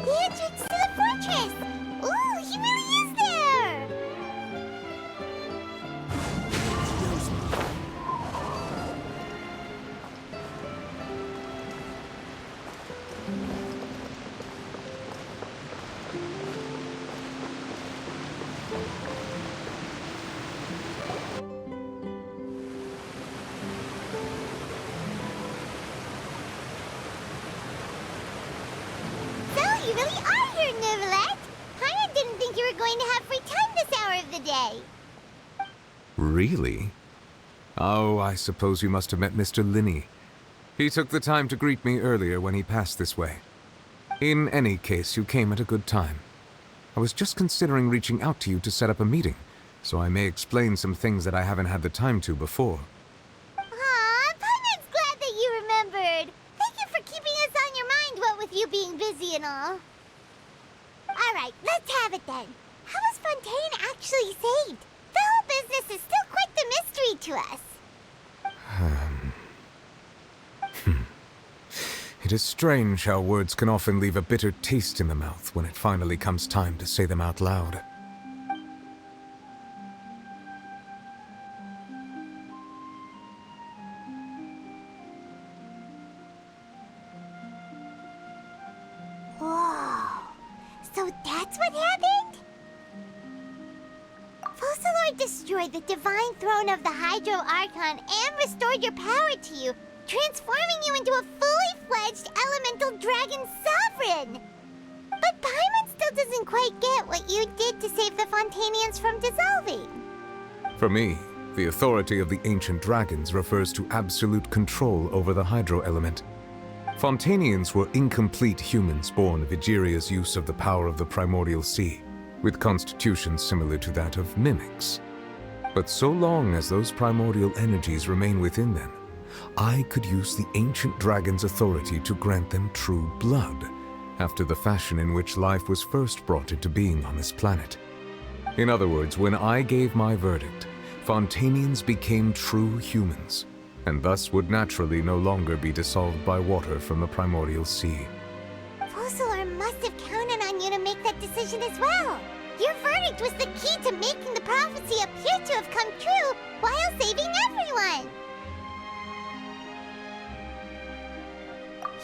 The entrance to the fortress! Ooh, he really is there! You really are here, Neuvillette! Paimon didn't think you were going to have free time this hour of the day. Really? Oh, I suppose you must have met Mr. Linney. He took the time to greet me earlier when he passed this way. In any case, you came at a good time. I was just considering reaching out to you to set up a meeting, so I may explain some things that I haven't had the time to before. Aw, Paimon's glad that you remembered. Thank you for keeping us on your mind, what with you being busy and all. Alright, let's have it then. How was Fontaine actually saved? The whole business is still quite the mystery to us. It is strange how words can often leave a bitter taste in the mouth when it finally comes time to say them out loud. Whoa. So that's what happened? Focalor destroyed the divine throne of the Hydro Archon and restored your power to you, transforming you into a fully fledged elemental dragon sovereign. But Paimon still doesn't quite get what you did to save the Fontainians from dissolving. For me, the authority of the ancient dragons refers to absolute control over the hydro element. Fontainians were incomplete humans born of Egeria's use of the power of the primordial sea, with constitutions similar to that of mimics. But so long as those primordial energies remain within them, I could use the ancient dragon's authority to grant them true blood, after the fashion in which life was first brought into being on this planet. In other words, when I gave my verdict, Fontainians became true humans, and thus would naturally no longer be dissolved by water from the primordial sea. Focalor must have counted on you to make that decision as well. Your verdict was the key to making the prophecy appear to have come true while saving everyone.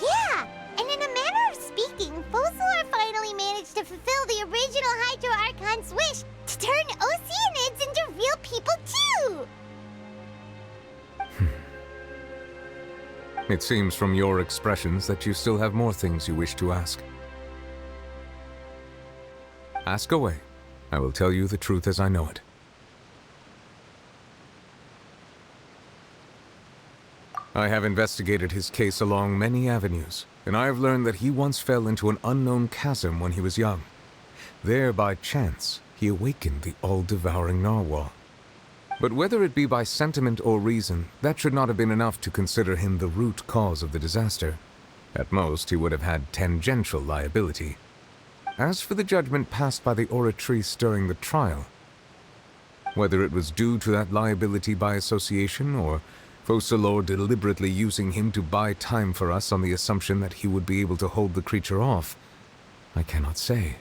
Yeah, and in a manner of speaking, Focalor finally managed to fulfill the original Hydro Archon's wish to turn Oceanids into real people too! It seems from your expressions that you still have more things you wish to ask. Ask away. I will tell you the truth as I know it. I have investigated his case along many avenues, and I have learned that he once fell into an unknown chasm when he was young. There, by chance, he awakened the all-devouring narwhal. But whether it be by sentiment or reason, that should not have been enough to consider him the root cause of the disaster. At most, he would have had tangential liability. As for the judgment passed by the oratrice during the trial, whether it was due to that liability by association, or Focalor deliberately using him to buy time for us on the assumption that he would be able to hold the creature off, I cannot say.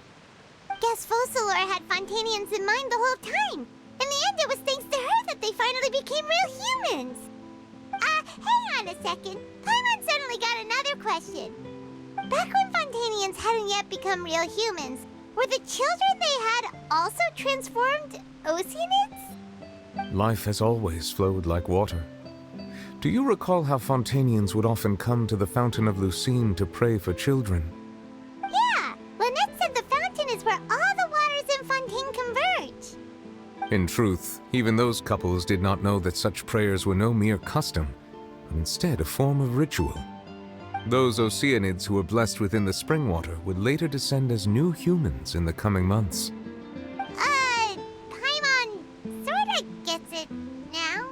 Guess Focalor had Fontainians in mind the whole time. In the end, it was thanks to her that they finally became real humans. Hang on a second. Paimon suddenly got another question. Back when Fontainians hadn't yet become real humans, were the children they had also transformed Oceanids? Life has always flowed like water. Do you recall how Fontainians would often come to the Fountain of Lucine to pray for children? Yeah, Lynette said the fountain is where all the waters in Fontaine converge. In truth, even those couples did not know that such prayers were no mere custom, but instead a form of ritual. Those Oceanids who were blessed within the spring water would later descend as new humans in the coming months. Paimon sorta gets it now.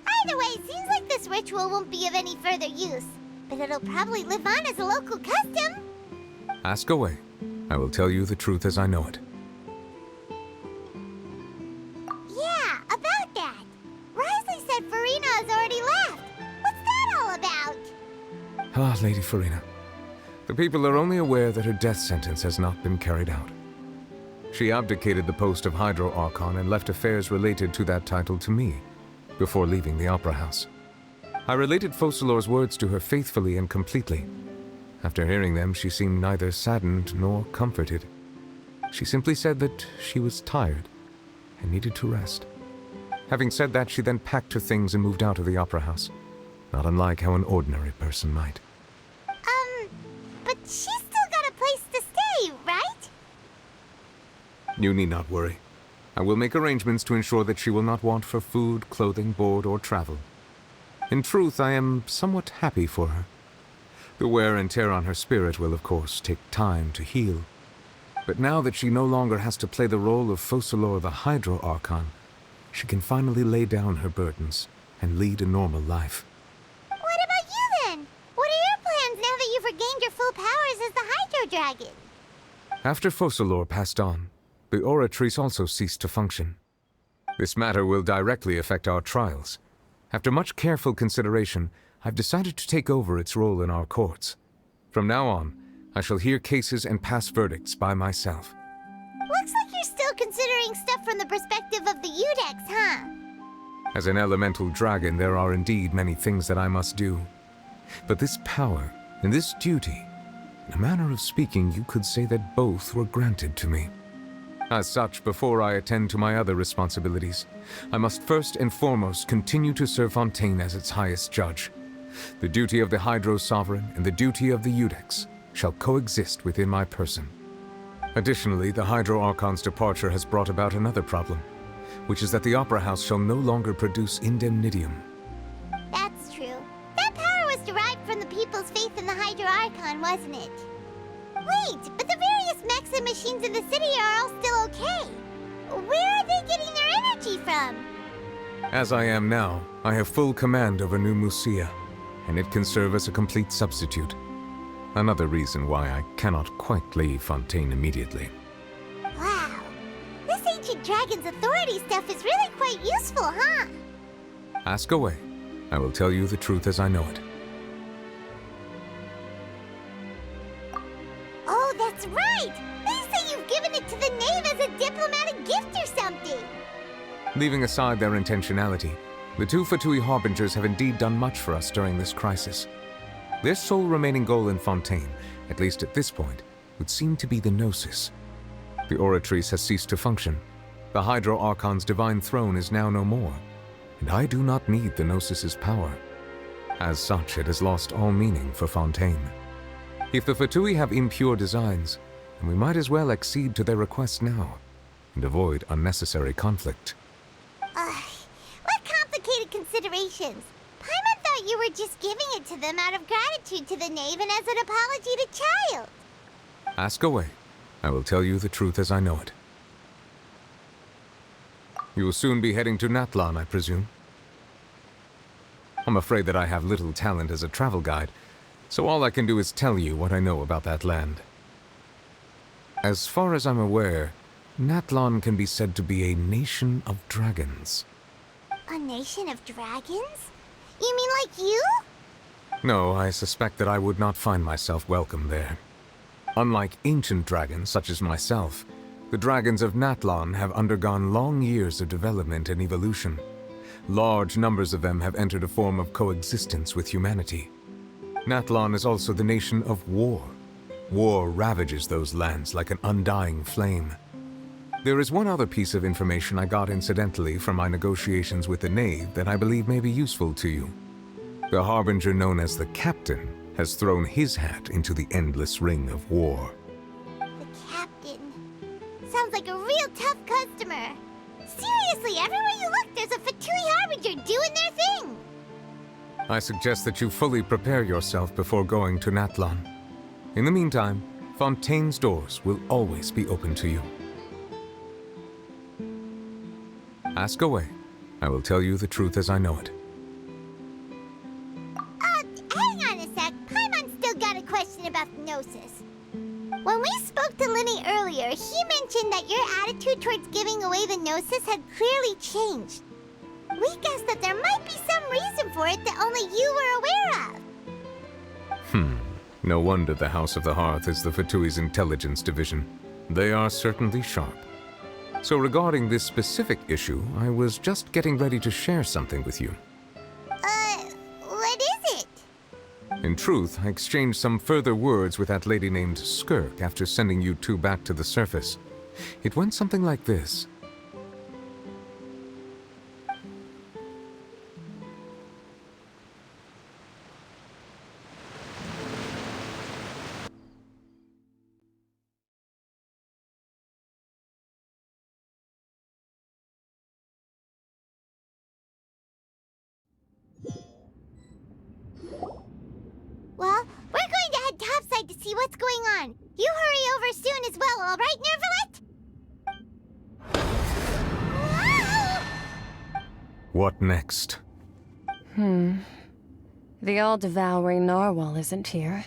Either way, seems like this ritual won't be of any further use, but it'll probably live on as a local custom. Ask away. I will tell you the truth as I know it. Yeah, about that. Risley said Farina has already left. What's that all about? Ah, Lady Farina. The people are only aware that her death sentence has not been carried out. She abdicated the post of Hydro Archon and left affairs related to that title to me, before leaving the Opera House. I related Focalor's words to her faithfully and completely. After hearing them, she seemed neither saddened nor comforted. She simply said that she was tired and needed to rest. Having said that, she then packed her things and moved out of the Opera House, not unlike how an ordinary person might. But she's still got a place to stay, right? You need not worry. I will make arrangements to ensure that she will not want for food, clothing, board, or travel. In truth, I am somewhat happy for her. The wear and tear on her spirit will, of course, take time to heal. But now that she no longer has to play the role of Focalor the Hydro Archon, she can finally lay down her burdens and lead a normal life. What about you then? What are your plans now that you've regained your full powers as the Hydro Dragon? After Focalor passed on, the Oratrice also ceased to function. This matter will directly affect our trials. After much careful consideration, I've decided to take over its role in our courts. From now on, I shall hear cases and pass verdicts by myself. Looks like you're still considering stuff from the perspective of the Udex, huh? As an elemental dragon, there are indeed many things that I must do. But this power and this duty, in a manner of speaking, you could say that both were granted to me. As such, before I attend to my other responsibilities, I must first and foremost continue to serve Fontaine as its highest judge. The duty of the Hydro Sovereign and the duty of the Udex shall coexist within my person. Additionally, the Hydro Archon's departure has brought about another problem, which is that the Opera House shall no longer produce indemnitium. That's true. That power was derived from the people's faith in the Hydro Archon, wasn't it? Wait, but the various mechs and machines in the city are all still okay. Where are they getting their energy from? As I am now, I have full command over New Musia, and it can serve as a complete substitute. Another reason why I cannot quite leave Fontaine immediately. Wow. This ancient dragon's authority stuff is really quite useful, huh? Ask away. I will tell you the truth as I know it. Oh, that's right! They say you've given it to the knave as a diplomatic gift or something! Leaving aside their intentionality, the two Fatui Harbingers have indeed done much for us during this crisis. Their sole remaining goal in Fontaine, at least at this point, would seem to be the Gnosis. The Oratrice has ceased to function. The Hydro Archon's divine throne is now no more, and I do not need the Gnosis's power. As such, it has lost all meaning for Fontaine. If the Fatui have impure designs, then we might as well accede to their request now, and avoid unnecessary conflict. What complicated considerations? Paimon thought you were just giving it to them out of gratitude to the knave and as an apology to Child. Ask away. I will tell you the truth as I know it. You will soon be heading to Natlan, I presume? I'm afraid that I have little talent as a travel guide, so all I can do is tell you what I know about that land. As far as I'm aware, Natlan can be said to be a nation of dragons. A nation of dragons? You mean like you? No, I suspect that I would not find myself welcome there. Unlike ancient dragons such as myself, the dragons of Natlan have undergone long years of development and evolution. Large numbers of them have entered a form of coexistence with humanity. Natlan is also the nation of war. War ravages those lands like an undying flame. There is one other piece of information I got incidentally from my negotiations with the knave that I believe may be useful to you. The harbinger known as the Captain has thrown his hat into the endless ring of war. The Captain. Sounds like a real tough customer. Seriously, everywhere you look, there's a Fatui Harbinger doing their thing. I suggest that you fully prepare yourself before going to Natlan. In the meantime, Fontaine's doors will always be open to you. Ask away. I will tell you the truth as I know it. Hang on a sec. Paimon's still got a question about the Gnosis. When we spoke to Linny earlier, he mentioned that your attitude towards giving away the Gnosis had clearly changed. We guessed that there might be some reason for it that only you were aware of. No wonder the House of the Hearth is the Fatui's intelligence division. They are certainly sharp. So regarding this specific issue, I was just getting ready to share something with you. What is it? In truth, I exchanged some further words with that lady named Skirk after sending you two back to the surface. It went something like this. Well, we're going to head topside to see what's going on. You hurry over soon as well, all right, Nervalet? What next? The all-devouring narwhal isn't here,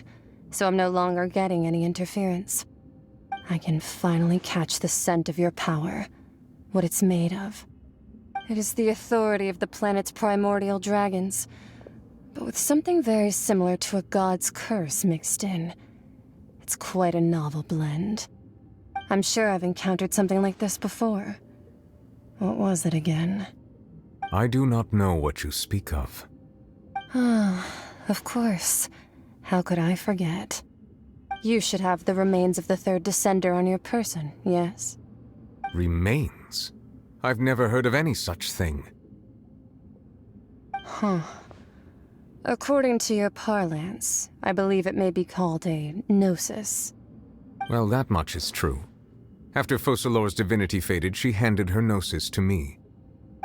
so I'm no longer getting any interference. I can finally catch the scent of your power, what it's made of. It is the authority of the planet's primordial dragons, but with something very similar to a god's curse mixed in. It's quite a novel blend. I'm sure I've encountered something like this before. What was it again? I do not know what you speak of. Of course. How could I forget? You should have the remains of the third descender on your person, yes? Remains? I've never heard of any such thing. According to your parlance, I believe it may be called a gnosis. Well, that much is true. After Focalor's divinity faded, she handed her gnosis to me.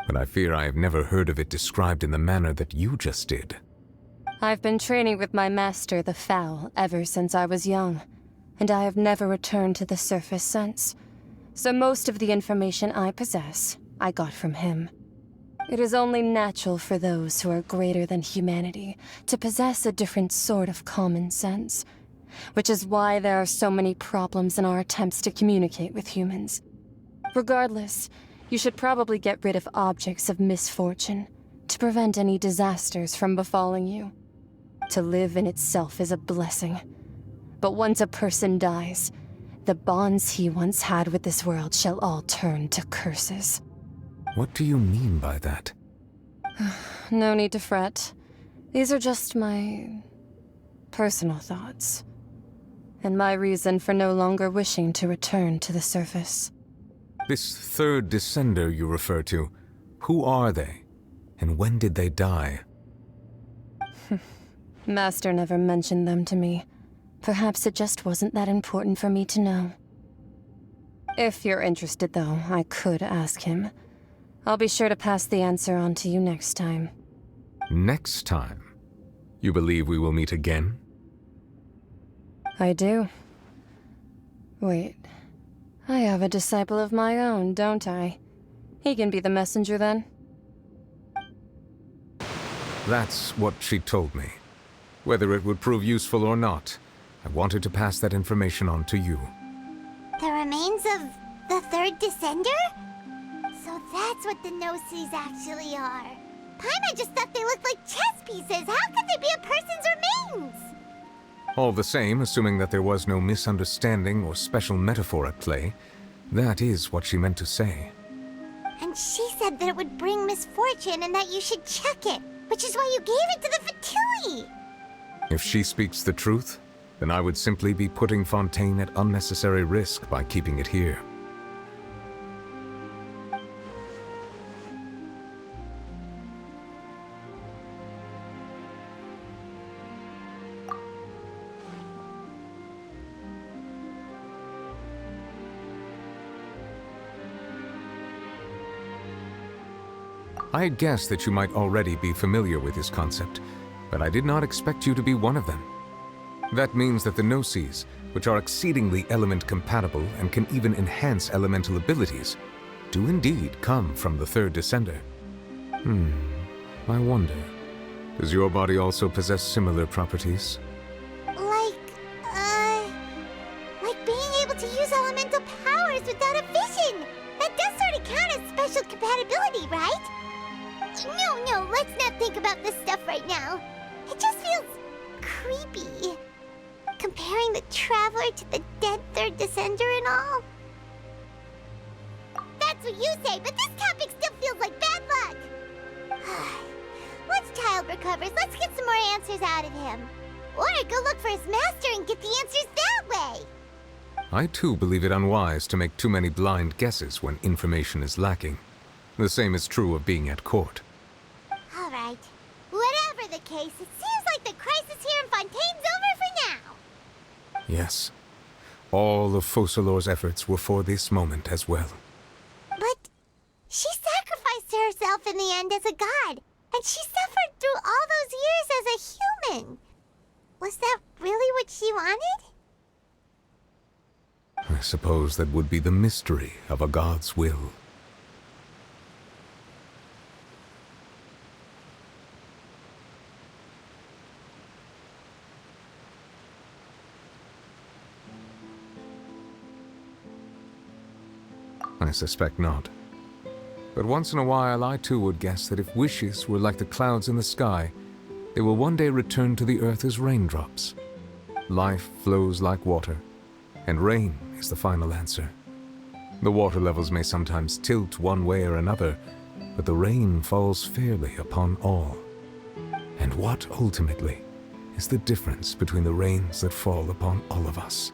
But I fear I have never heard of it described in the manner that you just did. I've been training with my master, the Foul, ever since I was young, and I have never returned to the surface since. So most of the information I possess, I got from him. It is only natural for those who are greater than humanity to possess a different sort of common sense, which is why there are so many problems in our attempts to communicate with humans. Regardless, you should probably get rid of objects of misfortune to prevent any disasters from befalling you. To live in itself is a blessing, but once a person dies, the bonds he once had with this world shall all turn to curses. What do you mean by that? No need to fret. These are just my personal thoughts, and my reason for no longer wishing to return to the surface. This third descender you refer to, who are they? And when did they die? Master never mentioned them to me. Perhaps it just wasn't that important for me to know. If you're interested, though, I could ask him. I'll be sure to pass the answer on to you next time. Next time? You believe we will meet again? I do. Wait. I have a disciple of my own, don't I? He can be the messenger, then? That's what she told me. Whether it would prove useful or not, I wanted to pass that information on to you. The remains of the third descender? So that's what the Gnosis actually are. Paimon just thought they looked like chess pieces. How could they be a person's remains? All the same, assuming that there was no misunderstanding or special metaphor at play, that is what she meant to say. And she said that it would bring misfortune and that you should check it, which is why you gave it to the Fatui. If she speaks the truth, then I would simply be putting Fontaine at unnecessary risk by keeping it here. I had guessed that you might already be familiar with this concept, but I did not expect you to be one of them. That means that the Gnosis, which are exceedingly element-compatible and can even enhance elemental abilities, do indeed come from the third descender. I wonder, does your body also possess similar properties? Like being able to use elemental powers without a vision. That does sort of count as special compatibility, right? No, let's not think about this stuff right now. It just feels creepy. comparing the Traveler to the dead third descender and all? That's what you say, but this topic still feels like bad luck! Once Child recovers, let's get some more answers out of him. Or go look for his master and get the answers that way! I too believe it unwise to make too many blind guesses when information is lacking. The same is true of being at court. Alright. Whatever the case, it seems like the crisis here in Fontaine's over for now! Yes. All of Focalor's efforts were for this moment as well. But she sacrificed herself in the end as a god, and she suffered through all those years as a human. Was that really what she wanted? I suppose that would be the mystery of a god's will. I suspect not. But once in a while, I too would guess that if wishes were like the clouds in the sky, they will one day return to the earth as raindrops. Life flows like water, and rain is the final answer. The water levels may sometimes tilt one way or another, but the rain falls fairly upon all. And what, ultimately, is the difference between the rains that fall upon all of us?